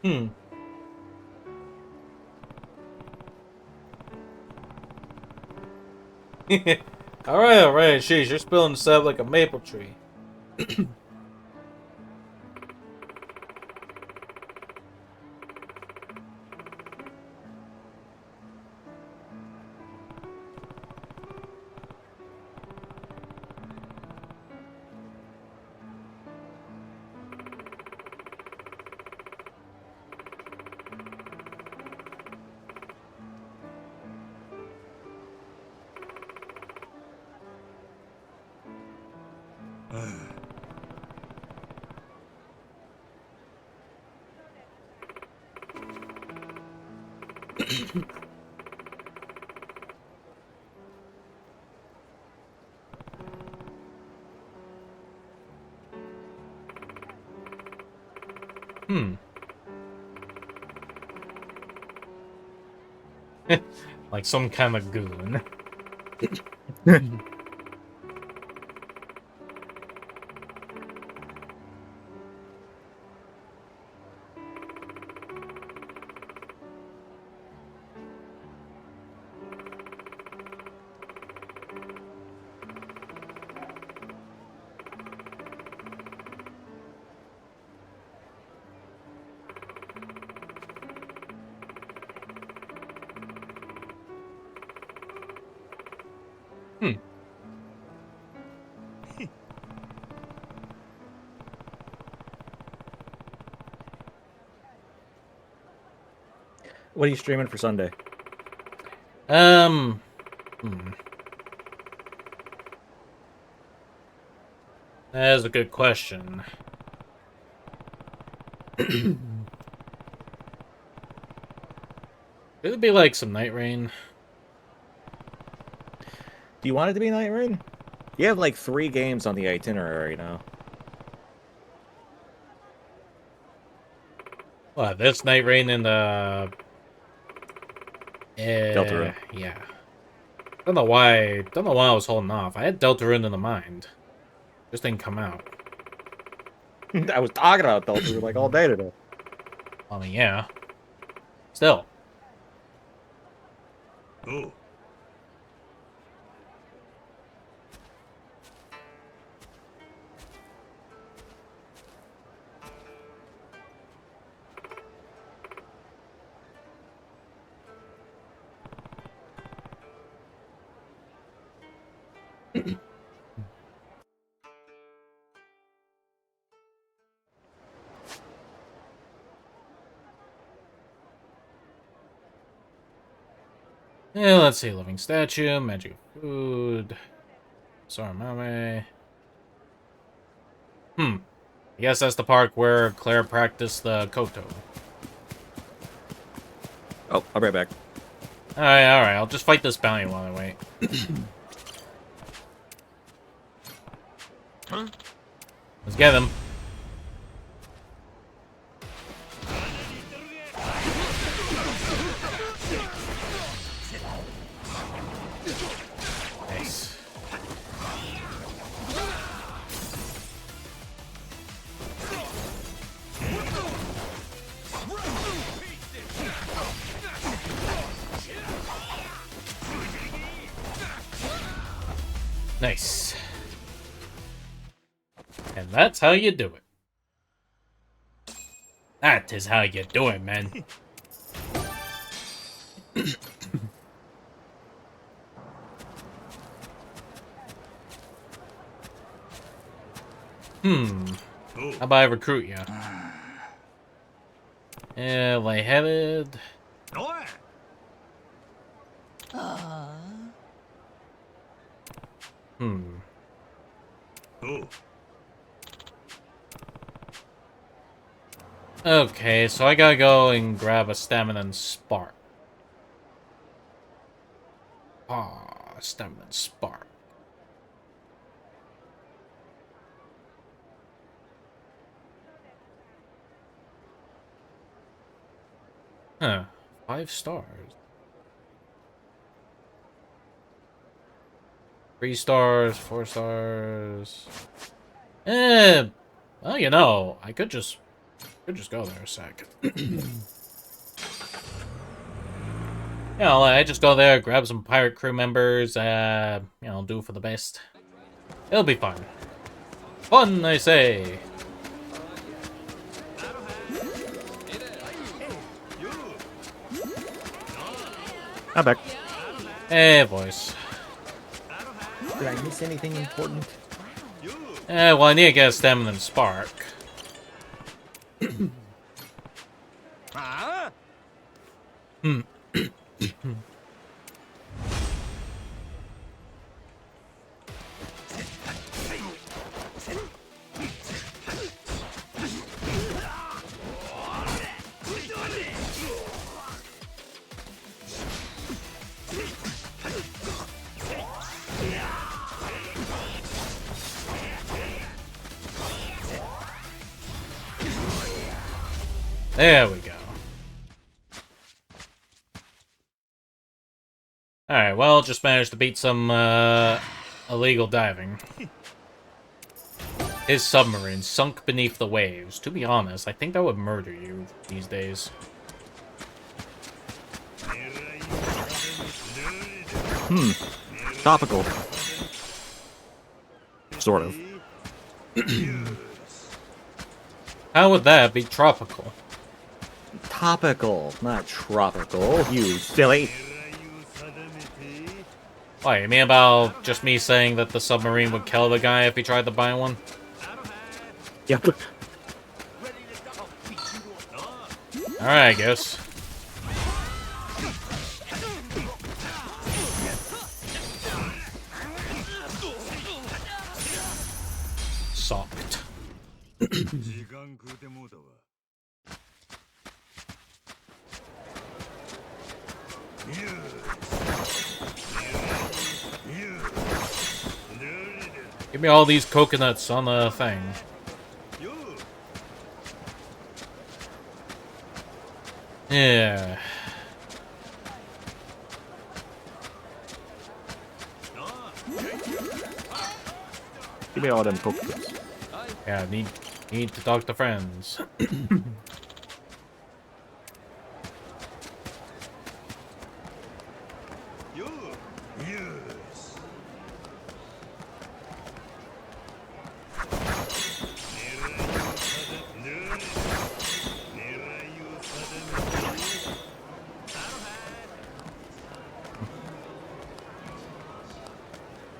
Hmm. Alright, sheesh, you're spilling the sap like a maple tree. Hmm. Like some kind of goon. Hmm. What are you streaming for Sunday? Hmm. That is a good question. It'd be like some Night Rain. Do you want it to be Night Rain? You have like 3 games on the itinerary now. What, this Night Rain and the... Deltarune. Yeah. Don't know why I was holding off. I had Deltarune in the mind. Just didn't come out. I was talking about Deltarune like all day today. I mean, yeah. Still. Oh. Yeah, let's see. Living statue, magic food, Saramame. I guess that's the park where Claire practiced the Koto. Oh, I'll be right back. Alright. I'll just fight this bounty while I wait. Let's get him. Nice. Nice. And that's how you do it. That is how you do it, man. How about I recruit you? Yeah, lightheaded. Oi! Oh. Okay, so I gotta go and grab a stamina and spark. Stamina and spark. Huh. 5 stars. 3 stars, 4 stars. Well, you know, I could just Could just go there a sec. Yeah, I just go there, grab some pirate crew members, you know, do for the best. It'll be fun. Fun, I say. I'm back. Hey, voice. Did I miss anything important? Well, I need to get a stamina and spark. Huh? There we go. Alright, well, just managed to beat some, illegal diving. His submarine sunk beneath the waves. To be honest, I think that would murder you these days. Topical. Sort of. How would that be tropical? Topical, not tropical, you silly. Why, you mean about just me saying that the submarine would kill the guy if he tried to buy one? Yep. Alright, I guess. Socked. Give me all these coconuts on the thing. Yeah. Give me all them coconuts. Yeah, need to talk to friends.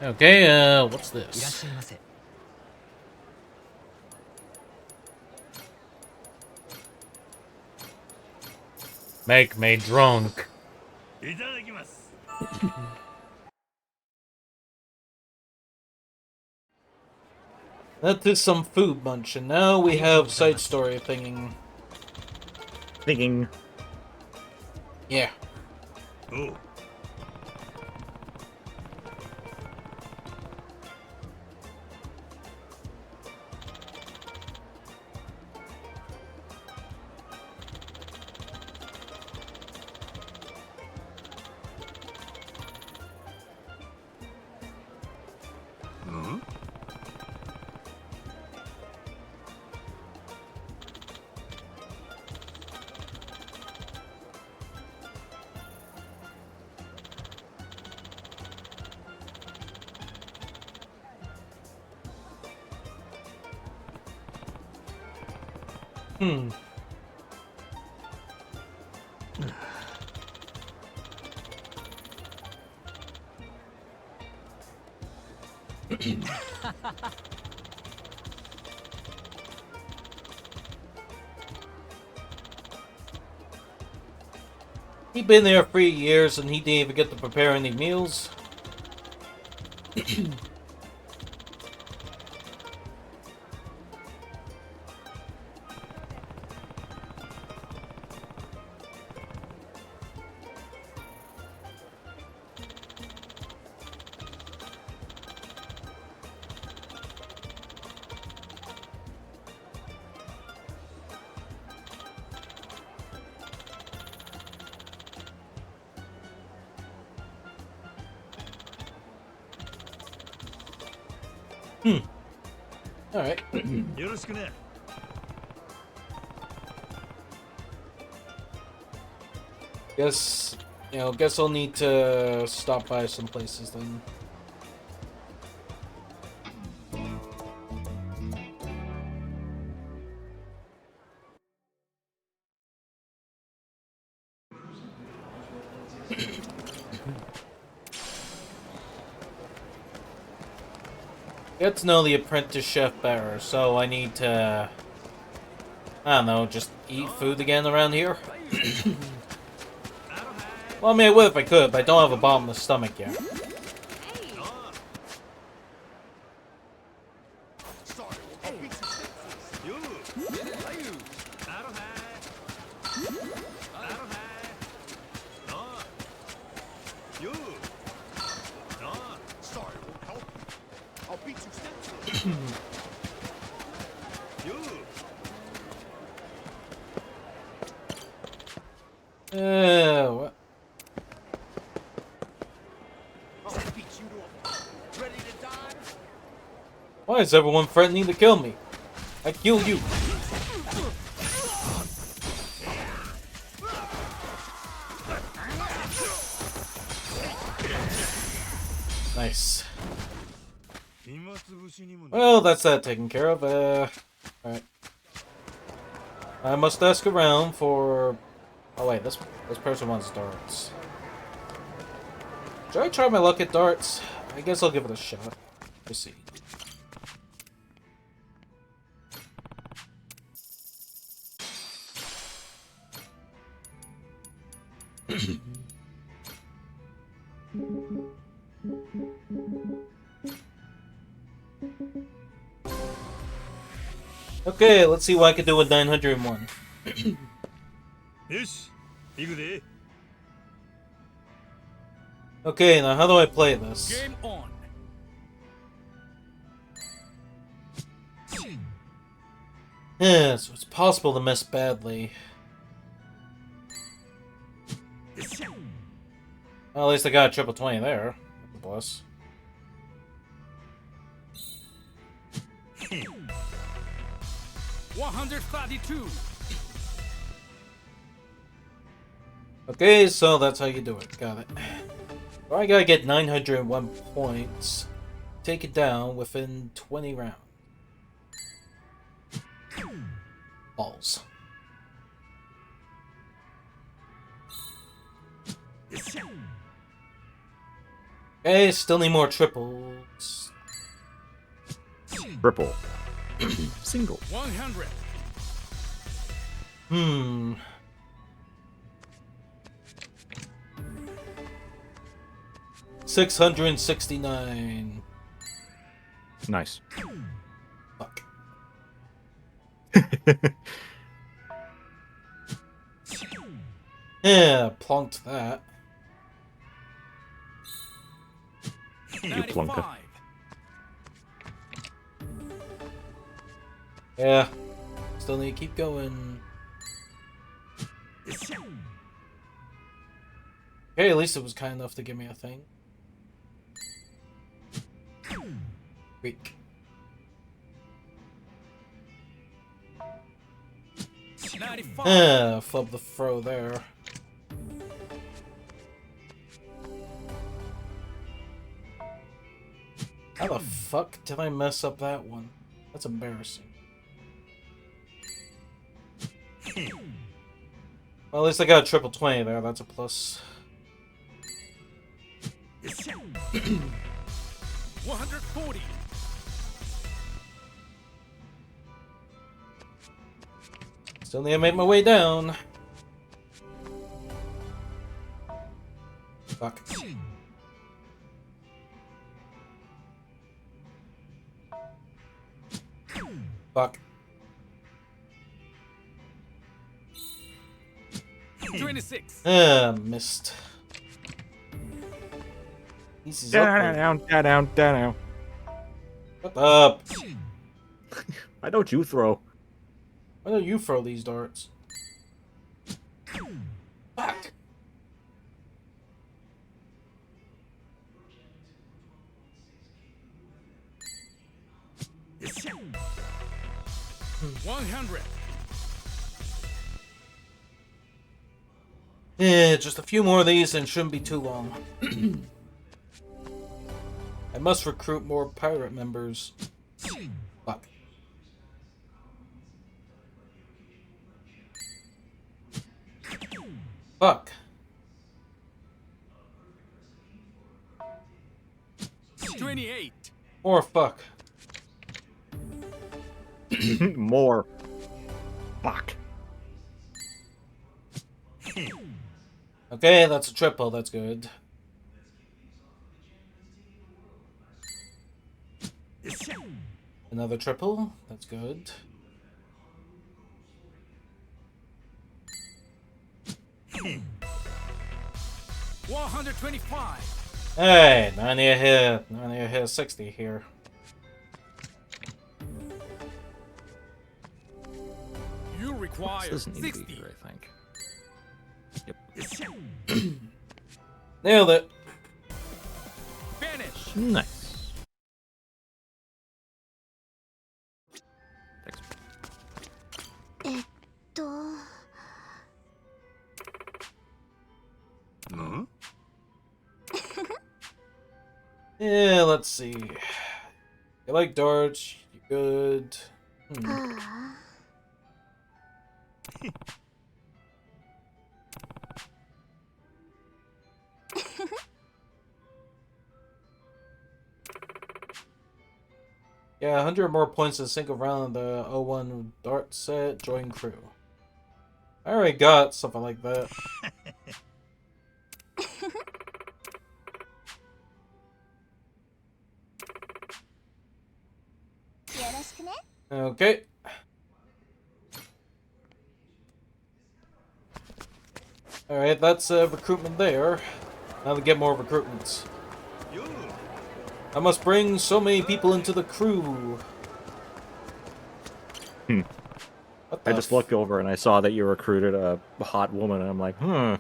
Okay, what's this? Make me drunk. That is some food munching. Now we have side story thinking. Yeah. Oh. He been there 3 years and he didn't even get to prepare any meals. Alright. Guess, guess I'll need to stop by some places then. Get to know the apprentice chef better, so I need to, I don't know, just eat food again around here? Well, I mean, I would if I could, but I don't have a bottomless stomach yet. What? Why is everyone threatening to kill me? I kill you. Nice. Well, that's that taken care of. Alright. I must ask around for... Oh wait, this person wants darts. Should I try my luck at darts? I guess I'll give it a shot. Let's see. Okay, let's see what I can do with 901. Okay, now how do I play this? Game on. Yeah, so it's possible to miss badly. Well, at least I got a triple 20 there. Plus. 132. Okay, so that's how you do it. Got it. Well, I gotta get 901 points. Take it down within 20 rounds. Balls. Okay, still need more triples. Triple. Single. 100. Hmm. $669. Nice. Fuck. Yeah, plonked that. You plunker. Yeah. Still need to keep going. Okay, at least it was kind enough to give me a thing. Weak. Flub the throw there. How the fuck did I mess up that one? That's embarrassing. Well, at least I got a triple 20 there. That's a plus. 140. Still need to make my way down. Fuck. Fuck. 26. Missed. Easy's Down. Shut up. Why don't you throw? Why don't you throw these darts? Fuck. $100. Yeah, just a few more of these and shouldn't be too long. I must recruit more pirate members. Fuck. Fuck. 28. More fuck. More. Fuck. Okay, that's a triple. That's good. Another triple. That's good. $125. Hey, 90 a hit. 90 a hit. 60 here. You require This doesn't need to be 60. here, I think. Yep. Nailed it. Finish. Nice. Thanks. えっと Hmm? Yeah, let's see. You like darts? You good? ああ Yeah, 100 more points to sink around the 01 dart set. Join crew. I already got something like that. Okay. Alright, that's recruitment there. Now to get more recruitments. You. I must bring so many people into the crew. Hmm. What I the just looked over and I saw that you recruited a hot woman, and I'm like, Hmm.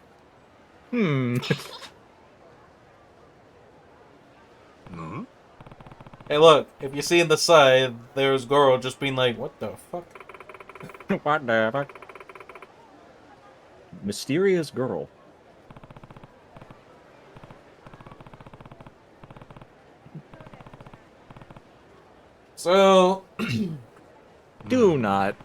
Hmm? Hey, look, if you see in the side, there's Goro just being like, what the fuck? What the fuck? Mysterious girl. So, Do not.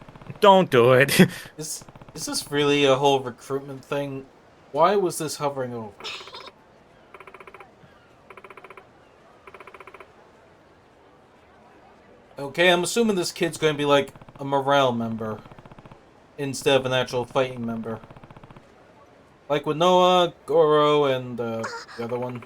Don't do it. is this really a whole recruitment thing? Why was this hovering over? Okay, I'm assuming this kid's going to be like a morale member instead of an actual fighting member. Like with Noah, Goro, and the other one.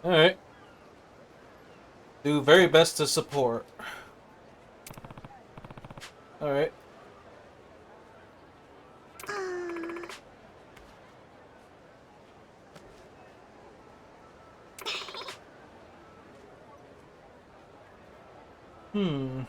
Alright. Do very best to support. Alright. Hmm.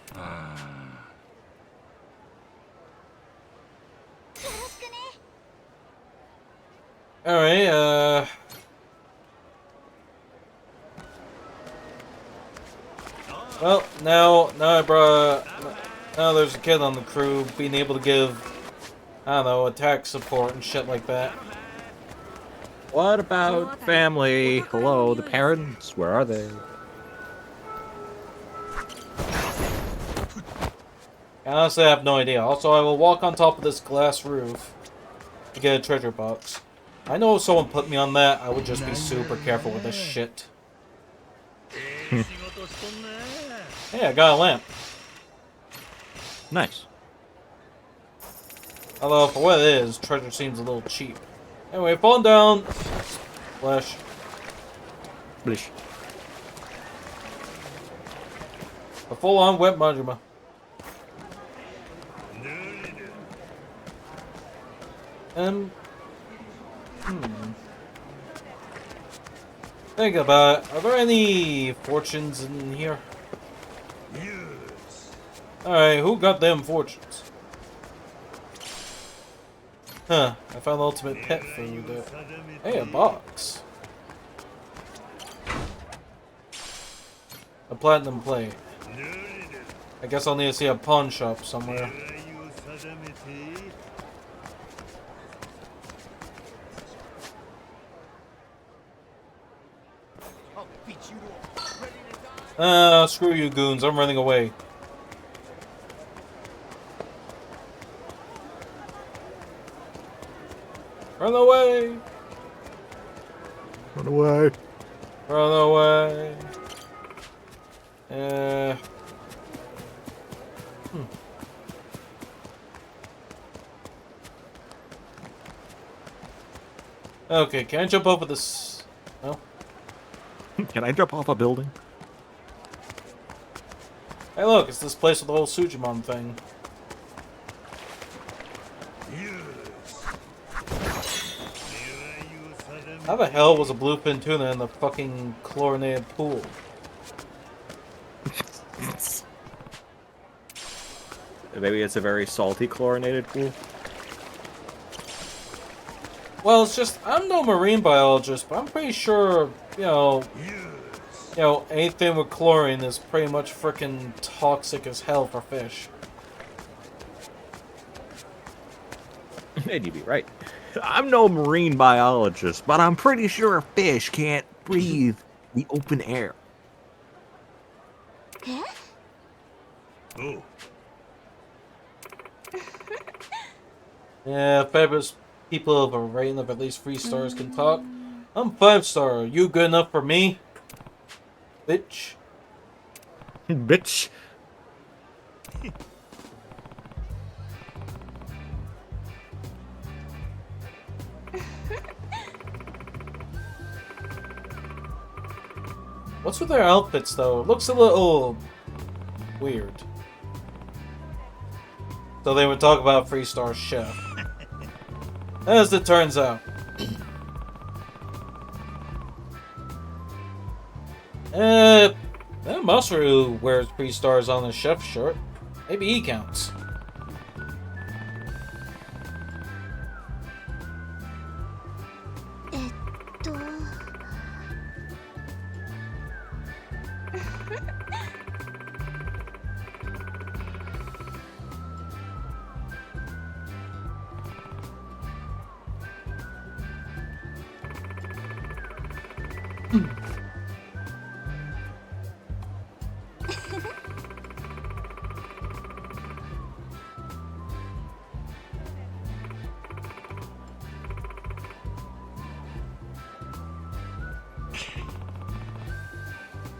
Alright, well, now there's a kid on the crew being able to give, I don't know, attack support and shit like that. What about family? Hello, the parents? Where are they? Honestly, I have no idea. Also, I will walk on top of this glass roof to get a treasure box. I know if someone put me on that, I would just be super careful with this shit. Hey, I got a lamp. Nice. Although, for what it is, treasure seems a little cheap. Anyway, falling down. Splash. Blish. A full-on wet Majima. Think about it. Are there any fortunes in here? Yes. Alright, who got them fortunes? Huh, I found ultimate pet food. Hey, a box. A platinum plate. I guess I'll need to see a pawn shop somewhere. Screw you goons, I'm running away. Run away! Run away. Run away! Okay, can I jump over this? No? Can I jump off a building? Hey look, it's this place with the whole Sujimon thing. How the hell was a bluefin tuna in the fucking chlorinated pool? Maybe it's a very salty chlorinated pool. Well, it's just, I'm no marine biologist, but I'm pretty sure, you know, anything with chlorine is pretty much freaking toxic as hell for fish. And you'd be right. I'm no marine biologist, but I'm pretty sure a fish can't breathe the open air. Oh. Yeah, fabulous people of a rating of at least 3 stars can talk. I'm 5-star. You good enough for me? Bitch. Bitch. What's with their outfits, though? It looks a little weird. So they would talk about 3-star chef. As it turns out. That Masaru wears 3 stars on his chef's shirt. Maybe he counts.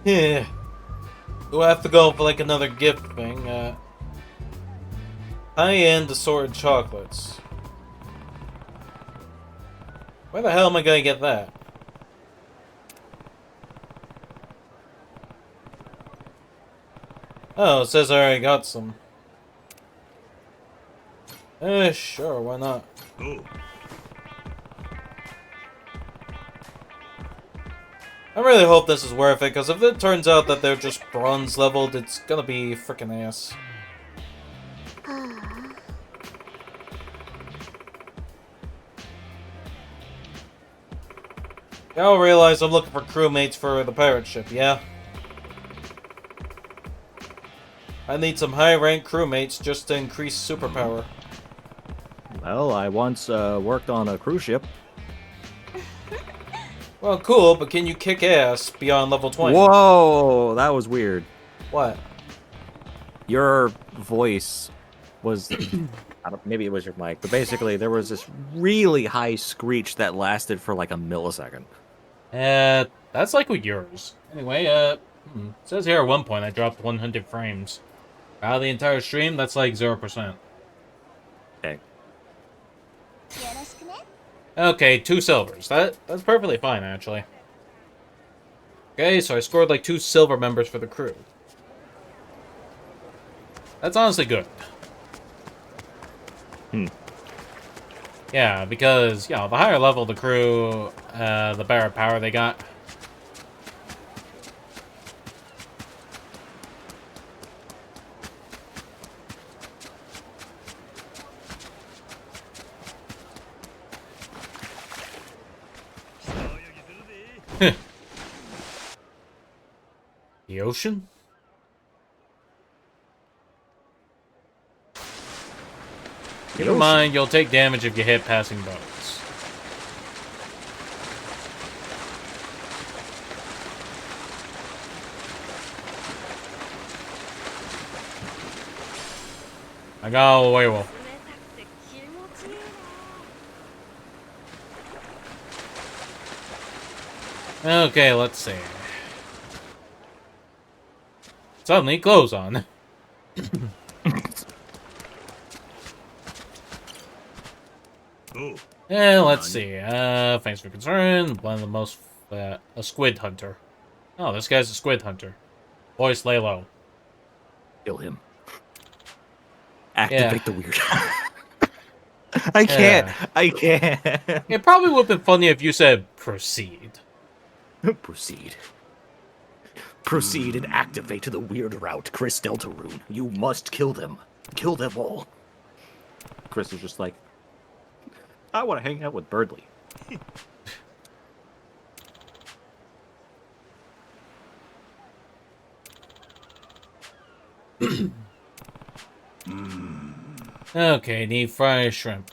Yeah. We'll have to go for like another gift thing. High-end assorted chocolates. Where the hell am I gonna get that? Oh, it says I already got some. Sure, why not? Oh. I really hope this is worth it, because if it turns out that they're just bronze leveled, it's gonna be frickin' ass. Y'all realize I'm looking for crewmates for the pirate ship, yeah? I need some high-rank crewmates just to increase superpower. Well, I once worked on a cruise ship. Well, cool, but can you kick ass beyond level 20? Whoa, that was weird. What? Your voice was... maybe it was your mic, but basically there was this really high screech that lasted for like a millisecond. That's like with yours. Anyway, it says here at one point I dropped 100 frames. Out of the entire stream, that's like 0%. Okay. Okay, 2 silvers. That's perfectly fine, actually. Okay, so I scored like 2 silver members for the crew. That's honestly good. Yeah, because, you know, the higher level the crew, the better power they got. The ocean? Keep in mind, you'll take damage if you hit passing boats. I got a werewolf. Okay, let's see. Suddenly, clothes on. Yeah, let's see. Thanks for concern. One of the most, a squid hunter. Oh, this guy's a squid hunter. Voice lay low. Kill him. Activate the weird. I can't. Yeah. I can't. It probably would have been funny if you said proceed. Proceed. Proceed and activate the weird route, Chris Deltarune. You must kill them. Kill them all. Chris is just like, I want to hang out with Birdley. Okay, need fried shrimp.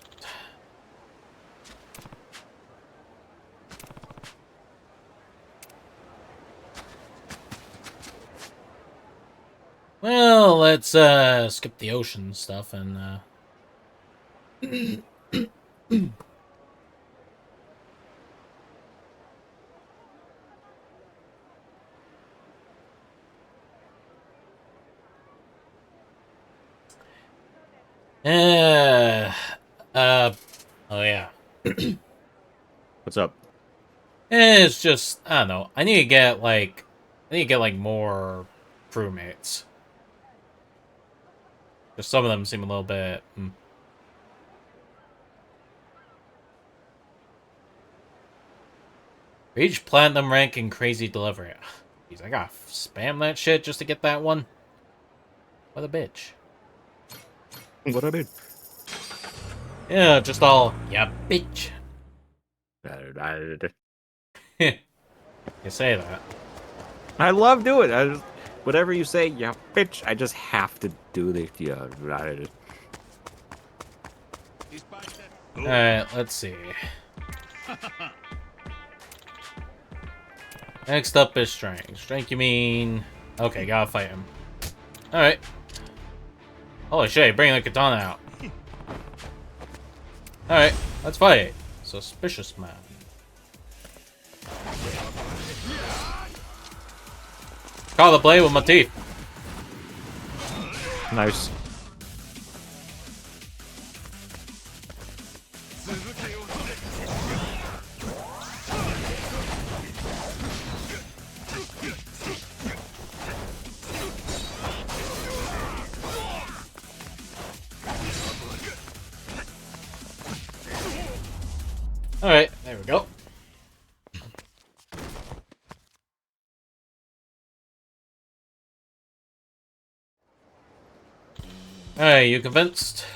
Well, let's skip the ocean stuff and oh yeah. What's up? It's just, I don't know. I need to get like more crewmates. Just some of them seem a little bit. Reach platinum rank in crazy delivery. Jeez, I gotta spam that shit just to get that one. What a bitch. What I did? Yeah, just all, yeah, bitch. You say that. I love doing it. Whatever you say, yeah, bitch. I just have to do the yeah. Alright, let's see. Next up is strength. Strength, you mean? Okay, gotta fight him. Alright. Holy shit, bring the katana out. Alright, let's fight. Suspicious man. Caught the blade with my teeth. Nice. Alright, there we go. Alright, you convinced?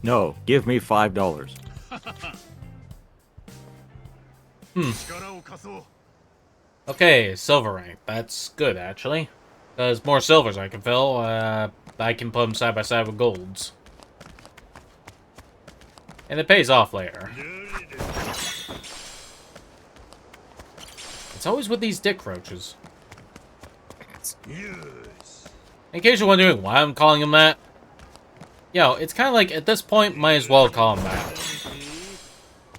No, give me $5. Okay, silver rank. That's good, actually. There's more silvers I can fill. I can put them side by side with golds. And it pays off later. It's always with these dick roaches. In case you're wondering why I'm calling them that, yo, it's kind of like, at this point, might as well call them that.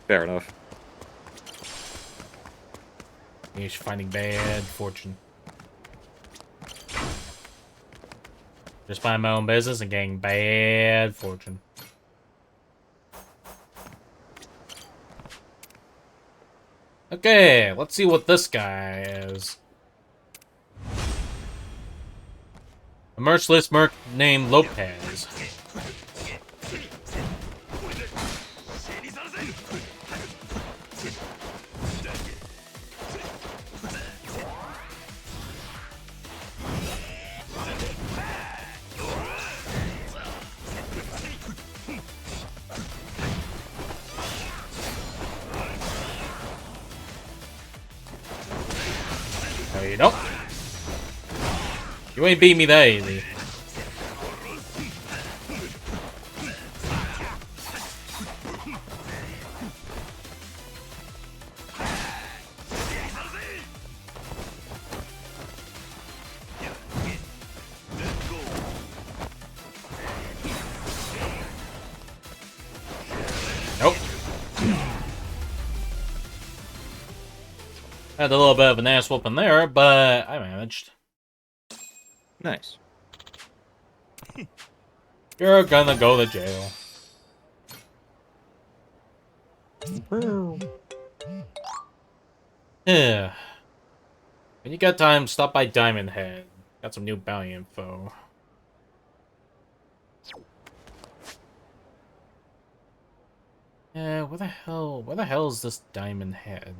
Fair enough. You're finding bad fortune. Just mind my own business and getting bad fortune. Okay, let's see what this guy is. A merciless merc named Lopez. you don't. You ain't beat me that easy. Nope. Had a little bit of an ass whooping there, but I managed. Nice. You're gonna go to jail. Yeah. When you got time, stop by Diamond Head. Got some new bounty info. Yeah, where the hell is this Diamond Head?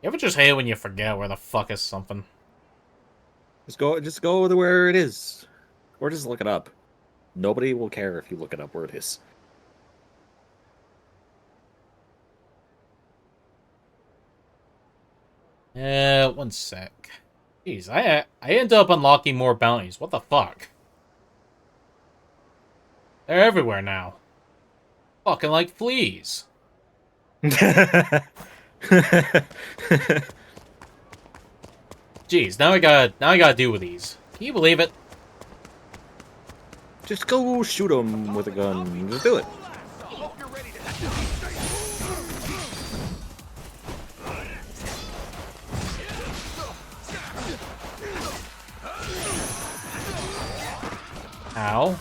You ever just hate it when you forget where the fuck is something? Just go to where it is. Or just look it up. Nobody will care if you look it up where it is. One sec. Jeez, I ended up unlocking more bounties. What the fuck? They're everywhere now. Fucking like fleas. Jeez, now I gotta deal with these. Can you believe it? Just go shoot them with a gun. Just do it. Ow.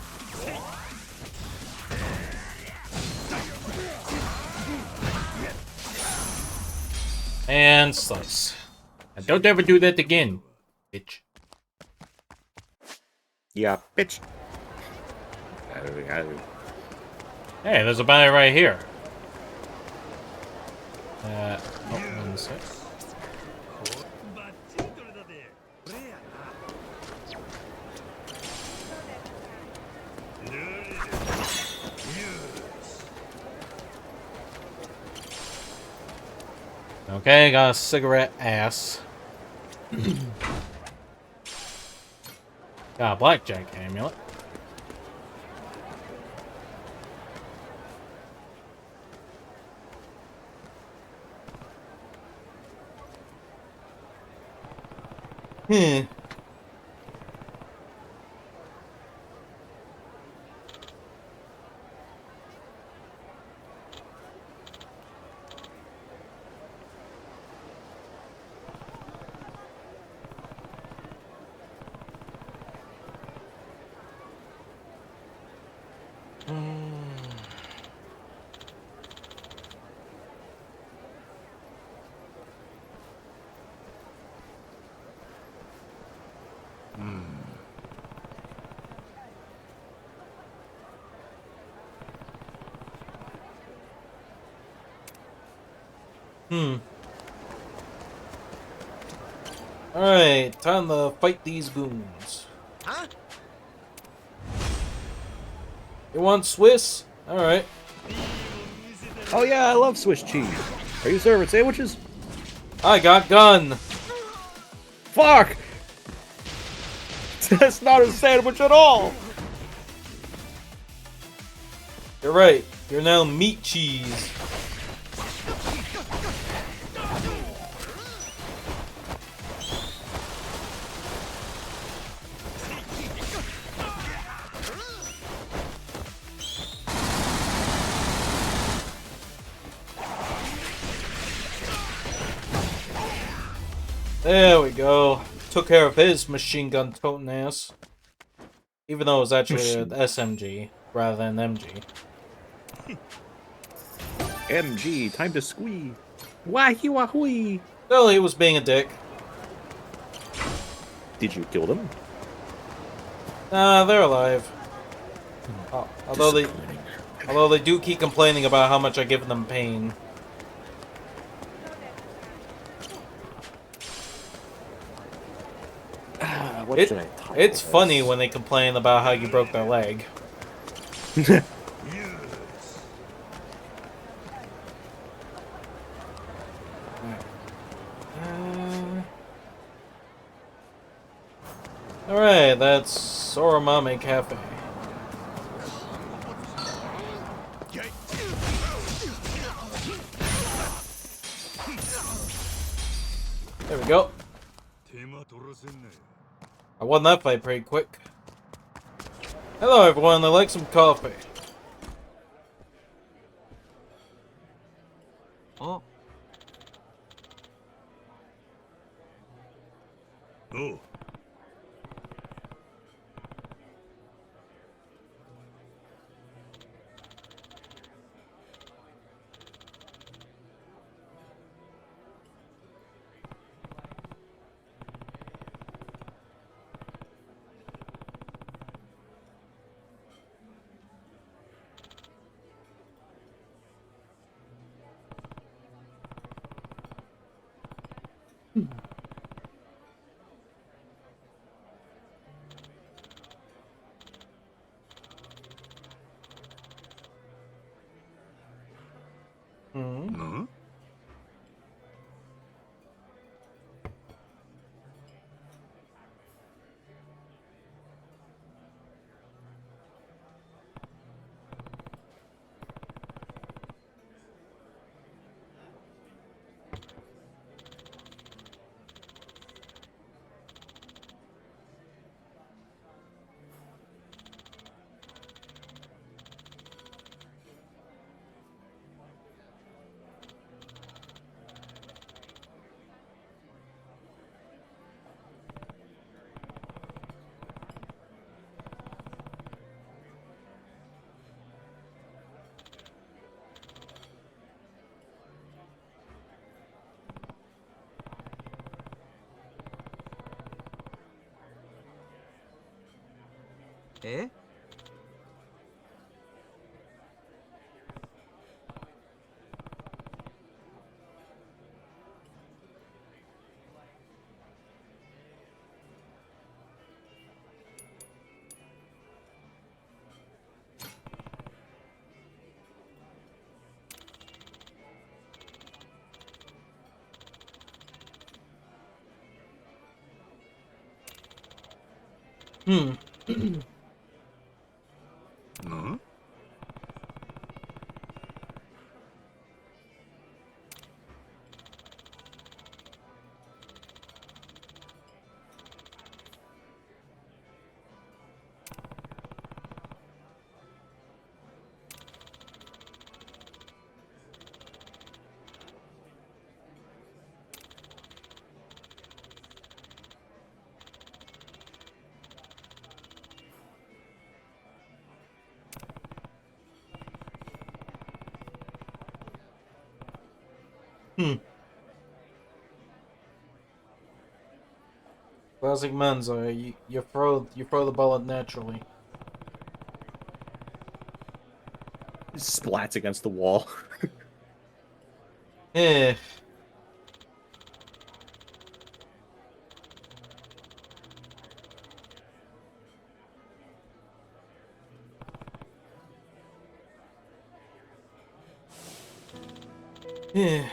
And slice. And don't ever do that again, bitch. Yeah, bitch. Hey, there's a bounty right here. One sec. Okay, got a cigarette ass. Got a blackjack amulet. Alright, time to fight these goons. Huh? You want Swiss? Alright. Oh yeah, I love Swiss cheese. Are you serving sandwiches? I got gun! Fuck! That's not a sandwich at all! You're right. You're now meat cheese. There we go. Took care of his machine gun toting ass. Even though it was actually an SMG rather than MG. MG, time to squee. Wahee wahoo! Still, he was being a dick. Did you kill them? Nah, they're alive. Although they do keep complaining about how much I give them pain. It's funny when they complain about how you broke their leg. Soramame Cafe. There we go. I won that fight pretty quick. Hello everyone, I like some coffee. Oh. Oh. Huh? Eh? Hmm. Huh? Hmm. Classic Manzo, you throw the bullet naturally. Splats against the wall. Eh. Eh.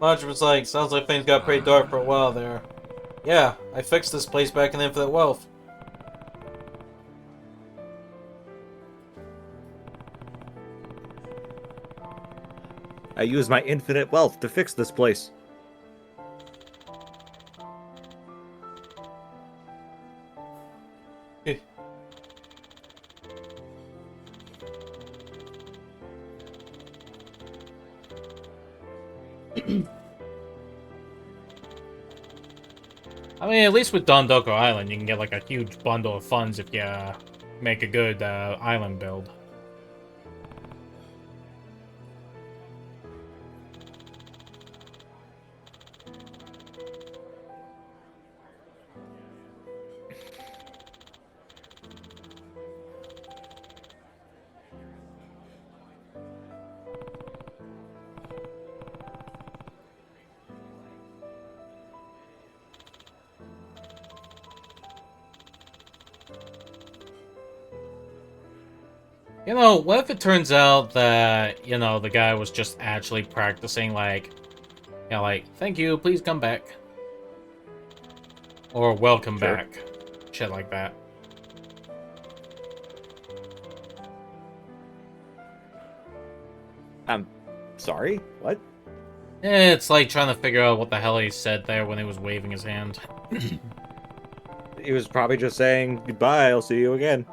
Marge was like, sounds like things got pretty dark for a while there. Yeah, I fixed this place back in Infinite Wealth. I used my infinite wealth to fix this place. I mean, at least with Dondoko Island, you can get like a huge bundle of funds if you make a good island build. You know, what if it turns out that, you know, the guy was just actually practicing, like, you know, like, thank you, please come back. Or welcome Sure. back. Shit like that. I'm sorry? What? It's like trying to figure out what the hell he said there when he was waving his hand. He was probably just saying, goodbye, I'll see you again.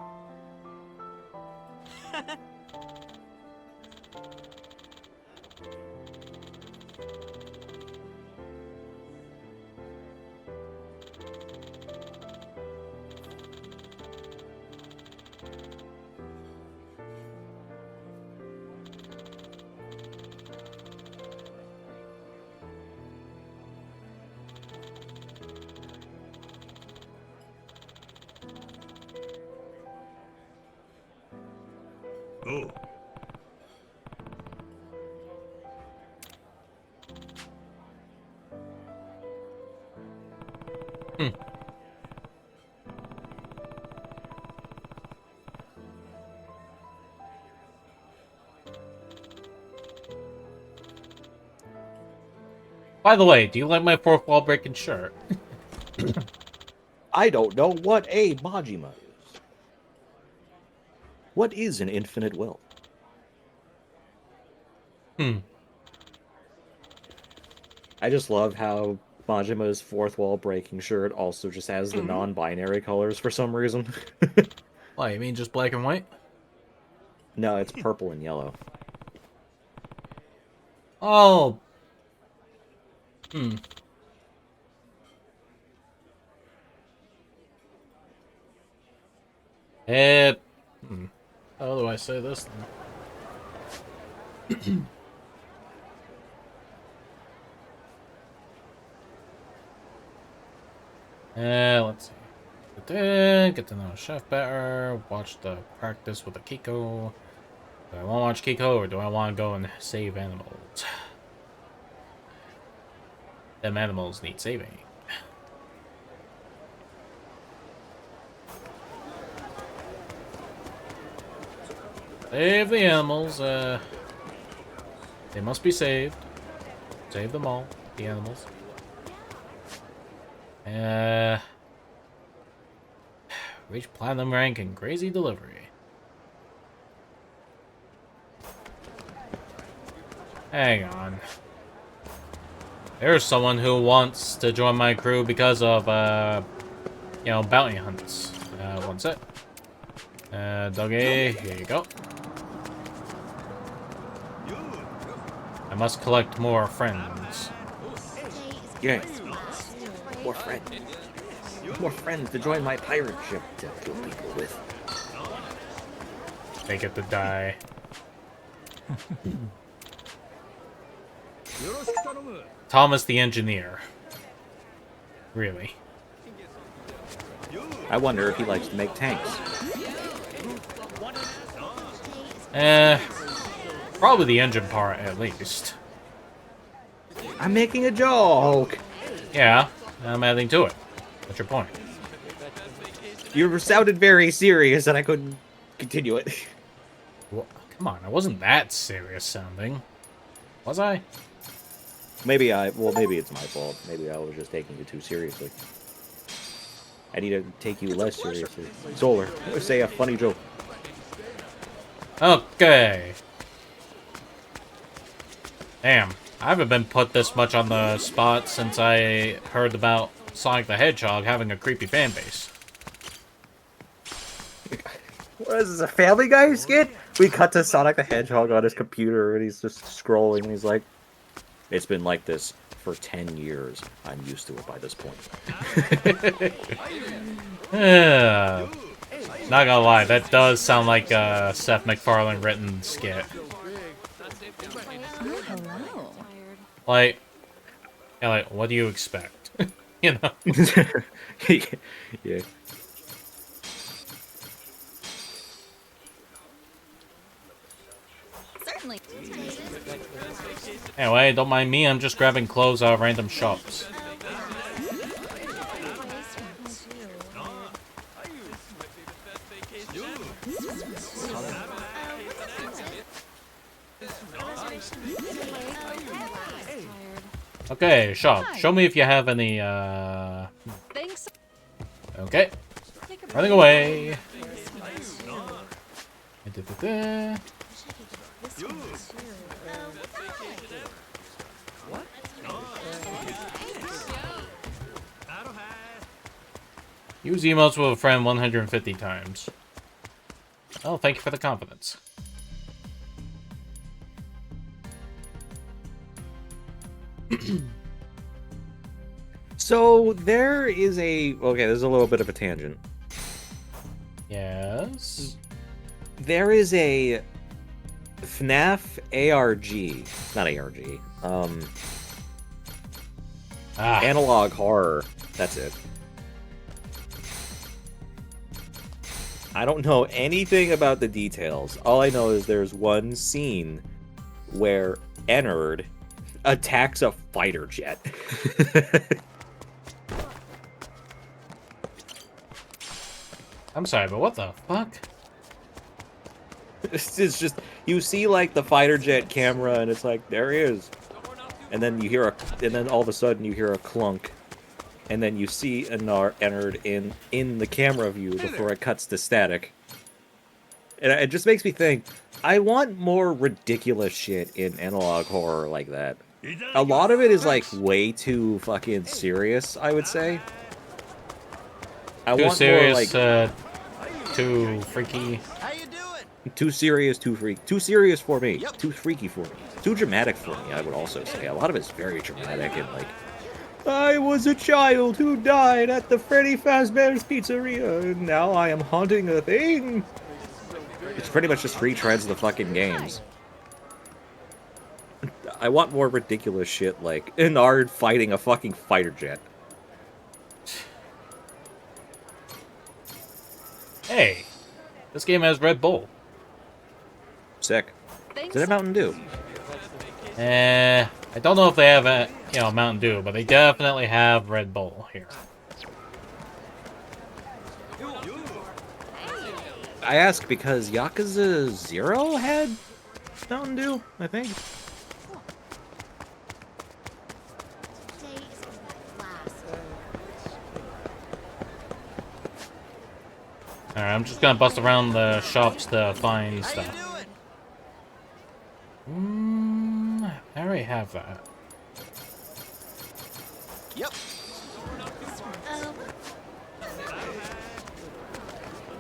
Oh. By the way, do you like my fourth wall breaking shirt? I don't know what a Majima is. What is an infinite will? I just love how Majima's fourth wall breaking shirt also just has the non-binary colors for some reason. What, you mean just black and white? No, it's purple and yellow. Oh. How do I say this then? Let's see. Get to know Chef better. Watch the practice with the Kiko. Do I want to watch Kiko or do I want to go and save animals? Them animals need saving. Save the animals. They must be saved. Save them all. The animals. Reach platinum rank in crazy delivery. Hang on. There's someone who wants to join my crew because of, you know, bounty hunts. One sec. Doggy, here you go. I must collect more friends. Yeah. More friends. More friends to join my pirate ship to kill people with. They get to die. Thomas the engineer. Really? I wonder if he likes to make tanks. Probably the engine part at least. I'm making a joke! Yeah, I'm adding to it. What's your point? You sounded very serious and I couldn't continue it. Well, come on, I wasn't that serious sounding. Was I? Maybe it's my fault. Maybe I was just taking you too seriously. I need to take you less seriously. Solar, say a funny joke. Okay. Damn, I haven't been put this much on the spot since I heard about Sonic the Hedgehog having a creepy fan base. What is this, a Family Guy skit? We cut to Sonic the Hedgehog on his computer and he's just scrolling and he's like, it's been like this for 10 years. I'm used to it by this point. Not gonna lie, that does sound like a Seth MacFarlane written skit. Like, yeah, like, what do you expect? You know? Yeah. Certainly. Anyway, don't mind me, I'm just grabbing clothes out of random shops. Okay, shop. Show me if you have any, Thanks. Okay. Running away. Da-da-da-da. Use emotes with a friend 150 times. Oh, thank you for the confidence. So there is a... Okay, there's a little bit of a tangent. Yes. There is a FNAF ARG. Not ARG. Analog horror. That's it. I don't know anything about the details. All I know is there's one scene where Ennard attacks a fighter jet. I'm sorry, but what the fuck? It's just, you see like the fighter jet camera and it's like, there he is. And then you hear and then all of a sudden you hear a clunk. And then you see Ennard in the camera view before it cuts to static. And it just makes me think, I want more ridiculous shit in analog horror like that. A lot of it is like way too fucking serious, I would say. I Too want serious, more like too freaky. too serious, too freaky. Too serious for me. Too freaky for me. Too dramatic for me, I would also say. A lot of it's very dramatic and like, I was a child who died at the Freddy Fazbear's Pizzeria, and now I am haunting a thing. It's pretty much just retreads the fucking games. I want more ridiculous shit like Ennard fighting a fucking fighter jet. Hey, this game has Red Bull. Sick. Is it a Mountain Dew? I don't know if they have a, Mountain Dew, but they definitely have Red Bull here. I ask because Yakuza 0 had Mountain Dew, I think. Alright, I'm just gonna bust around the shops to find stuff. I already have that. Yep.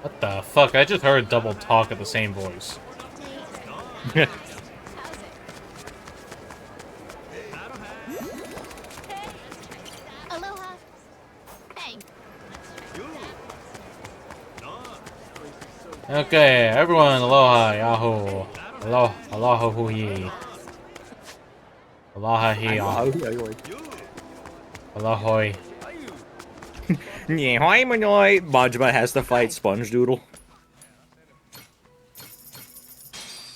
What the fuck? I just heard double talk at the same voice. Aloha. Thanks. Okay, everyone, aloha, yahoo. Aloha hui. Aloha hi. Aloha. Majima has to fight Sponge Doodle.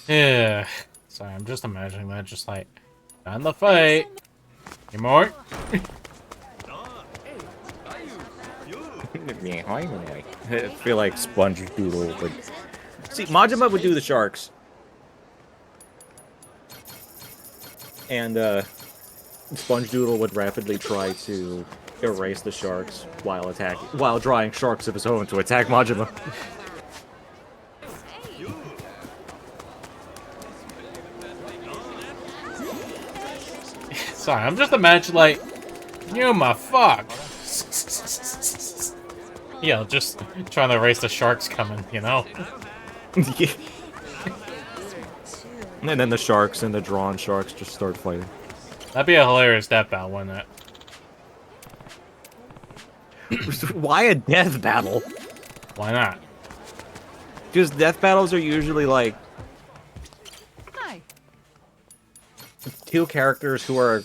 Yeah. Sorry, I'm just imagining that, just like, on the fight. Any more? I feel like Sponge Doodle would... See, Majima would do the sharks. And, Sponge Doodle would rapidly try to erase the sharks while drawing sharks of his own to attack Majima. Sorry, I'm just imagining, like, you my fuck. Yeah, just trying to erase the sharks coming, you know? And then the sharks and the drawn sharks just start fighting. That'd be a hilarious death battle, wouldn't it? Why a death battle? Why not? Because death battles are usually like Hi. two characters who are,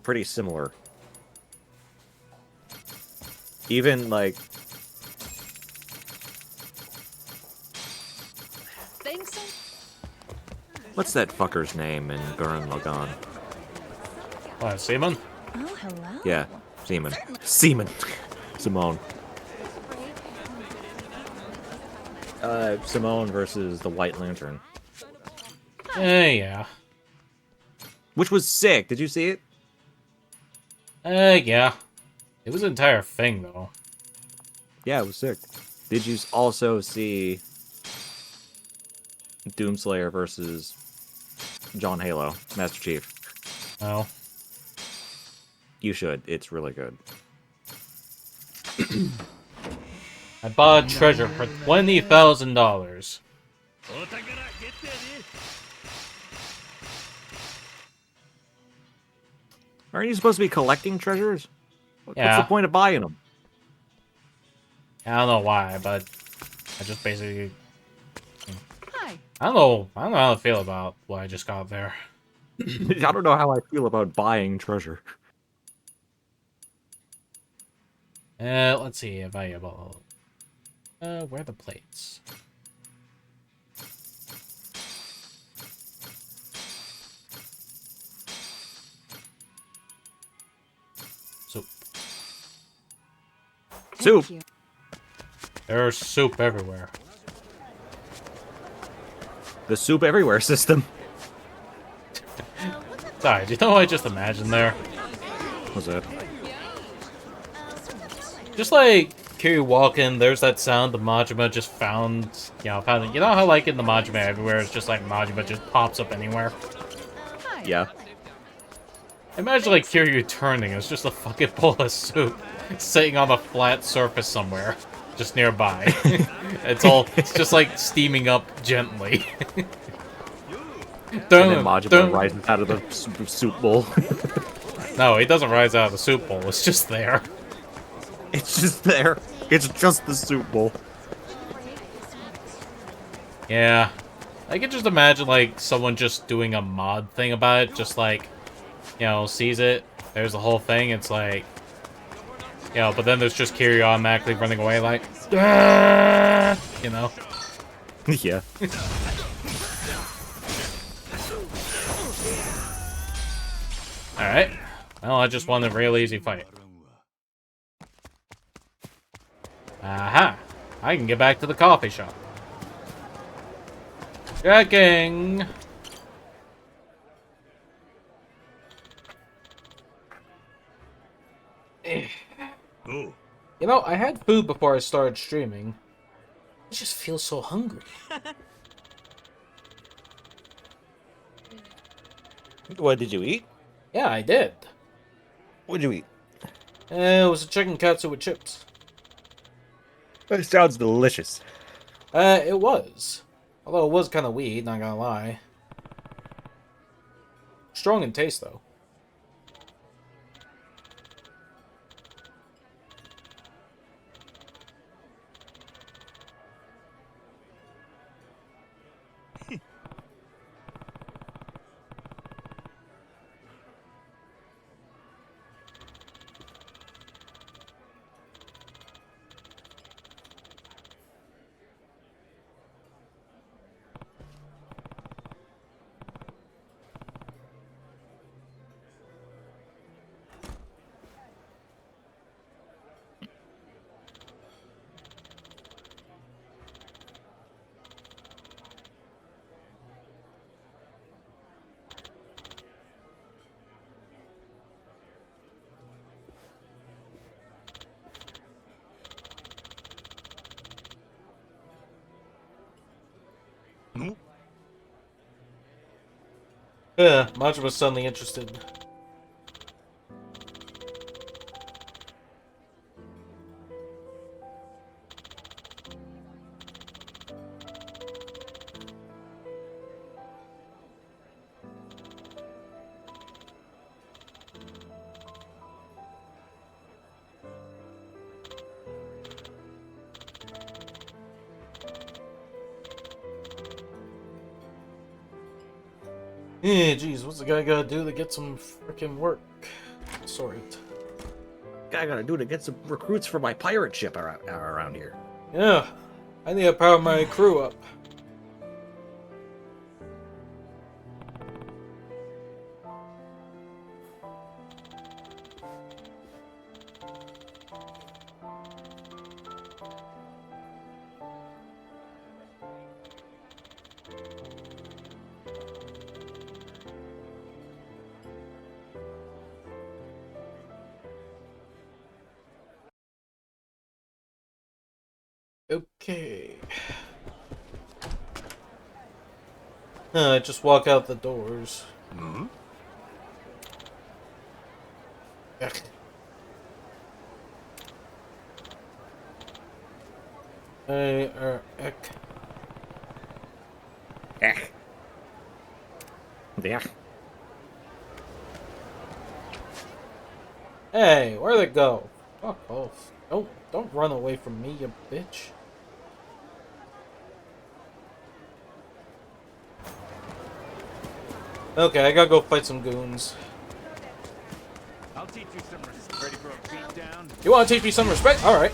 pretty similar. Even like Think so? what's that fucker's name in Gurren Lagann? What, Simon? Oh, hello. Yeah, Simon. Simone. Simone versus the White Lantern. Yeah. Which was sick. Did you see it? Yeah. It was an entire thing, though. Yeah, it was sick. Did you also see Doomslayer versus John Halo, Master Chief? No. You should. It's really good. I bought a treasure for $20,000. Aren't you supposed to be collecting treasures? What's Yeah. the point of buying them? I don't know why, but I just basically... Hi. I don't know how to feel about what I just got there. I don't know how I feel about buying treasure. Let's see if I able. Where are the plates? Soup. Soup. Thank you. There's soup everywhere. The soup everywhere system. Sorry, do you know what I just imagined there? What's that? Just like Kiryu walking, there's that sound the Majima just found. You know how like in the Majima everywhere, it's just like Majima just pops up anywhere. Yeah. Imagine like Kiryu turning, it's just a fucking bowl of soup sitting on a flat surface somewhere, just nearby. It's just like steaming up gently. And then Majima rises out of the soup bowl. No, he doesn't rise out of the soup bowl, it's just there. It's just there. It's just the soup bowl. Yeah. I can just imagine, like, someone just doing a mod thing about it, just like, you know, sees it, there's the whole thing, it's like, you know, but then there's just Kiryu automatically running away, like, "Ah!" You know? Yeah. Alright. Well, I just won a real easy fight. Aha! I can get back to the coffee shop. Checking! Oh, You know, I had food before I started streaming. I just feel so hungry. What did you eat? Yeah, I did. What did you eat? It was a chicken katsu with chips. It sounds delicious. It was. Although it was kind of weird, not gonna lie. Strong in taste, though. no. Yeah, Majima was suddenly interested. Yeah, geez, what's the guy gotta do to get some freaking work? Sorry. I gotta do to get some recruits for my pirate ship around here. Yeah, I need to power my crew up. Okay. Just walk out the doors. Hmm? Ugh. Eck. Yeah. Hey, where'd it go? Fuck off. Don't run away from me, you bitch. Okay, I gotta go fight some goons. I'll teach you some respect. Ready for a beatdown? You wanna teach me some respect? Alright.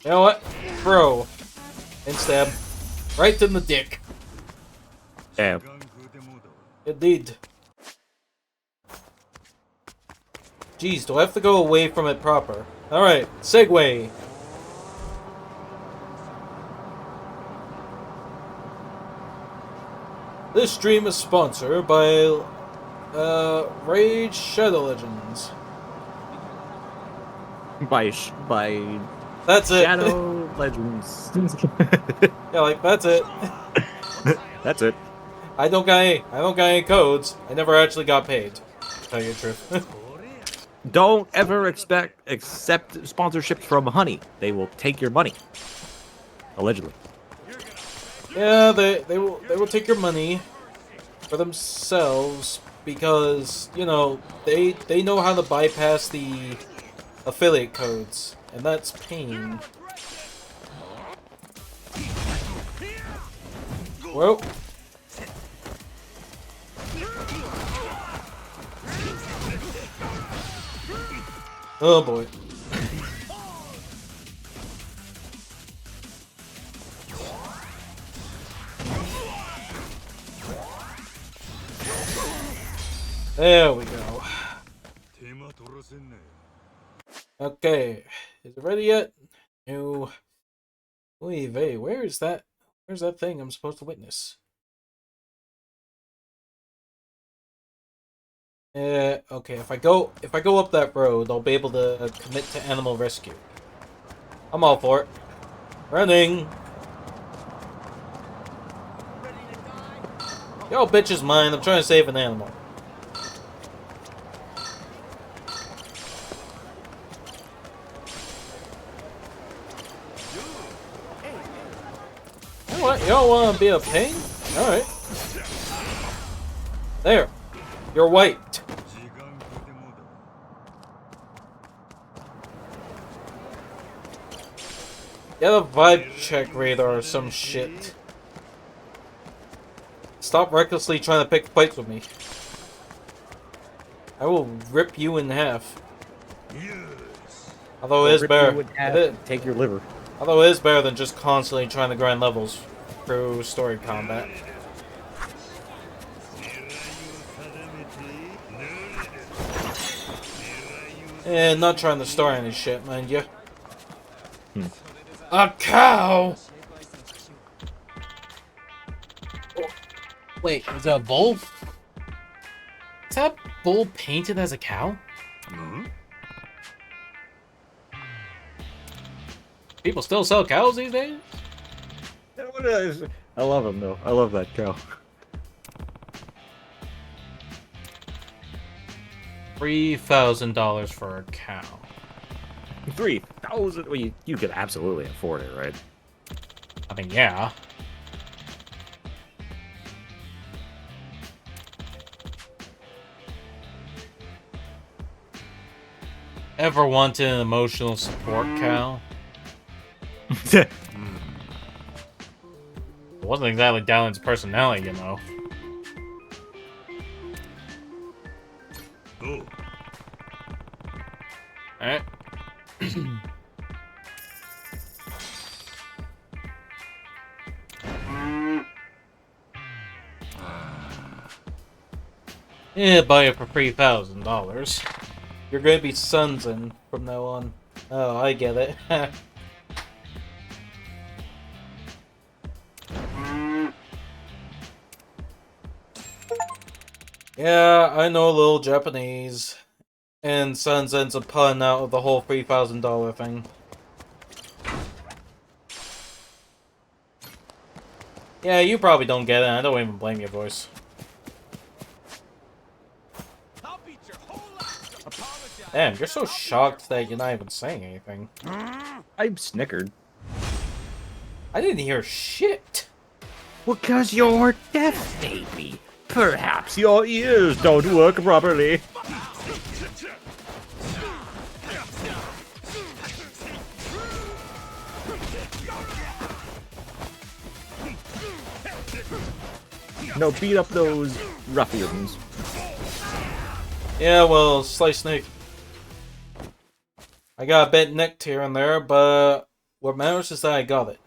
You know what? Bro. And stab. Right in the dick. Damn. Indeed. Jeez, do I have to go away from it proper? Alright, segue. This stream is sponsored by Rage Shadow Legends. By That's it. Shadow Legends. Yeah, like that's it. That's it. I don't got any codes. I never actually got paid. To tell you the truth. Don't ever accept sponsorships from Honey. They will take your money. Allegedly. Yeah, they will take your money for themselves because, you know, they know how to bypass the affiliate codes, and that's pain. Whoa. Oh boy. There we go. Okay. Is it ready yet? No. Oy vey, where is that? Where's that thing I'm supposed to witness? Okay, if I go up that road, I'll be able to commit to animal rescue. I'm all for it. Running! Yo, bitch is mine. I'm trying to save an animal. You know what? Y'all want to be a pain? Alright. There. You're white. Get a vibe check radar or some shit. Stop recklessly trying to pick fights with me. I will rip you in half. Although it is better. Take your liver. Although it is better than just constantly trying to grind levels through story combat. And not trying to star any shit, mind you. A cow! Oh, wait, is that a bull? Is that bull painted as a cow? People still sell cows these days? I love him though. I love that cow. $3,000 for a cow. 3,000. Well, you could absolutely afford it, right? I mean, yeah. Ever wanted an emotional support cow? It wasn't exactly Dallon's personality, you know. Alright. Yeah, buy it for $3,000. You're gonna be Sunzen from now on. Oh, I get it. Yeah, I know a little Japanese. And Sans ends a pun out of the whole $3,000 thing. Yeah, you probably don't get it. I don't even blame your voice. I'll beat your whole ass. Apologize. Damn, you're so shocked that you're not even saying anything. I snickered. I didn't hear shit. Because you're deaf, baby. Perhaps your ears don't work properly. No, beat up those ruffians. Yeah, well, Slice Snake. I got a bit nicked here and there, but what matters is that I got it.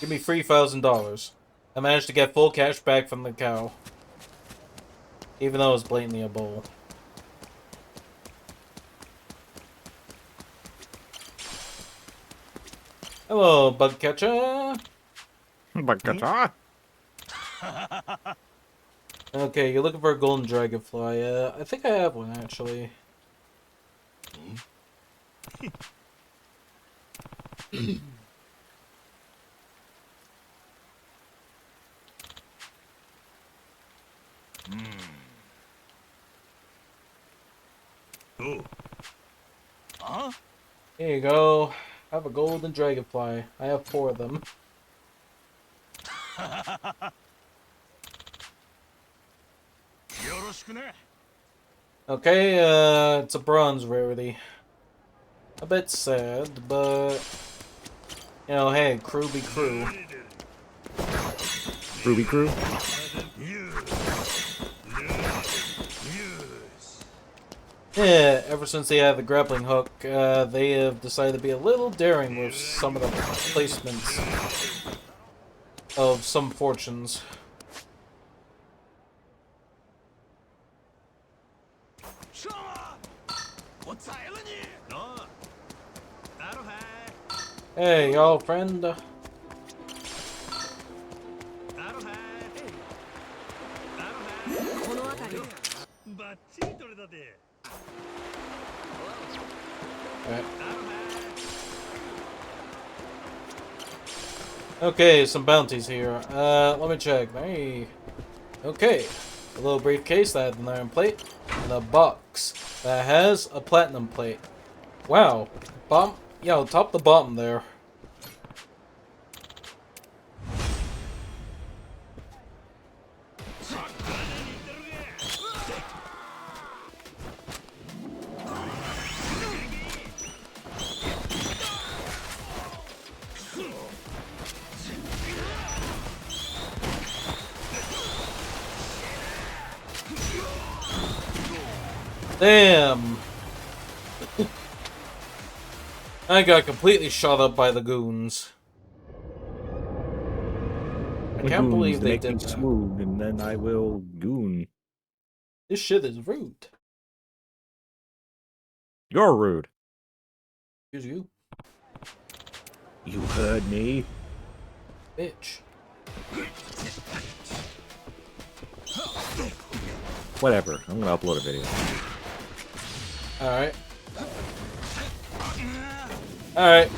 Give me $3,000. I managed to get full cash back from the cow. Even though it was blatantly a bull. Hello, bug catcher. Bug catcher? Okay, you're looking for a golden dragonfly. I think I have one, actually. Oh. Huh? Here you go. Have a golden dragonfly. I have 4 of them. Okay, it's a bronze rarity. A bit sad, but... You know, hey, crew be crew. Ruby crew? Yeah, ever since they had the grappling hook, they have decided to be a little daring with some of the placements of some fortunes. Hey, y'all, friend. Alright. Okay, some bounties here. Let me check. Hey. Okay. A little briefcase that has an iron plate, and a box that has a platinum plate. Wow. Yo, top to bottom there. Damn! I got completely shot up by the goons. I can't believe they make did me that. swoon, and then I will goon. This shit is rude. You're rude. Here's you, You heard me. bitch. Whatever. I'm gonna upload a video. Alright. Alright.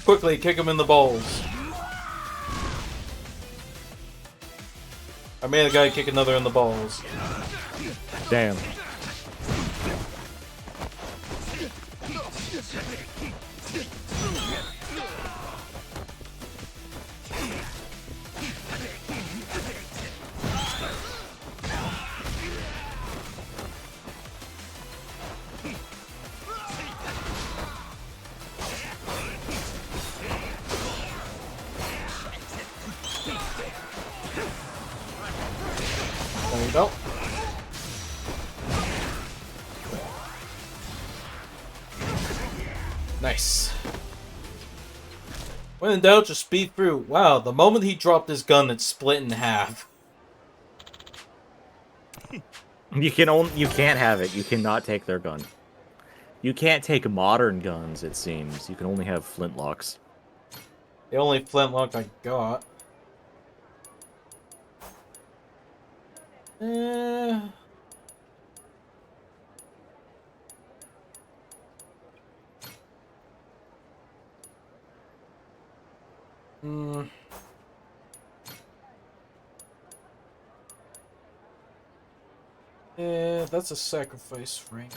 Quickly, kick him in the balls. I made a guy kick another in the balls. Damn. There you go. Nice. When in doubt, just speed through. Wow, the moment he dropped his gun, it split in half. You can't have it. You cannot take their gun. You can't take modern guns, it seems. You can only have flintlocks. The only flintlock I got. Eh. Hmm. Yeah, that's a sacrifice ring.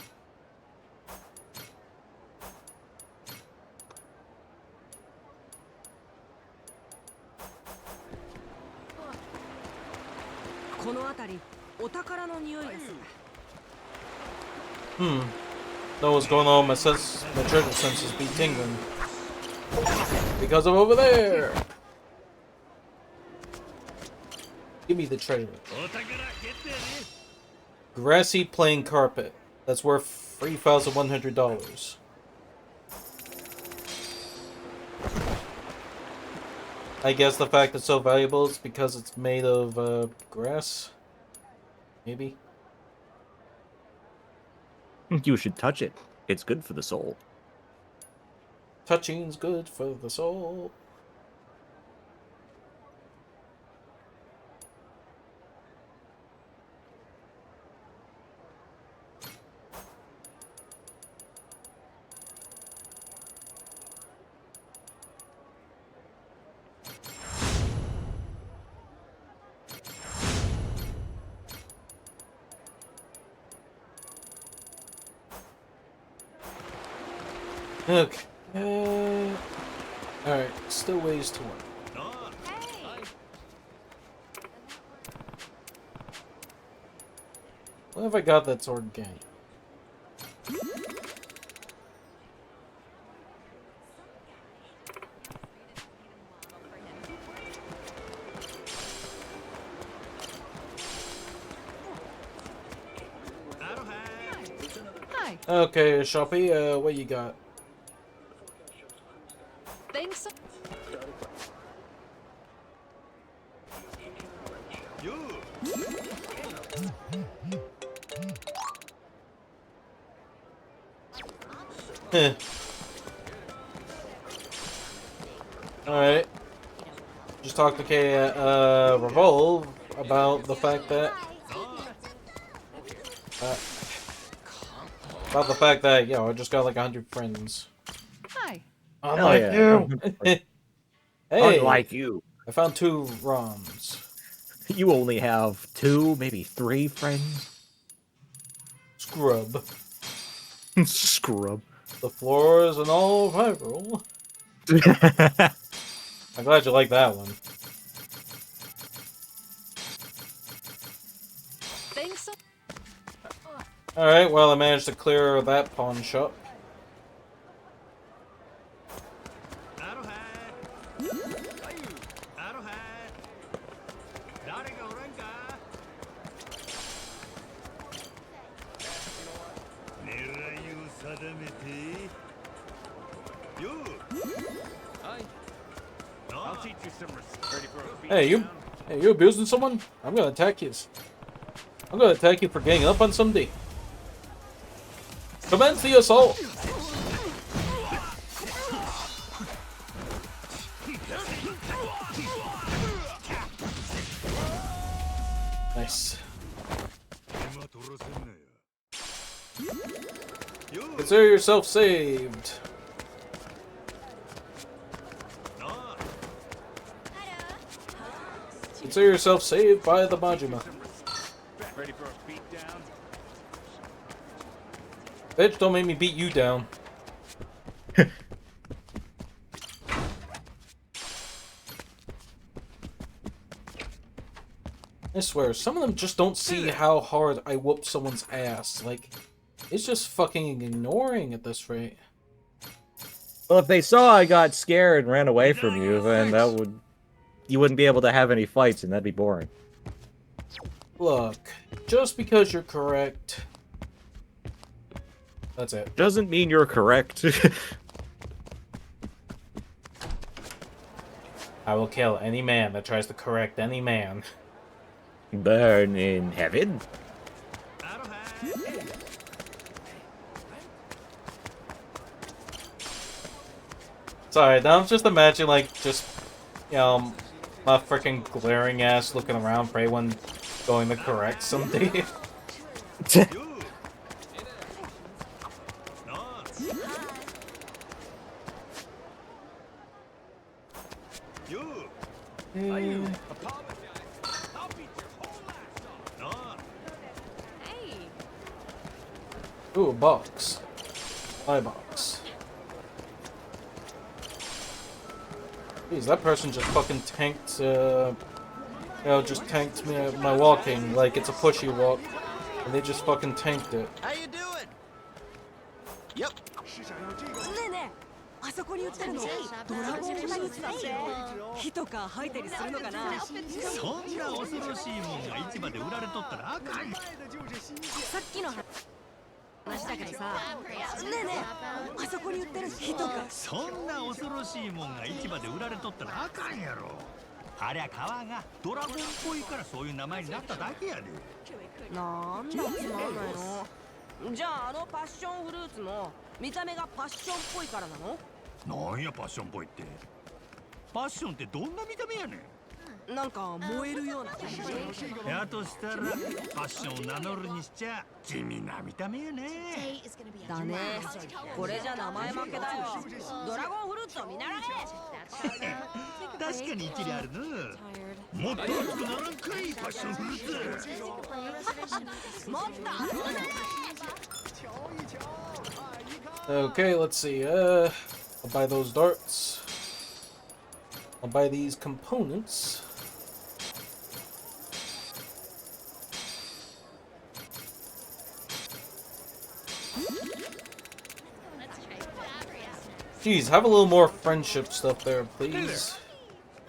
Know what's going on? My treasure senses be tingling. Because I'm over there! Give me the treasure. Grassy plain carpet. That's worth $3,100. I guess the fact it's so valuable is because it's made of grass? Maybe? You should touch it. It's good for the soul. Touching's good for the soul. Okay. Alright, still ways to win. What have I got that's organic? Hi. Okay, Shoppy, what you got? Thanks. Alright. Just talk to Kay at Revolve about the fact that you know, I just got like 100 friends. Hi. Unlike you. Hey, Unlike you. I found 2 ROMs. You only have 2, maybe 3 friends. Scrub. Scrub. The floor is an all viral. I'm glad you like that one. Thanks. Alright, well, I managed to clear that pawn shop. I'll teach you some respect. Hey, you abusing someone? I'm gonna attack you. I'm gonna attack you for ganging up on somebody. Commence the assault! Nice. Consider yourself saved. Consider yourself saved by the Majima. Ready for a beat down? Bitch, don't make me beat you down. I swear, some of them just don't see how hard I whoop someone's ass. Like, it's just fucking ignoring at this rate. Well, if they saw I got scared and ran away from you, then you wouldn't be able to have any fights, and that'd be boring. Look, just because you're correct... That's it. Doesn't mean you're correct. I will kill any man that tries to correct any man. Burn in heaven. Sorry, now I'm just imagining, like, just, you know, my freaking glaring ass looking around for anyone going to correct somebody. Ooh, a box. My box. Jeez, that person just fucking tanked, just tanked me my walking like it's a pushy walk. And they just fucking tanked it. How you doing? Yep. ねえねえあそこに売ってるのドラゴンフルーツだって火とか吐いたりするのかなそんな恐ろしいもんが市場で売られとったらあかん。さっきの話だけどさねえねえあそこに売ってる火とかそんな恐ろしいもんが市場で売られとったらあかんやろ。ありゃ皮がドラゴンっぽいからそういう名前になっただけやで。なんだつまんないのじゃああのパッションフルーツも見た目がパッションっぽいからなのなんやパッションっぽいって。パッションってどんな見た目やねん。なんか燃えるような感じやとしたらパッションを名乗るにしちゃ地味な見た目やね。だねこれじゃ名前負けだよドラゴンフルーツを見習え確かに一理あるの。もっと熱くならんかいパッションフルーツ。もっと熱くなれ Okay, let's see. I'll buy those darts. I'll buy these components. Jeez, have a little more friendship stuff there, please.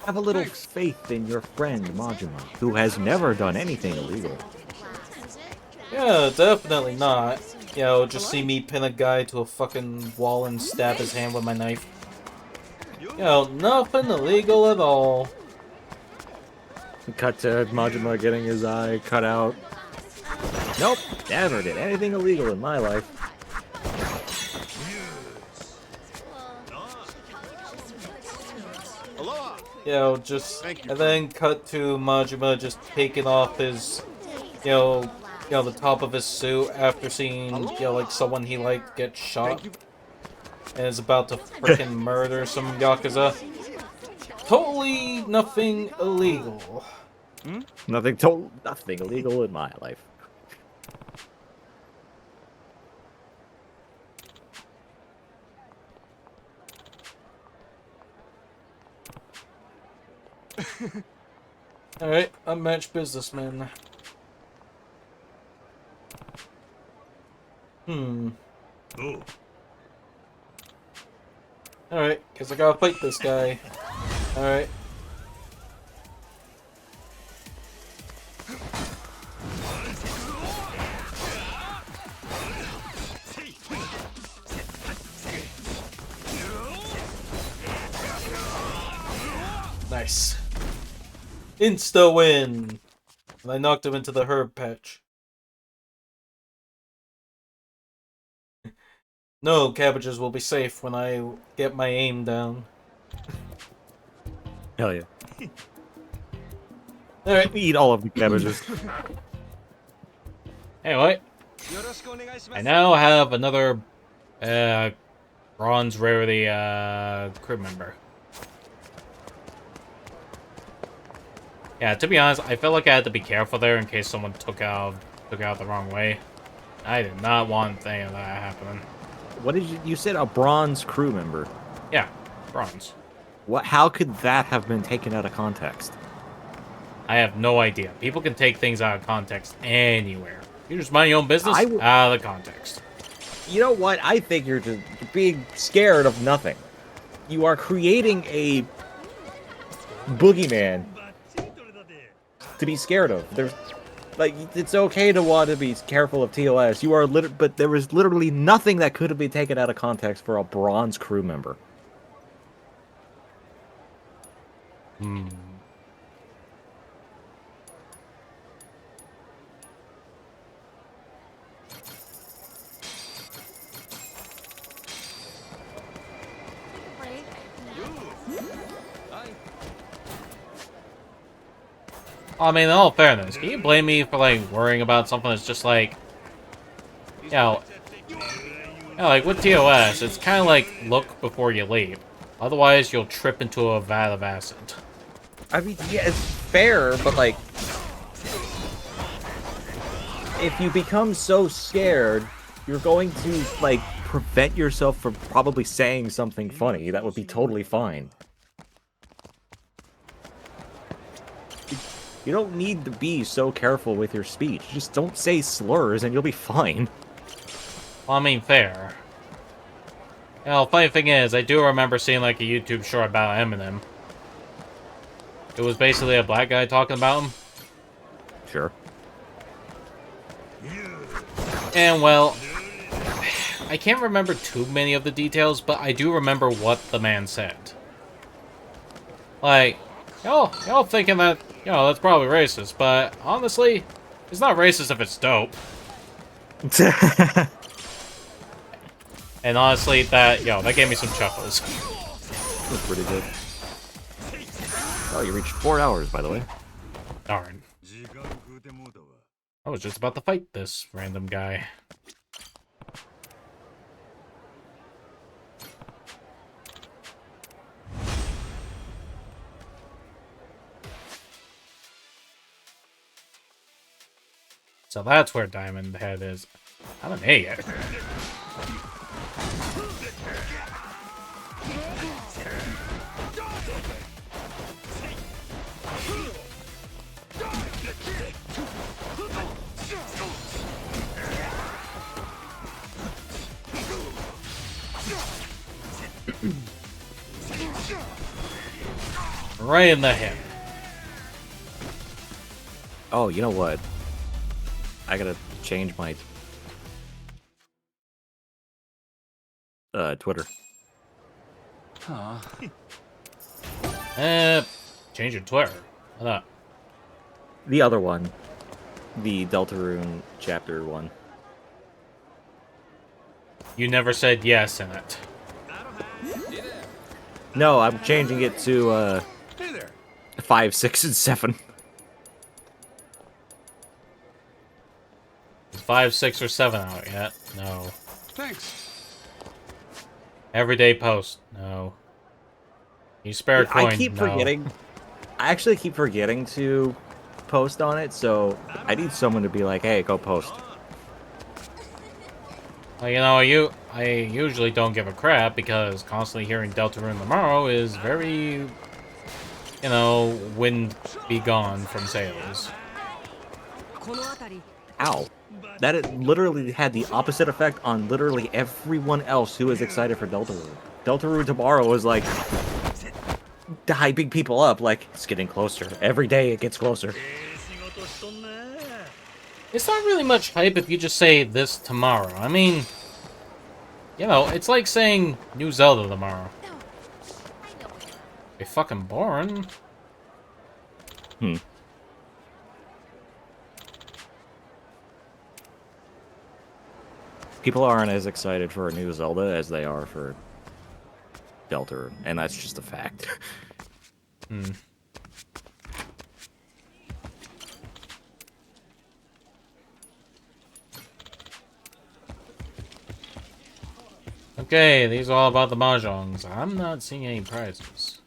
Have a little faith in your friend Majima, who has never done anything illegal. Yeah, definitely not. You know, just see me pin a guy to a fucking wall and stab his hand with my knife. You know, nothing illegal at all. Cut to Majima getting his eye cut out. Nope, never did anything illegal in my life. You know, just and then cut to Majima just taking off his, you know, the top of his suit after seeing, you know, like someone he liked get shot, and is about to frickin' murder some Yakuza. Totally nothing illegal. Nothing illegal in my life. Alright, unmatched businessman. Oh. Alright, guess I gotta fight this guy. Alright. Nice. Insta win! And I knocked him into the herb patch. No, cabbages will be safe when I get my aim down. Hell yeah. Alright. Eat all of the cabbages. Anyway. I now have another bronze rarity crew member. Yeah, to be honest, I felt like I had to be careful there in case someone took out the wrong way. I did not want any of that happening. What did you said a bronze crew member? Yeah, bronze. What? How could that have been taken out of context? I have no idea. People can take things out of context anywhere. You just mind your own business out of the context. You know what? I think you're just being scared of nothing. You are creating a boogeyman to be scared of. There's, like, it's okay to want to be careful of TOS. You are but there was literally nothing that could have been taken out of context for a bronze crew member. I mean, in all fairness, can you blame me for, like, worrying about something that's just, like... like, with TOS, it's kind of like, look before you leap. Otherwise, you'll trip into a vat of acid. I mean, yeah, it's fair, but, like... if you become so scared, you're going to, like, prevent yourself from probably saying something funny. That would be totally fine. You don't need to be so careful with your speech. Just don't say slurs and you'll be fine. Well, I mean, fair. You know, funny thing is, I do remember seeing, like, a YouTube short about Eminem. It was basically a black guy talking about him. Sure. And, well, I can't remember too many of the details, but I do remember what the man said. Like, y'all thinking that, you know, that's probably racist, but honestly, it's not racist if it's dope. And honestly, that gave me some chuckles. That's pretty good. Oh, you reached 4 hours, by the way. Darn. I was just about to fight this random guy. So that's where Diamond Head is. I'm an idiot. Right in the hip. Oh, you know what? I gotta change my Twitter. Huh. Change your Twitter. Why not? The other one. The Deltarune chapter one. You never said yes in it. No, I'm changing it to 5, 6, and 7. Is 5, 6, or 7 out yet? No. Thanks. Everyday post? No. You spare a coin? I keep No. forgetting. I actually keep forgetting to post on it, so I need someone to be like, "Hey, go post." Well, you know, I usually don't give a crap because constantly hearing Deltarune tomorrow is very, you know, wind be gone from sails. Ow. That it literally had the opposite effect on literally everyone else who is excited for Deltarune. Deltarune tomorrow is like hyping people up, like it's getting closer. Every day it gets closer. It's not really much hype if you just say this tomorrow. I mean, you know, it's like saying New Zelda tomorrow. Be fucking boring. People aren't as excited for a new Zelda as they are for Deltarune, and that's just a fact. Okay, these are all about the mahjongs. I'm not seeing any prizes.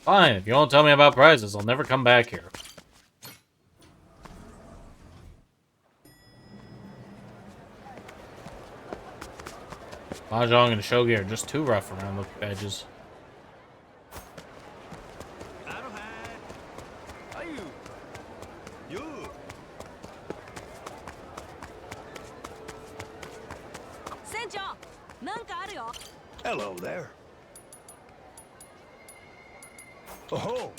Fine, if you won't tell me about prizes, I'll never come back here. Mahjong and Shogi are just too rough around the edges. Hello there. Oh.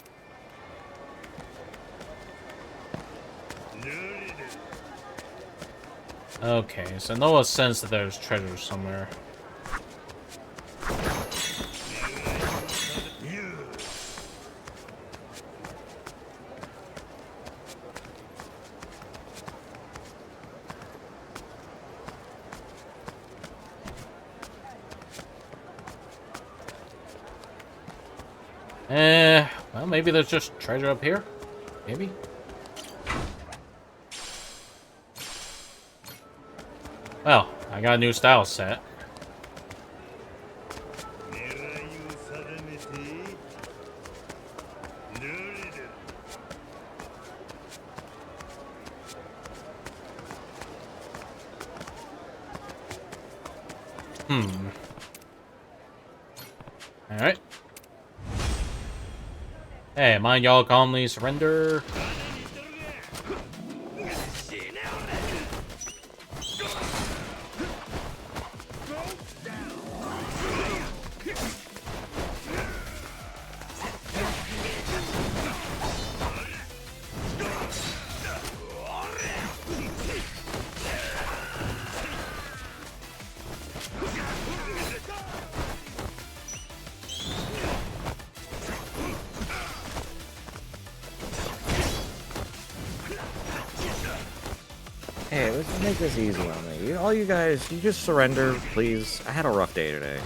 Okay, so Noah sense that there's treasure somewhere. Well, maybe there's just treasure up here. Maybe. Well, I got a new style set. Alright. Hey, mind y'all calmly surrender. Hey, let's make this easy on me. All you guys, you just surrender, please. I had a rough day today.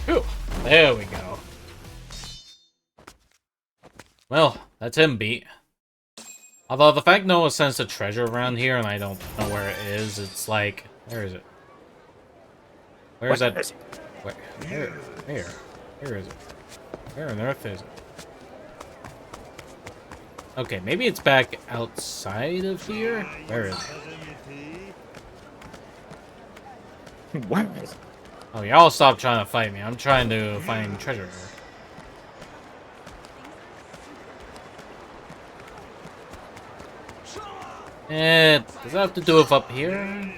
Whew, there we go. Well, that's him beat. Although the fact no one sends a treasure around here and I don't know where it is, it's like, where is it? Where is that? Where is it? Where on earth is it? Okay, maybe it's back outside of here? Where is it? What? Oh, y'all stop trying to fight me. I'm trying to find treasure. And does that have to do with up here?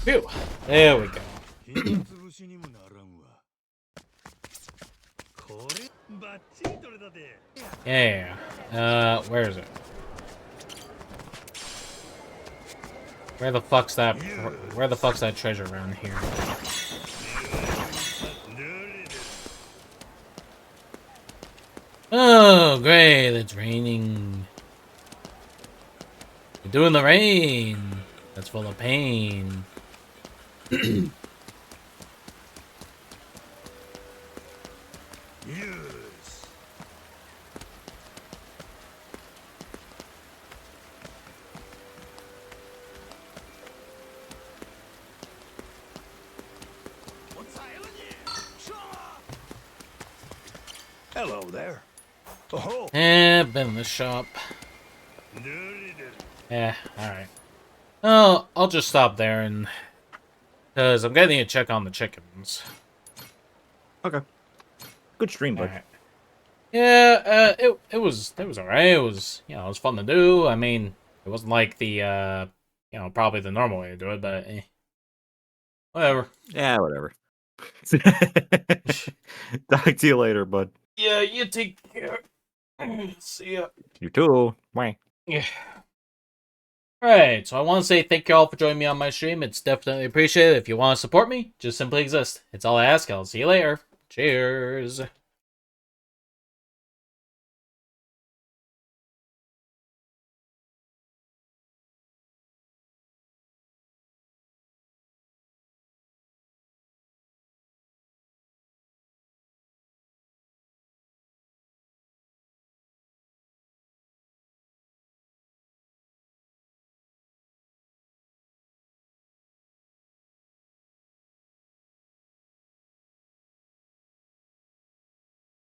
Phew. There we go. Yeah. Where is it? Where the fuck's that treasure around here? Oh, great, it's raining. We're doing the rain. That's full of pain. Hello there. Oh. Been in the shop. Yeah, alright. Oh, I'll just stop there and... because I'm getting a check on the chickens. Okay. Good stream, bud. Right. Yeah, it was alright. It was, you know, it was fun to do. I mean, it wasn't like the, you know, probably the normal way to do it, but whatever. Yeah, whatever. Talk to you later, bud. Yeah, you take care. See ya. You too. Bye. Yeah. Alright, so I want to say thank you all for joining me on my stream. It's definitely appreciated. If you want to support me, just simply exist. It's all I ask. I'll see you later. Cheers.